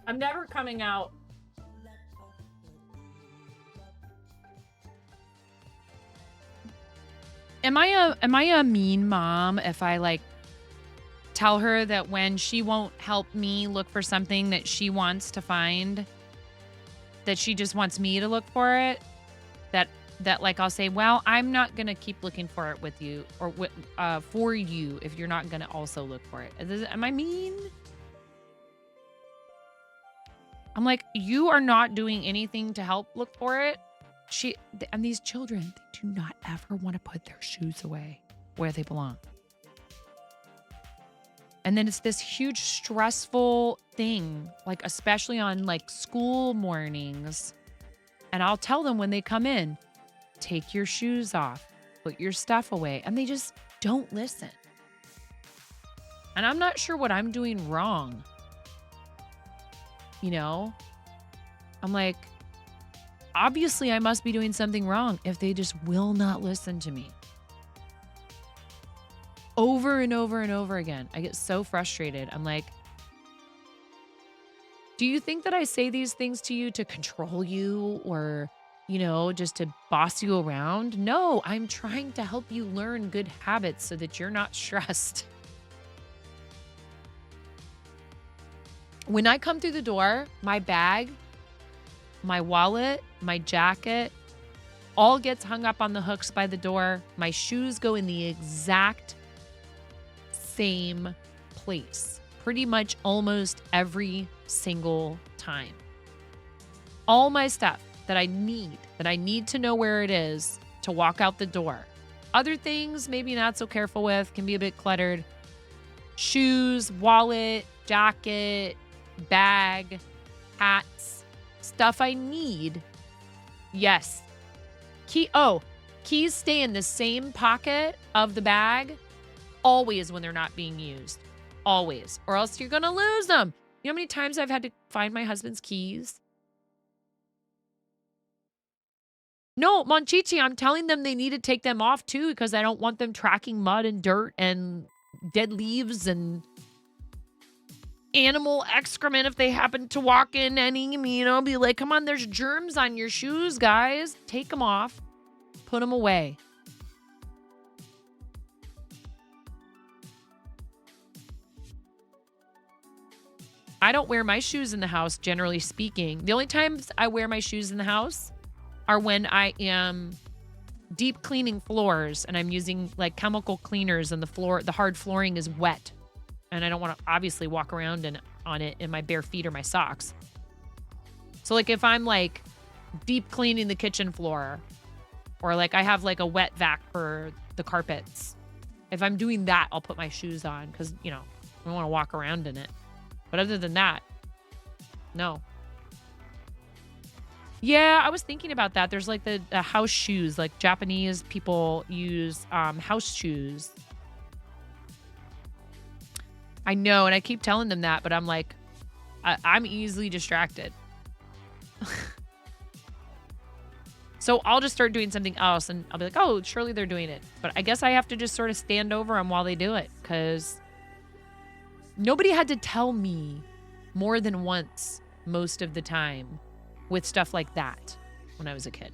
F: I'm never coming out.
A: Am I a mean mom if I like tell her that when she won't help me look for something that she wants to find, that she just wants me to look for it? That like I'll say, well, I'm not gonna keep looking for it with you or for you if you're not gonna also look for it. Am I mean? I'm like, you are not doing anything to help look for it. And these children, they do not ever want to put their shoes away where they belong. And then it's this huge stressful thing, like especially on like school mornings. And I'll tell them when they come in, take your shoes off, put your stuff away. And they just don't listen. And I'm not sure what I'm doing wrong. You know, I'm like, obviously I must be doing something wrong if they just will not listen to me. Over and over and over again. I get so frustrated. I'm like, do you think that I say these things to you to control you or, you know, just to boss you around? No, I'm trying to help you learn good habits so that you're not stressed. When I come through the door, my bag, my wallet, my jacket, all gets hung up on the hooks by the door. My shoes go in the exact same place, pretty much almost every single time. All my stuff that I need to know where it is to walk out the door. Other things, maybe not so careful with, can be a bit cluttered. Shoes, wallet, jacket, bag, hats, stuff I need. Yes. Keys stay in the same pocket of the bag always when they're not being used. Always. Or else you're going to lose them. You know how many times I've had to find my husband's keys? No, Monchichi, I'm telling them they need to take them off too because I don't want them tracking mud and dirt and dead leaves and animal excrement if they happen to walk in any, you know, be like, come on, there's germs on your shoes, guys. Take them off. Put them away. I don't wear my shoes in the house, generally speaking. The only times I wear my shoes in the house are when I am deep cleaning floors and I'm using like chemical cleaners and the hard flooring is wet. And I don't want to obviously walk around on it in my bare feet or my socks. So like if I'm like deep cleaning the kitchen floor or like I have like a wet vac for the carpets. If I'm doing that, I'll put my shoes on because, you know, I don't want to walk around in it. But other than that, no. Yeah, I was thinking about that. There's like the house shoes, like Japanese people use house shoes. I know, and I keep telling them that, but I'm like, I'm easily distracted. So I'll just start doing something else and I'll be like, oh, surely they're doing it. But I guess I have to just sort of stand over them while they do it because nobody had to tell me more than once most of the time with stuff like that when I was a kid.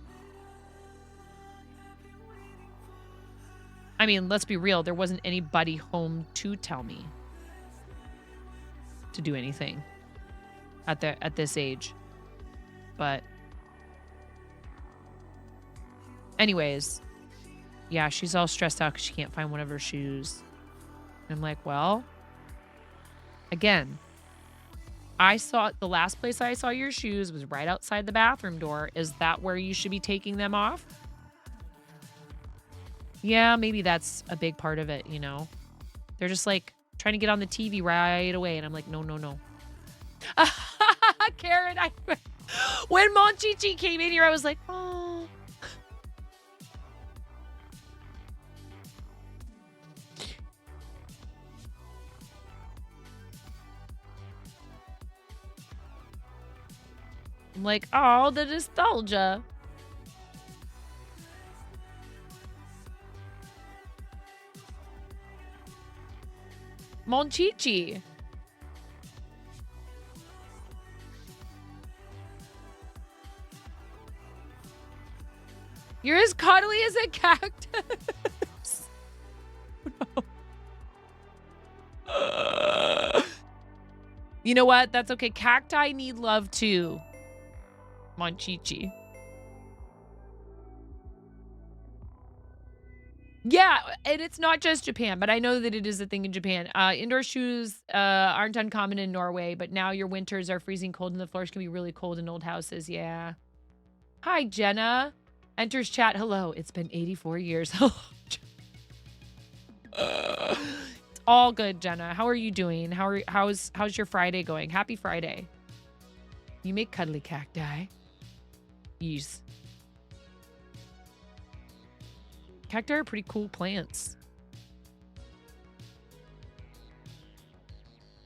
A: I mean, let's be real. There wasn't anybody home to tell me to do anything at this age. But anyways, yeah, she's all stressed out because she can't find one of her shoes. And I'm like, well, again, the last place I saw your shoes was right outside the bathroom door. Is that where you should be taking them off? Yeah, maybe that's a big part of it, you know? They're just like trying to get on the TV right away. And I'm like, no, no, no. Karen, when Monchichi came in here, I was like, oh. I'm like, oh, the nostalgia. Monchichi. You're as cuddly as a cactus. No. You know what? That's okay. Cacti need love too. Monchichi. Yeah, and it's not just Japan, but I know that it is a thing in Japan. Indoor shoes aren't uncommon in Norway, but now your winters are freezing cold and the floors can be really cold in old houses. Yeah. Hi, Jenna. Enters chat. Hello. It's been 84 years. It's all good, Jenna. How are you doing? How's your Friday going? Happy Friday. You make cuddly cacti. Yes. Cacti are pretty cool plants.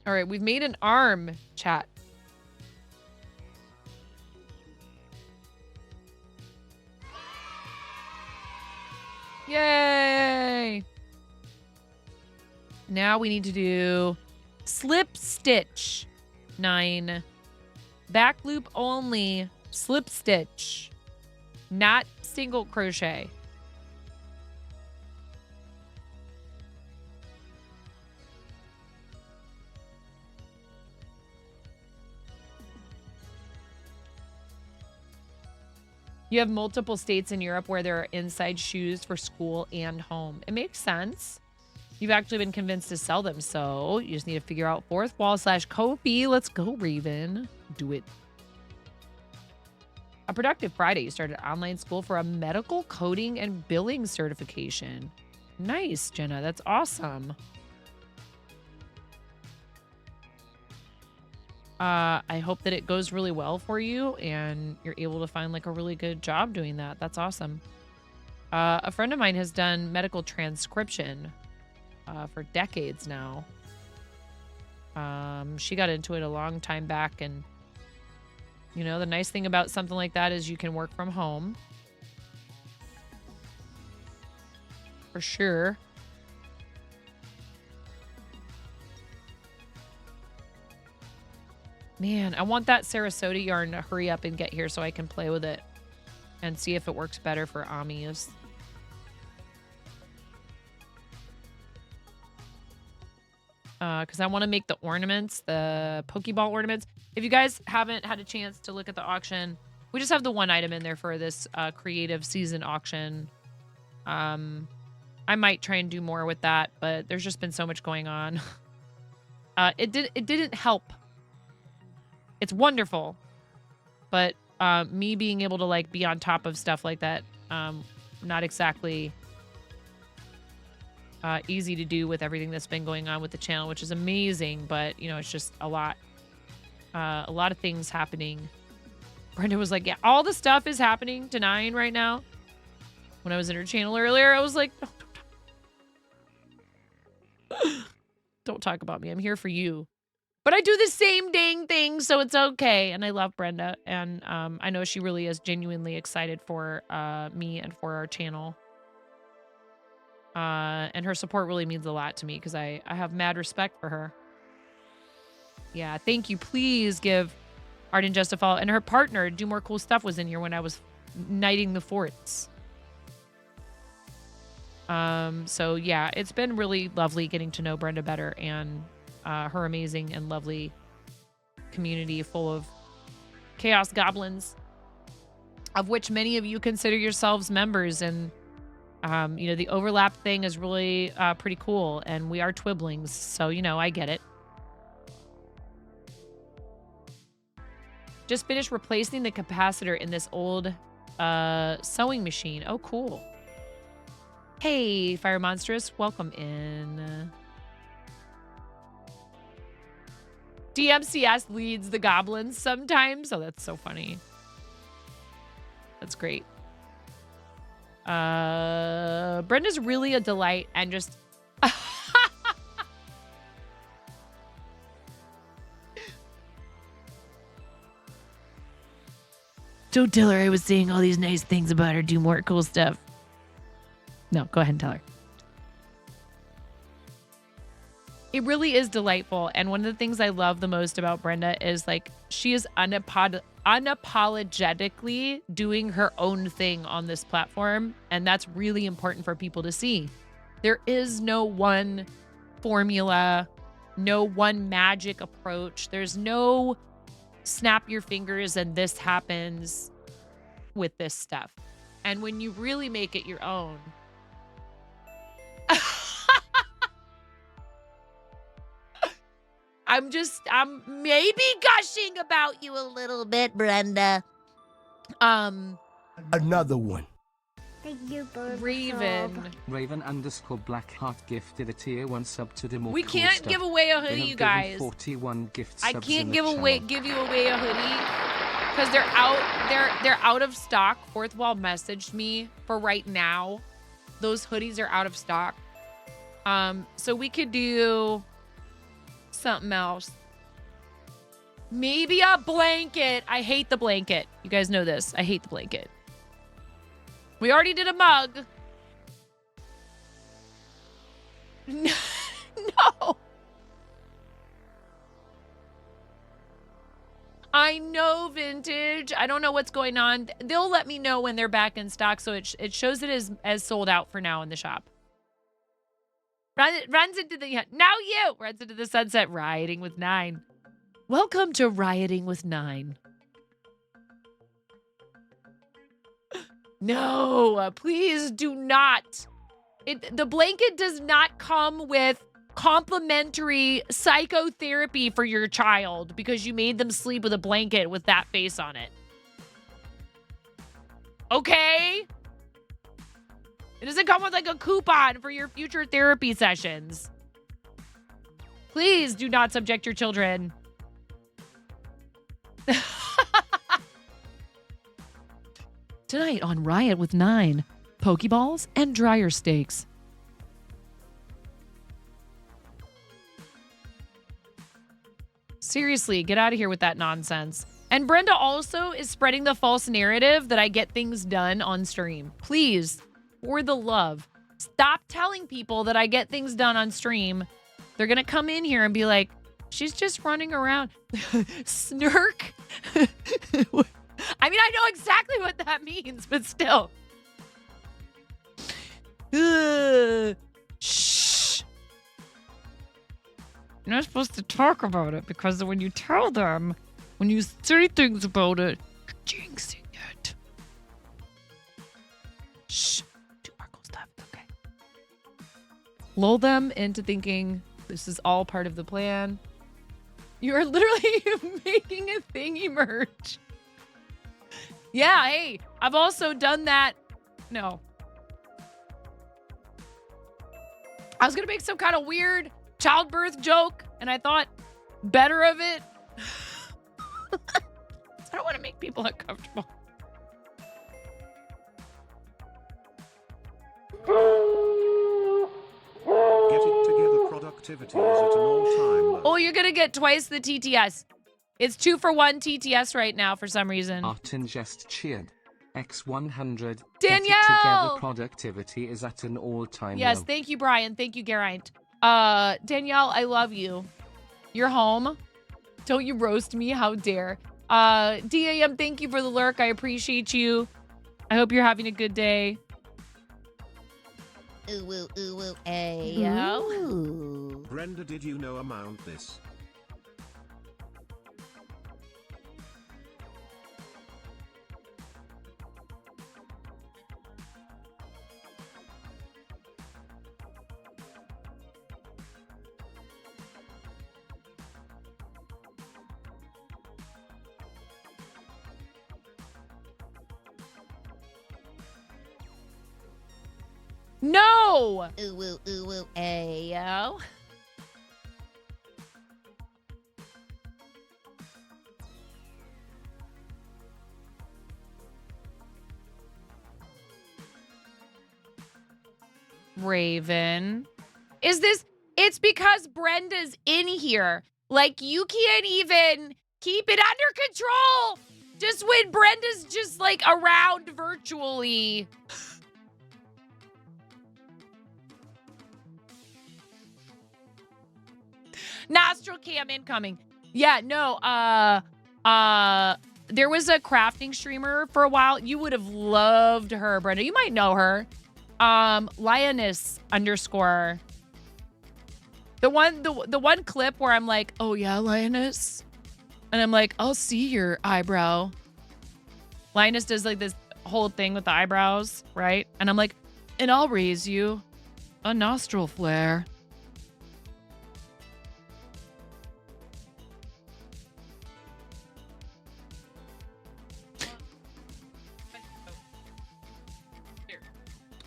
A: All right, we've made an arm, chat. Yay! Now we need to do slip stitch. 9. Back loop only. Slip stitch. Not single crochet. You have multiple states in Europe where there are inside shoes for school and home. It makes sense. You've actually been convinced to sell them, so you just need to figure out fourth wall / Kofi. Let's go, Raven. Do it. A productive Friday. You started online school for a medical coding and billing certification. Nice, Jenna. That's awesome. I hope that it goes really well for you and you're able to find like a really good job doing that. That's awesome. A friend of mine has done medical transcription for decades now. She got into it a long time back, and you know, the nice thing about something like that is you can work from home. For sure. Man, I want that Sarasota yarn to hurry up and get here so I can play with it and see if it works better for Ami's. Because I want to make the ornaments, the Pokeball ornaments. If you guys haven't had a chance to look at the auction, We just have the one item in there for this creative season auction. I might try and do more with that, but there's just been so much going on. It didn't help. It's wonderful, but me being able to like be on top of stuff like that, not exactly easy to do with everything that's been going on with the channel, which is amazing. But you know, it's just a lot of things happening. Brenda was like, "Yeah, all the stuff is happening to 9 right now." When I was in her channel earlier, I was like, don't talk about me. I'm here for you. But I do the same dang thing, so it's okay. And I love Brenda. And I know she really is genuinely excited for me and for our channel. And her support really means a lot to me because I have mad respect for her. Yeah, thank you. Please give Arden Just a follow. And her partner, Do More Cool Stuff, was in here when I was knighting the forts. So yeah, it's been really lovely getting to know Brenda better and her amazing and lovely community full of chaos goblins, of which many of you consider yourselves members. And you know, the overlap thing is really pretty cool, and we are twiblings, so you know, I get it. Just finished replacing the capacitor in this old sewing machine. Oh, cool. Hey, Fire Monstrous, welcome in. DMCS leads the goblins sometimes. Oh, that's so funny. That's great. Brenda's really a delight and just... Don't tell her I was saying all these nice things about her. Do more cool stuff. No, go ahead and tell her. It really is delightful. And one of the things I love the most about Brenda is like she is unapologetically doing her own thing on this platform. And that's really important for people to see. There is no one formula, no one magic approach. There's no snap your fingers and this happens with this stuff. And when you really make it your own, I'm maybe gushing about you a little bit, Brenda.
K: Another one.
C: Thank you, Bird.
A: Raven.
E: Raven _ Blackheart gifted a tier 1 sub to the more
A: We
E: cool
A: can't
E: stuff.
A: give away a
E: They
A: hoodie,
E: have
A: you
E: given
A: guys.
E: 41 gift
A: I
E: subs
A: can't
E: in the
A: give you away a hoodie because they're out of stock. Fourth Wall messaged me for right now. Those hoodies are out of stock. So we could do something else. Maybe a blanket. I hate the blanket. You guys know this. I hate the blanket. We already did a mug. No. I know, Vintage. I don't know what's going on. They'll let me know when they're back in stock, so it shows it as sold out for now in the shop. Runs into the sunset, rioting with 9. Welcome to Rioting with 9. No, please do not. The blanket does not come with complimentary psychotherapy for your child because you made them sleep with a blanket with that face on it. Okay? It doesn't come with like a coupon for your future therapy sessions. Please do not subject your children. Tonight on Riot with 9, Pokeballs and dryer steaks. Seriously, get out of here with that nonsense. And Brenda also is spreading the false narrative that I get things done on stream. Please, for the love, stop telling people that I get things done on stream. They're going to come in here and be like, she's just running around. Snurk. I mean, I know exactly what that means, but still. Shh. You're not supposed to talk about it because when you tell them, when you say things about it, you're jinxing lull them into thinking this is all part of the plan. You are literally making a thing emerge. Yeah, hey, I've also done that. No. I was going to make some kind of weird childbirth joke, and I thought better of it. I don't want to make people uncomfortable.
K: Get it together, productivity is at an all-time low.
A: Oh, you're going to get twice the TTS. It's 2 for 1 TTS right now for some reason.
E: Martin just cheered. X100.
A: Danielle!
E: Get it together, productivity is at an all-time
A: Yes,
E: low.
A: thank you, Brian. Thank you, Geraint. Danielle, I love you. You're home. Don't you roast me. How dare. DAM, thank you for the lurk. I appreciate you. I hope you're having a good day. Ooh, ooh, ooh, ooh, ayo.
K: Brenda, did you know amount this?
A: No! Ooh, ooh, ooh, ooh, ayo. Raven. Is this... It's because Brenda's in here. Like, you can't even keep it under control. Just when Brenda's just, like, around virtually. Nostril cam incoming. Yeah, no, there was a crafting streamer for a while. You would have loved her, Brenda. You might know her. Lioness _ The one clip where I'm like, oh yeah, Lioness. And I'm like, I'll see your eyebrow. Lioness does like this whole thing with the eyebrows, right? And I'm like, and I'll raise you a nostril flare.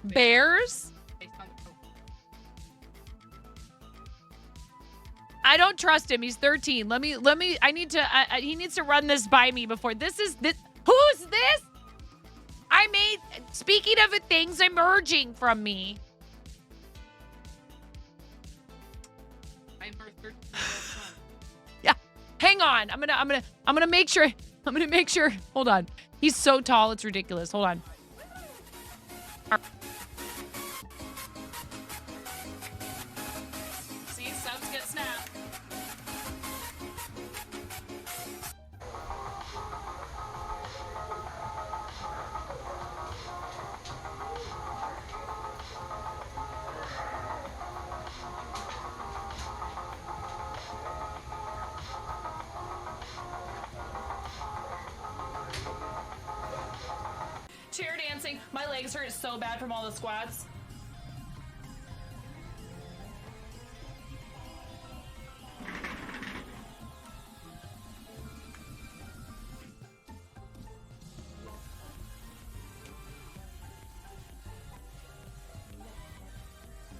A: Bears? I don't trust him. He's 13. I need to, he needs to run this by me before. Who's this? Speaking of it, things emerging from me.
I: I'm her 13-year-old son.
A: Yeah. Hang on. I'm gonna make sure. Hold on. He's so tall, it's ridiculous. Hold on. See, subs get snapped.
F: Chair dancing. My legs hurt so bad from all the squats.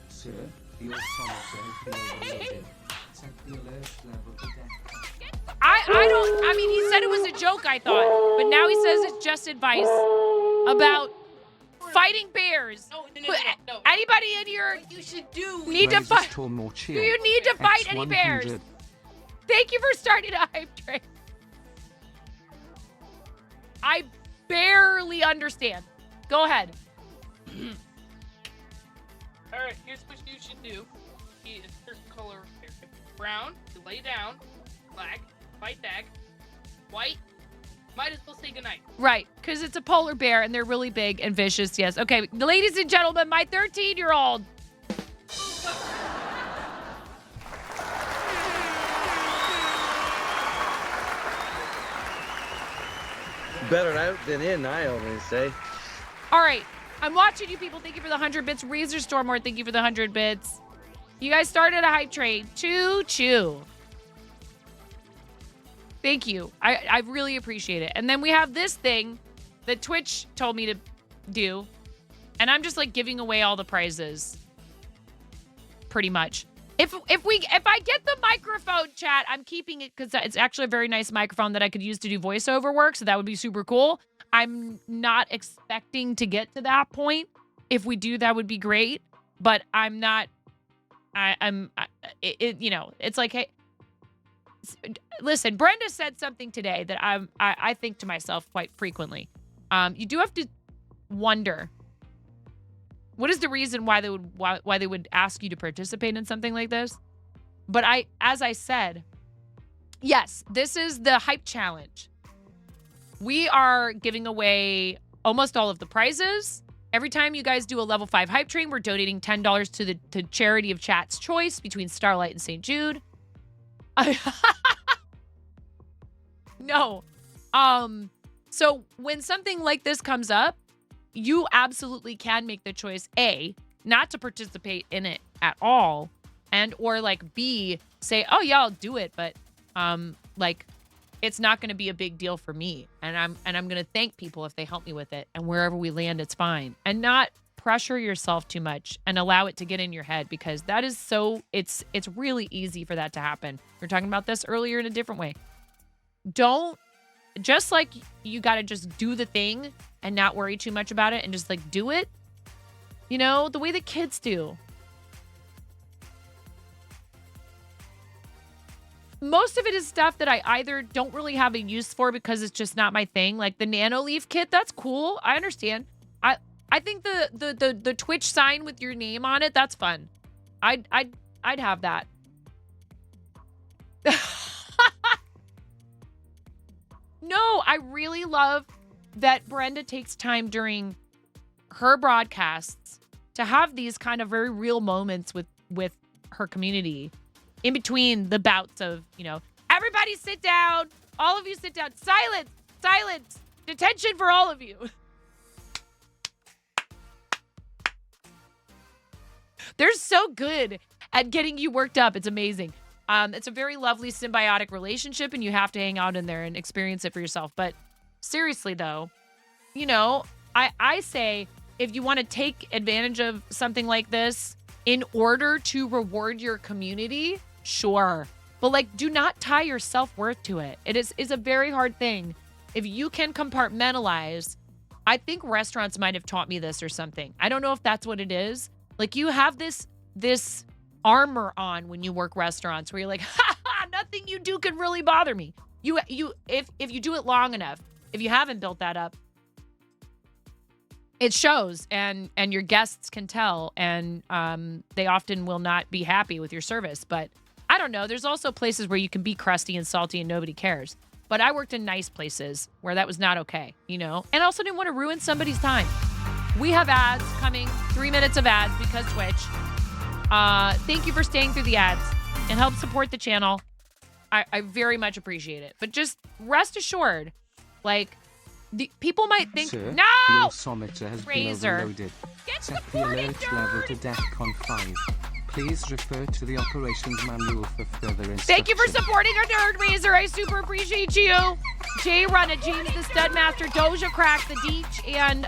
E: Sir, the automaton has been overloaded. Set the alert level to death.
A: I mean, he said it was a joke, I thought. But now he says it's just advice about fighting bears.
I: No.
A: Anybody in here
I: What you should do.
A: need to fight?
E: Do
A: Do you need to fight any bears? Thank you for starting a hype train. I barely understand. Go ahead.
I: Alright, here's what you should do. Is certain color hair. Brown, you lay down. Black, fight back. White, might as well say goodnight.
A: Right, because it's a polar bear and they're really big and vicious, yes. Okay, ladies and gentlemen, my 13-year-old.
L: Better out than in, I always say.
A: All right, I'm watching you people. Thank you for the 100 bits. Razor Stormore, thank you for the 100 bits. You guys started a hype train. Choo-choo. Thank you. I really appreciate it. And then we have this thing that Twitch told me to do. And I'm just like giving away all the prizes. Pretty much. If I get the microphone, chat, I'm keeping it because it's actually a very nice microphone that I could use to do voiceover work. So that would be super cool. I'm not expecting to get to that point. If we do, that would be great. But I'm not. It's like, hey, listen, Brenda said something today that I think to myself quite frequently. You do have to wonder, what is the reason why they would ask you to participate in something like this? But as I said, yes, this is the hype challenge. We are giving away almost all of the prizes. Every time you guys do a level 5 hype train, we're donating $10 to the charity of chat's choice between Starlight and St. Jude. No. So when something like this comes up, you absolutely can make the choice, A, not to participate in it at all, and or like B, say, oh yeah, I'll do it, but like it's not going to be a big deal for me, and I'm going to thank people if they help me with it, and wherever we land, it's fine, and not pressure yourself too much and allow it to get in your head, because that is it's really easy for that to happen. We were talking about this earlier in a different way. Don't, just like you got to just do the thing and not worry too much about it and just like do it, you know, the way that kids do. Most of it is stuff that I either don't really have a use for because it's just not my thing. Like the nano leaf kit, that's cool. I understand. I think the Twitch sign with your name on it, that's fun. I'd have that. No, I really love that Brenda takes time during her broadcasts to have these kind of very real moments with her community. In between the bouts of, you know, everybody sit down. All of you sit down. Silence. Silence. Detention for all of you. They're so good at getting you worked up. It's amazing. It's a very lovely symbiotic relationship, and you have to hang out in there and experience it for yourself. But seriously, though, you know, I say if you want to take advantage of something like this in order to reward your community, sure. But like, do not tie your self-worth to it. It is a very hard thing. If you can compartmentalize, I think restaurants might have taught me this or something. I don't know if that's what it is. Like you have this armor on when you work restaurants where you're like, ha ha, nothing you do can really bother me. If you do it long enough, if you haven't built that up, it shows, and your guests can tell, and they often will not be happy with your service. But I don't know. There's also places where you can be crusty and salty and nobody cares. But I worked in nice places where that was not okay, you know? And I also didn't want to ruin somebody's time. We have ads coming, 3 minutes of ads because Twitch. Thank you for staying through the ads and help support the channel. I very much appreciate it. But just rest assured, like, people might think,
E: Sir,
A: no!
E: Your someter has
A: Razor.
E: been overloaded.
A: Get
E: Set the
A: supported,
E: alert level to DEFCON 5. Please refer to the operations manual for further instructions.
A: Thank you for supporting our Nerd Razor. I super appreciate you. Jay Runna, James the Studmaster, Doja Crack, the Deech, and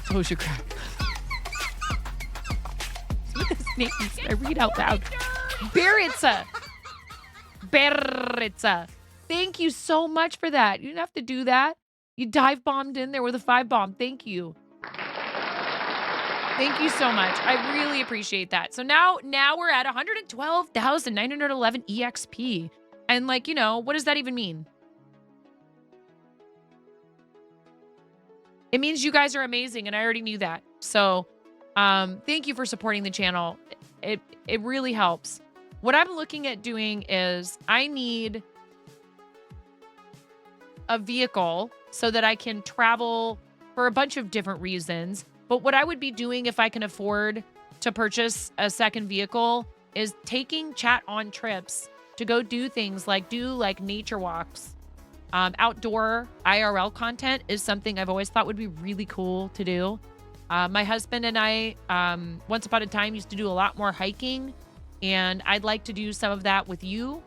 A: Doja Crack. Some of his names I read out loud. Beritza. Thank you so much for that. You didn't have to do that. You dive bombed in there with a 5-bomb. Thank you. Thank you so much. I really appreciate that. So now we're at 112,911 EXP. And like, you know, what does that even mean? It means you guys are amazing, and I already knew that. So thank you for supporting the channel. It really helps. What I'm looking at doing is I need a vehicle so that I can travel for a bunch of different reasons. But what I would be doing if I can afford to purchase a second vehicle is taking chat on trips to go do things like nature walks. Outdoor IRL content is something I've always thought would be really cool to do. My husband and I, once upon a time, used to do a lot more hiking, and I'd like to do some of that with you.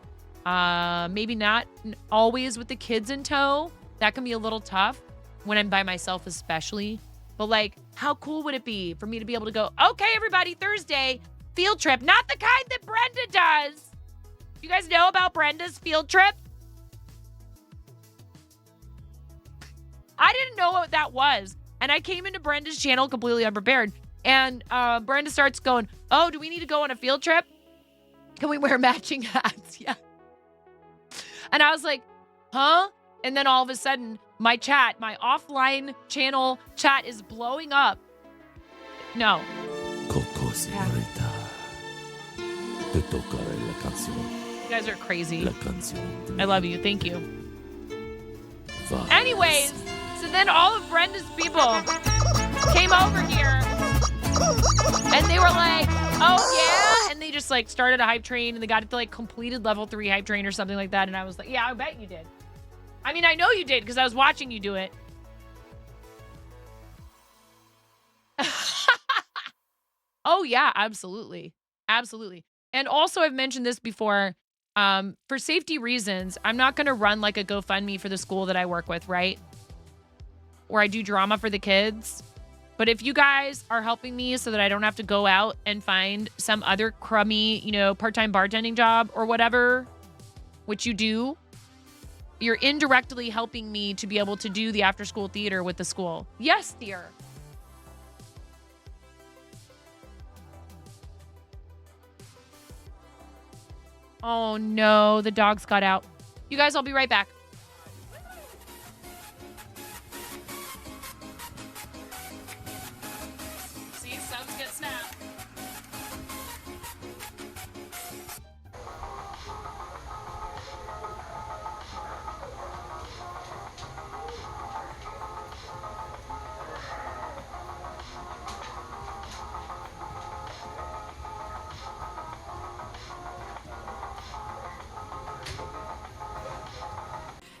A: Maybe not always with the kids in tow. That can be a little tough when I'm by myself, especially. But like, how cool would it be for me to be able to go, okay, everybody, Thursday, field trip, not the kind that Brenda does. You guys know about Brenda's field trip? I didn't know what that was. And I came into Brenda's channel completely unprepared. And Brenda starts going, oh, do we need to go on a field trip? Can we wear matching hats? Yeah. And I was like, huh? And then all of a sudden, my chat, my offline channel chat is blowing up. No.
M: Coco señorita. Te tocaré la canción.
A: You guys are crazy.
M: La canción.
A: I love you. Thank you.
M: Va.
A: Anyways, so then all of Brenda's people came over here and they were like, oh yeah. And they just like started a hype train and they got it to like completed level 3 hype train or something like that. And I was like, yeah, I bet you did. I mean, I know you did because I was watching you do it. Oh yeah, absolutely. Absolutely. And also I've mentioned this before, for safety reasons, I'm not going to run like a GoFundMe for the school that I work with, right? Or I do drama for the kids. But if you guys are helping me so that I don't have to go out and find some other crummy, you know, part-time bartending job or whatever, which you do, you're indirectly helping me to be able to do the after-school theater with the school. Yes, dear. Oh no, the dogs got out. You guys, I'll be right back. See, subs get snapped.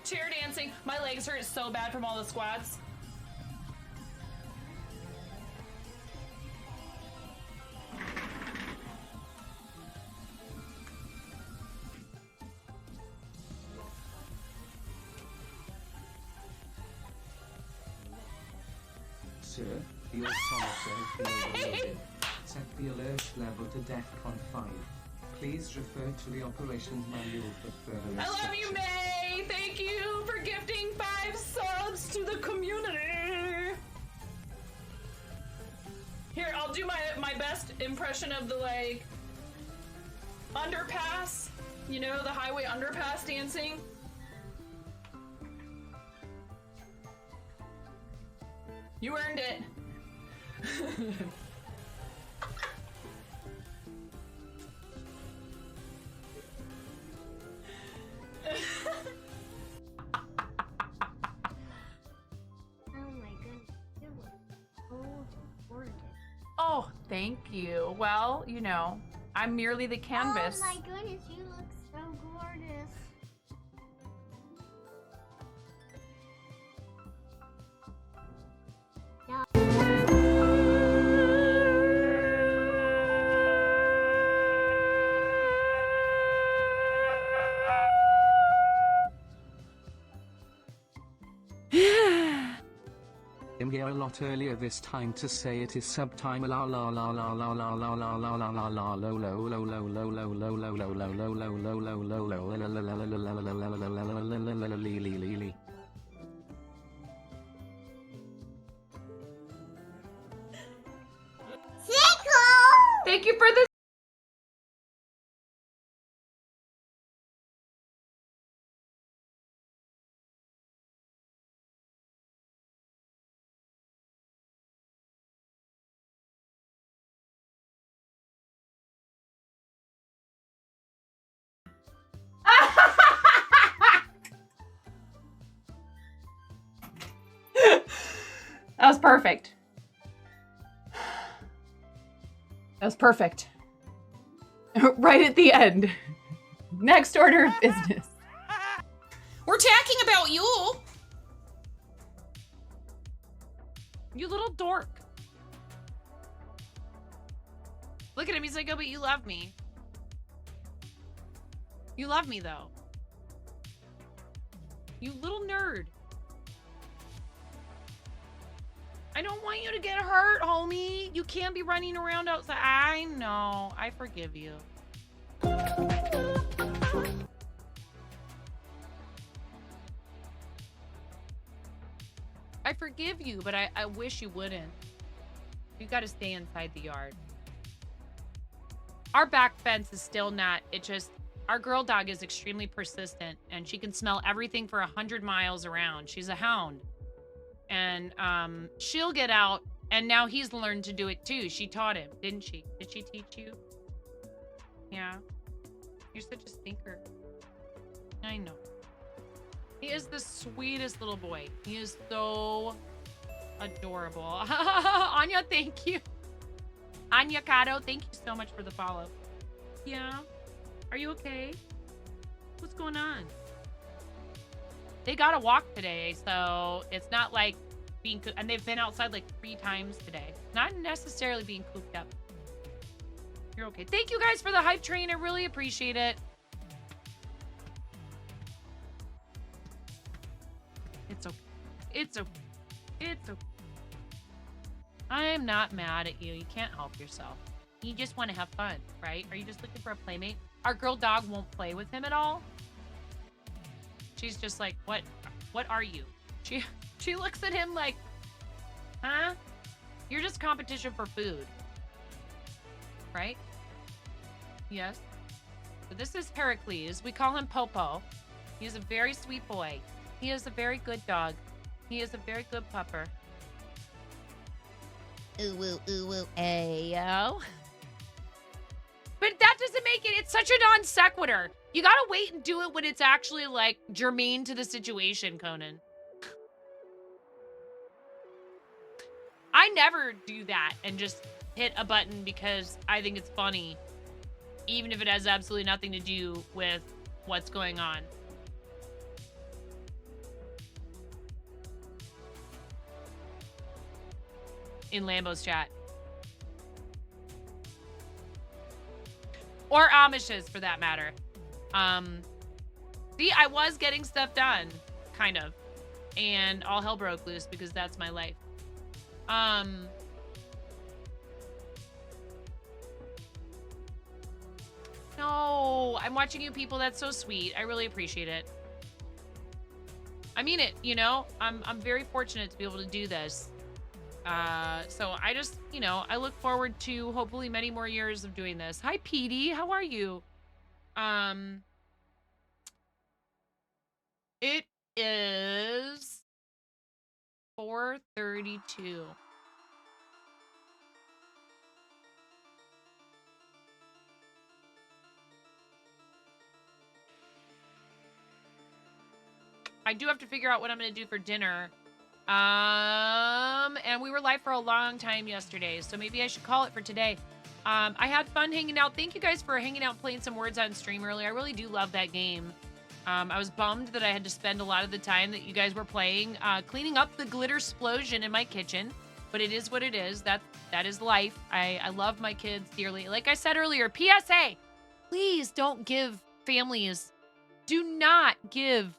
A: Chair dancing. My legs hurt so bad from all the squats.
E: Sir, the automaton is overloaded. Set the alert level to DEFCON 5. Please refer to the operations manual for further
J: I
E: instructions.
J: love you, May. Thank you for gifting 5 subs to the community. Here, I'll do my best impression of the like underpass. You know, the highway underpass dancing. You earned it.
C: Oh my goodness, you look so gorgeous.
F: Oh, thank you. Well, you know, I'm merely the canvas.
C: Oh my goodness, you look so gorgeous.
E: I'm here a lot earlier this time to say it is subtime la la la la la la la la la la la la low low low low low low low low low low low low low low low.
F: Thank you for this. That was perfect. That was perfect. Right at the end. Next order of business.
J: We're talking about you.
A: You little dork. Look at him. He's like, oh, but you love me. You love me, though. You little nerd. I don't want you to get hurt, homie. You can't be running around outside. I know. I forgive you. I forgive you, but I wish you wouldn't. You got to stay inside the yard. Our back fence is still not, it just, our girl dog is extremely persistent and she can smell everything for 100 miles around. She's a hound. And she'll get out, and now he's learned to do it too. She taught him, didn't she? Did she teach you? Yeah. You're such a stinker. I know. He is the sweetest little boy. He is so adorable. Anya, thank you. Anya Kato, thank you so much for the follow. Yeah? Are you okay? What's going on? They got to walk today, so it's not like being... And they've been outside like 3 times today. Not necessarily being cooped up. You're okay. Thank you guys for the hype train. I really appreciate it. It's okay. It's okay. It's okay. I am not mad at you. You can't help yourself. You just want to have fun, right? Are you just looking for a playmate? Our girl dog won't play with him at all. She's just like, what are you? She looks at him like, huh? You're just competition for food. Right? Yes. So this is Heracles. We call him Popo. He's a very sweet boy. He is a very good dog. He is a very good pupper. Ooh, ooh, ooh, ooh, ayo. But that doesn't make it, it's such a non sequitur. You gotta wait and do it when it's actually like germane to the situation, Conan. I never do that and just hit a button because I think it's funny, even if it has absolutely nothing to do with what's going on. In Lambo's chat. Or Amish's, for that matter. See, I was getting stuff done, kind of. And all hell broke loose because that's my life. No, I'm watching you people. That's so sweet. I really appreciate it. I mean it, you know? I'm very fortunate to be able to do this. So I just, you know, I look forward to hopefully many more years of doing this. Hi, Petey. How are you? It is 4:32. I do have to figure out what I'm going to do for dinner. And we were live for a long time yesterday, so maybe I should call it for today. I had fun hanging out. Thank you guys for hanging out and playing some Words on stream earlier. I really do love that game. I was bummed that I had to spend a lot of the time that you guys were playing cleaning up the glitter explosion in my kitchen, but it is what it is. That is life. I love my kids dearly. Like I said earlier, PSA, please don't give families, do not give,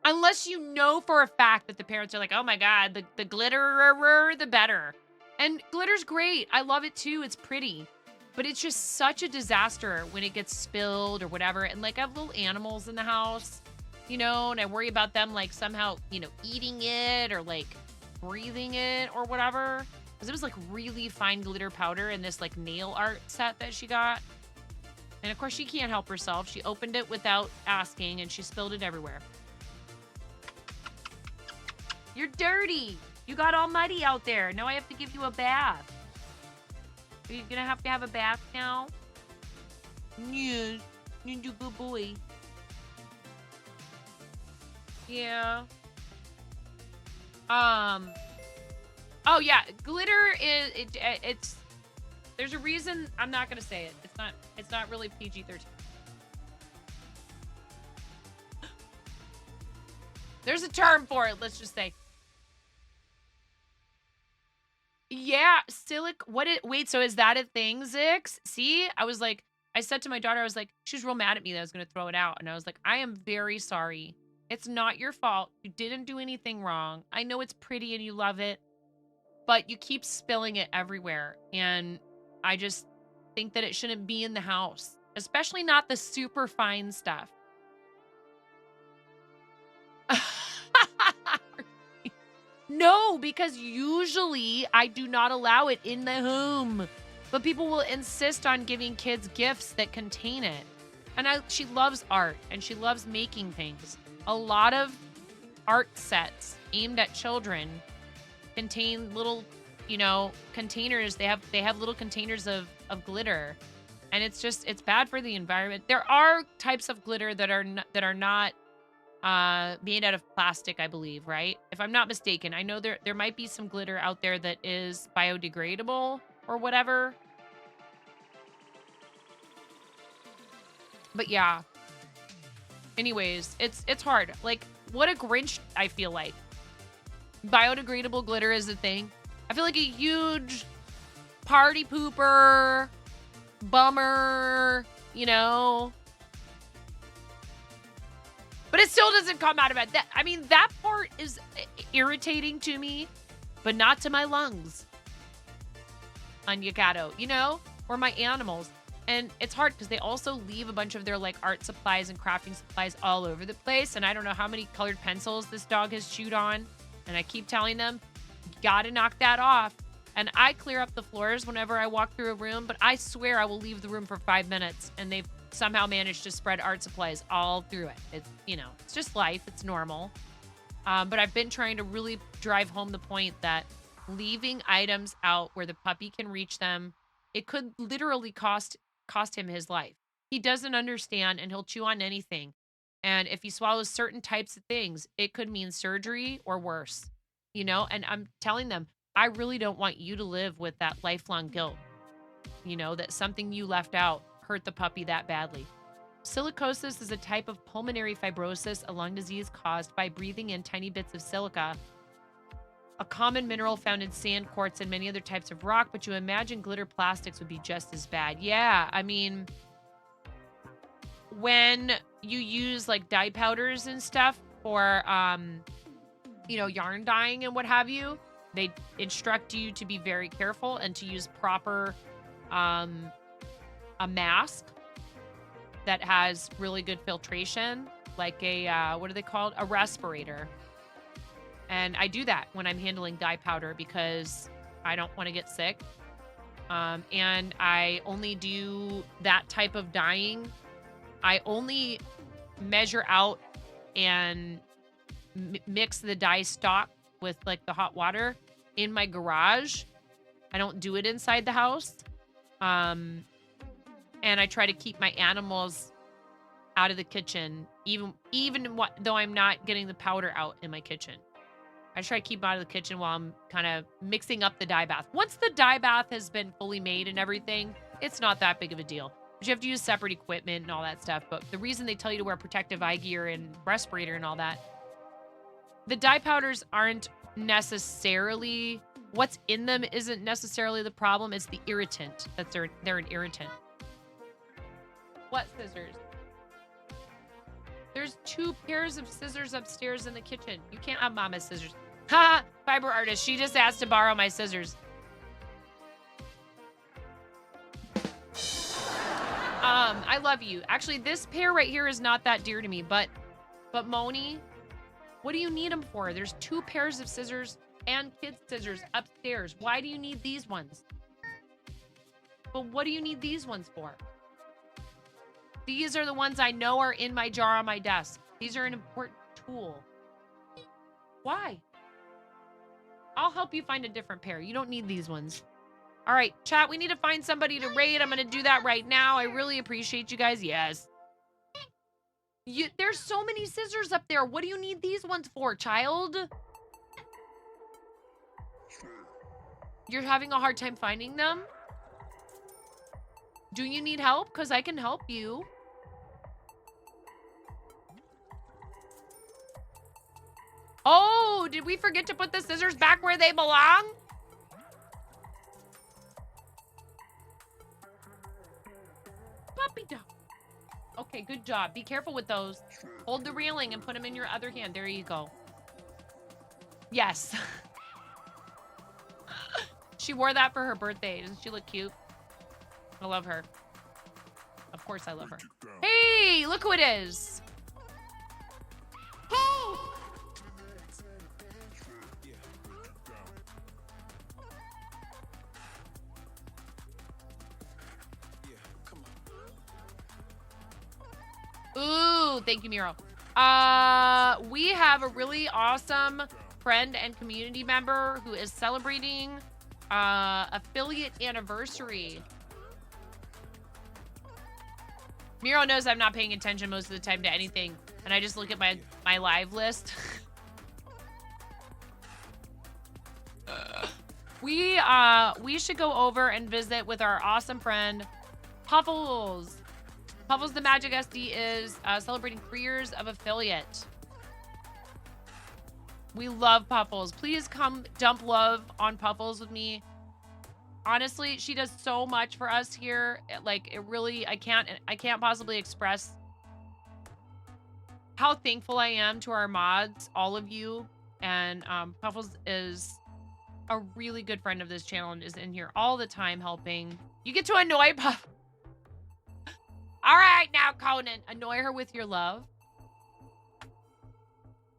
A: unless you know for a fact that the parents are like, oh my God, the glitter, the better. And glitter's great. I love it too. It's pretty. But it's just such a disaster when it gets spilled or whatever. And like I have little animals in the house, you know, and I worry about them like somehow, you know, eating it or like breathing it or whatever. Because it was like really fine glitter powder in this like nail art set that she got. And of course she can't help herself. She opened it without asking and she spilled it everywhere. You're dirty. You got all muddy out there. Now I have to give you a bath. Are you gonna have to have a bath now? Yes. You're a good boy. Yeah. Oh yeah, glitter is it's there's a reason I'm not gonna say it. It's not really PG-13. There's a term for it, let's just say. Yeah, wait, so is that a thing, Zix? See, I said to my daughter, I was like, she was real mad at me that I was going to throw it out. And I was like, I am very sorry. It's not your fault. You didn't do anything wrong. I know it's pretty and you love it, but you keep spilling it everywhere. And I just think that it shouldn't be in the house, especially not the super fine stuff. No, because usually I do not allow it in the home. But people will insist on giving kids gifts that contain it. And she loves art and she loves making things. A lot of art sets aimed at children contain little, containers. They have little containers of glitter. And it's bad for the environment. There are types of glitter that are not made out of plastic, I believe, right? If I'm not mistaken. I know there might be some glitter out there that is biodegradable or whatever. But yeah. Anyways, it's hard. Like, what a Grinch, I feel like. Biodegradable glitter is a thing. I feel like a huge party pooper, bummer, But it still doesn't come out of it. That part is irritating to me, but not to my lungs. Onyakato, or my animals. And it's hard because they also leave a bunch of their art supplies and crafting supplies all over the place. And I don't know how many colored pencils this dog has chewed on. And I keep telling them, you gotta knock that off. And I clear up the floors whenever I walk through a room, but I swear I will leave the room for 5 minutes and they've somehow managed to spread art supplies all through it. It's, it's just life. It's normal. But I've been trying to really drive home the point that leaving items out where the puppy can reach them, it could literally cost him his life. He doesn't understand and he'll chew on anything. And if he swallows certain types of things, it could mean surgery or worse, and I'm telling them, I really don't want you to live with that lifelong guilt, that something you left out hurt the puppy that badly. Silicosis is a type of pulmonary fibrosis, a lung disease caused by breathing in tiny bits of silica, a common mineral found in sand, quartz, and many other types of rock, but you imagine glitter plastics would be just as bad. Yeah, when you use dye powders and stuff for, yarn dyeing and what have you, they instruct you to be very careful and to use proper, a mask that has really good filtration, like a, what are they called? A respirator. And I do that when I'm handling dye powder because I don't want to get sick. And I only do that type of dyeing. I only measure out and mix the dye stock with the hot water in my garage. I don't do it inside the house. And I try to keep my animals out of the kitchen, though I'm not getting the powder out in my kitchen. I try to keep them out of the kitchen while I'm kind of mixing up the dye bath. Once the dye bath has been fully made and everything, it's not that big of a deal. But you have to use separate equipment and all that stuff. But the reason they tell you to wear protective eye gear and respirator and all that, the dye powders aren't necessarily, what's in them isn't necessarily the problem. It's the irritant. They're an irritant. What scissors? There's 2 pairs of scissors upstairs in the kitchen. You can't have Mama's scissors. Ha! Fiber artist. She just asked to borrow my scissors. I love you. Actually, this pair right here is not that dear to me, but Moni, what do you need them for? There's 2 pairs of scissors and kids' scissors upstairs. Why do you need these ones? But what do you need these ones for? These are the ones I know are in my jar on my desk. These are an important tool. Why? I'll help you find a different pair. You don't need these ones. All right, chat, we need to find somebody to raid. I'm going to do that right now. I really appreciate you guys. Yes. There's so many scissors up there. What do you need these ones for, child? You're having a hard time finding them? Do you need help? Because I can help you. Oh, did we forget to put the scissors back where they belong? puppy dog. Okay, good job. Be careful with those. Hold the railing and put them in your other hand. There you go. Yes. She wore that for her birthday. Doesn't she look cute? I love her. Of course I love her. Hey, look who it is. Hey! Ooh, thank you, Miro. We have a really awesome friend and community member who is celebrating affiliate anniversary. Miro knows I'm not paying attention most of the time to anything, and I just look at my live list. We should go over and visit with our awesome friend Puffles. Puffles the Magic SD is celebrating 3 years of affiliate. We love Puffles. Please come dump love on Puffles with me. Honestly, she does so much for us here. Like, it really, I can't possibly express how thankful I am to our mods, all of you. And Puffles is a really good friend of this channel and is in here all the time helping. You get to annoy Puff. All right, now, Conan, annoy her with your love.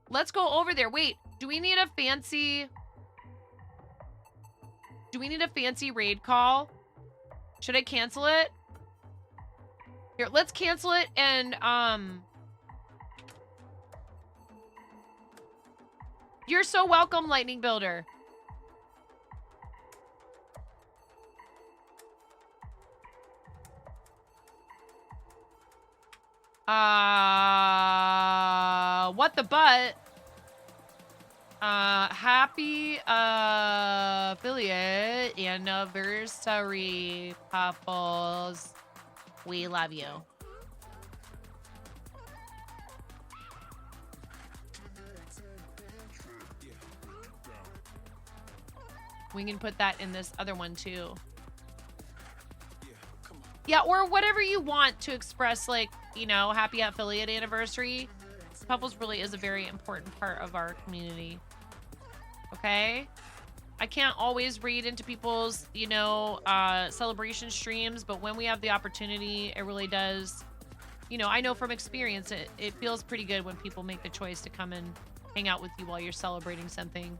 A: Let's go over there. Wait, do we need a fancy raid call? Should I cancel it? Here, let's cancel it and, you're so welcome, Lightning Builder. What the butt? Happy affiliate anniversary, Puffles. We love you. We can put that in this other one too. Yeah, or whatever you want to express, like, you know, happy affiliate anniversary. Puffles really is a very important part of our community. Okay? I can't always read into people's, you know, celebration streams, but when we have the opportunity, it really does. You know, I know from experience, it feels pretty good when people make the choice to come and hang out with you while you're celebrating something.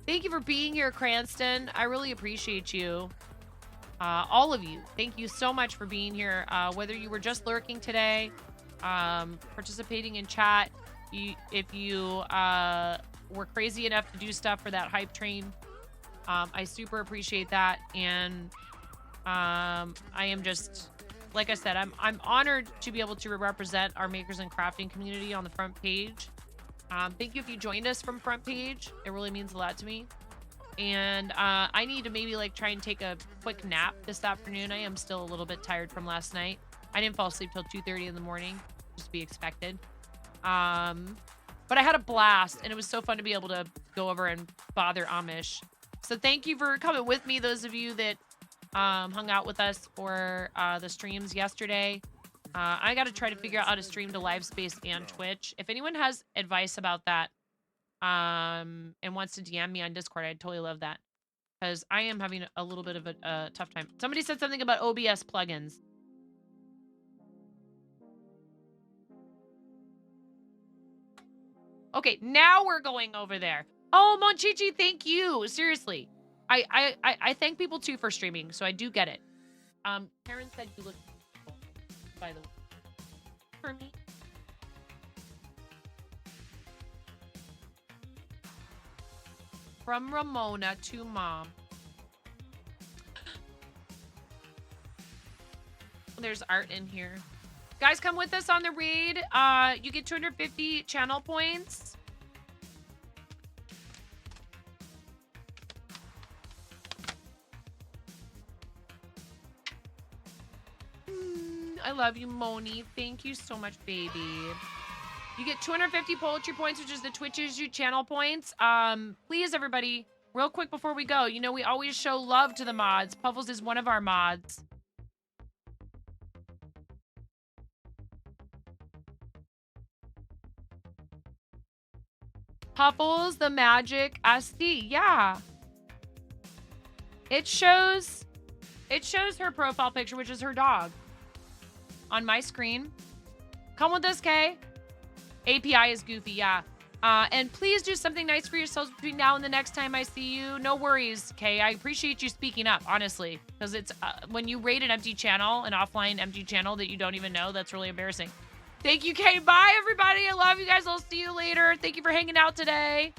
A: Thank you for being here, Cranston. I really appreciate you. All of you, thank you so much for being here. Whether you were just lurking today, participating in chat, if you were crazy enough to do stuff for that hype train, I super appreciate that. And I am just, like I said, I'm honored to be able to represent our makers and crafting community on the front page. Thank you if you joined us from front page. It really means a lot to me. And I need to maybe like try and take a quick nap this afternoon. I am still a little bit tired from last night. I didn't fall asleep till 2:30 in the morning, just to be expected. But I had a blast, and it was so fun to be able to go over and bother Amish. So thank you for coming with me, those of you that hung out with us for the streams yesterday. I got to try to figure out how to stream to LiveSpace and Twitch. If anyone has advice about that, and wants to DM me on Discord, I'd totally love that, because I am having a little bit of a tough time. Somebody said something about OBS plugins. Okay, now we're going over there. Oh, Monchichi, thank you. Seriously, I thank people too for streaming, so I do get it. Karen said you look beautiful, by the way, for me. From Ramona to Mom. There's art in here. Guys, come with us on the raid. You get 250 channel points. I love you, Moni. Thank you so much, baby. You get 250 poetry points, which is the Twitch's you channel points. Please, everybody, real quick before we go, you know, we always show love to the mods. Puffles is one of our mods. Puffles the Magic SD. Yeah. It shows her profile picture, which is her dog, on my screen. Come with us, Kay. API is goofy, yeah. And please do something nice for yourselves between now and the next time I see you. No worries, Kay. I appreciate you speaking up, honestly, because it's when you raid an empty channel, an offline empty channel that you don't even know, that's really embarrassing. Thank you, Kay. Bye, everybody. I love you guys. I'll see you later. Thank you for hanging out today.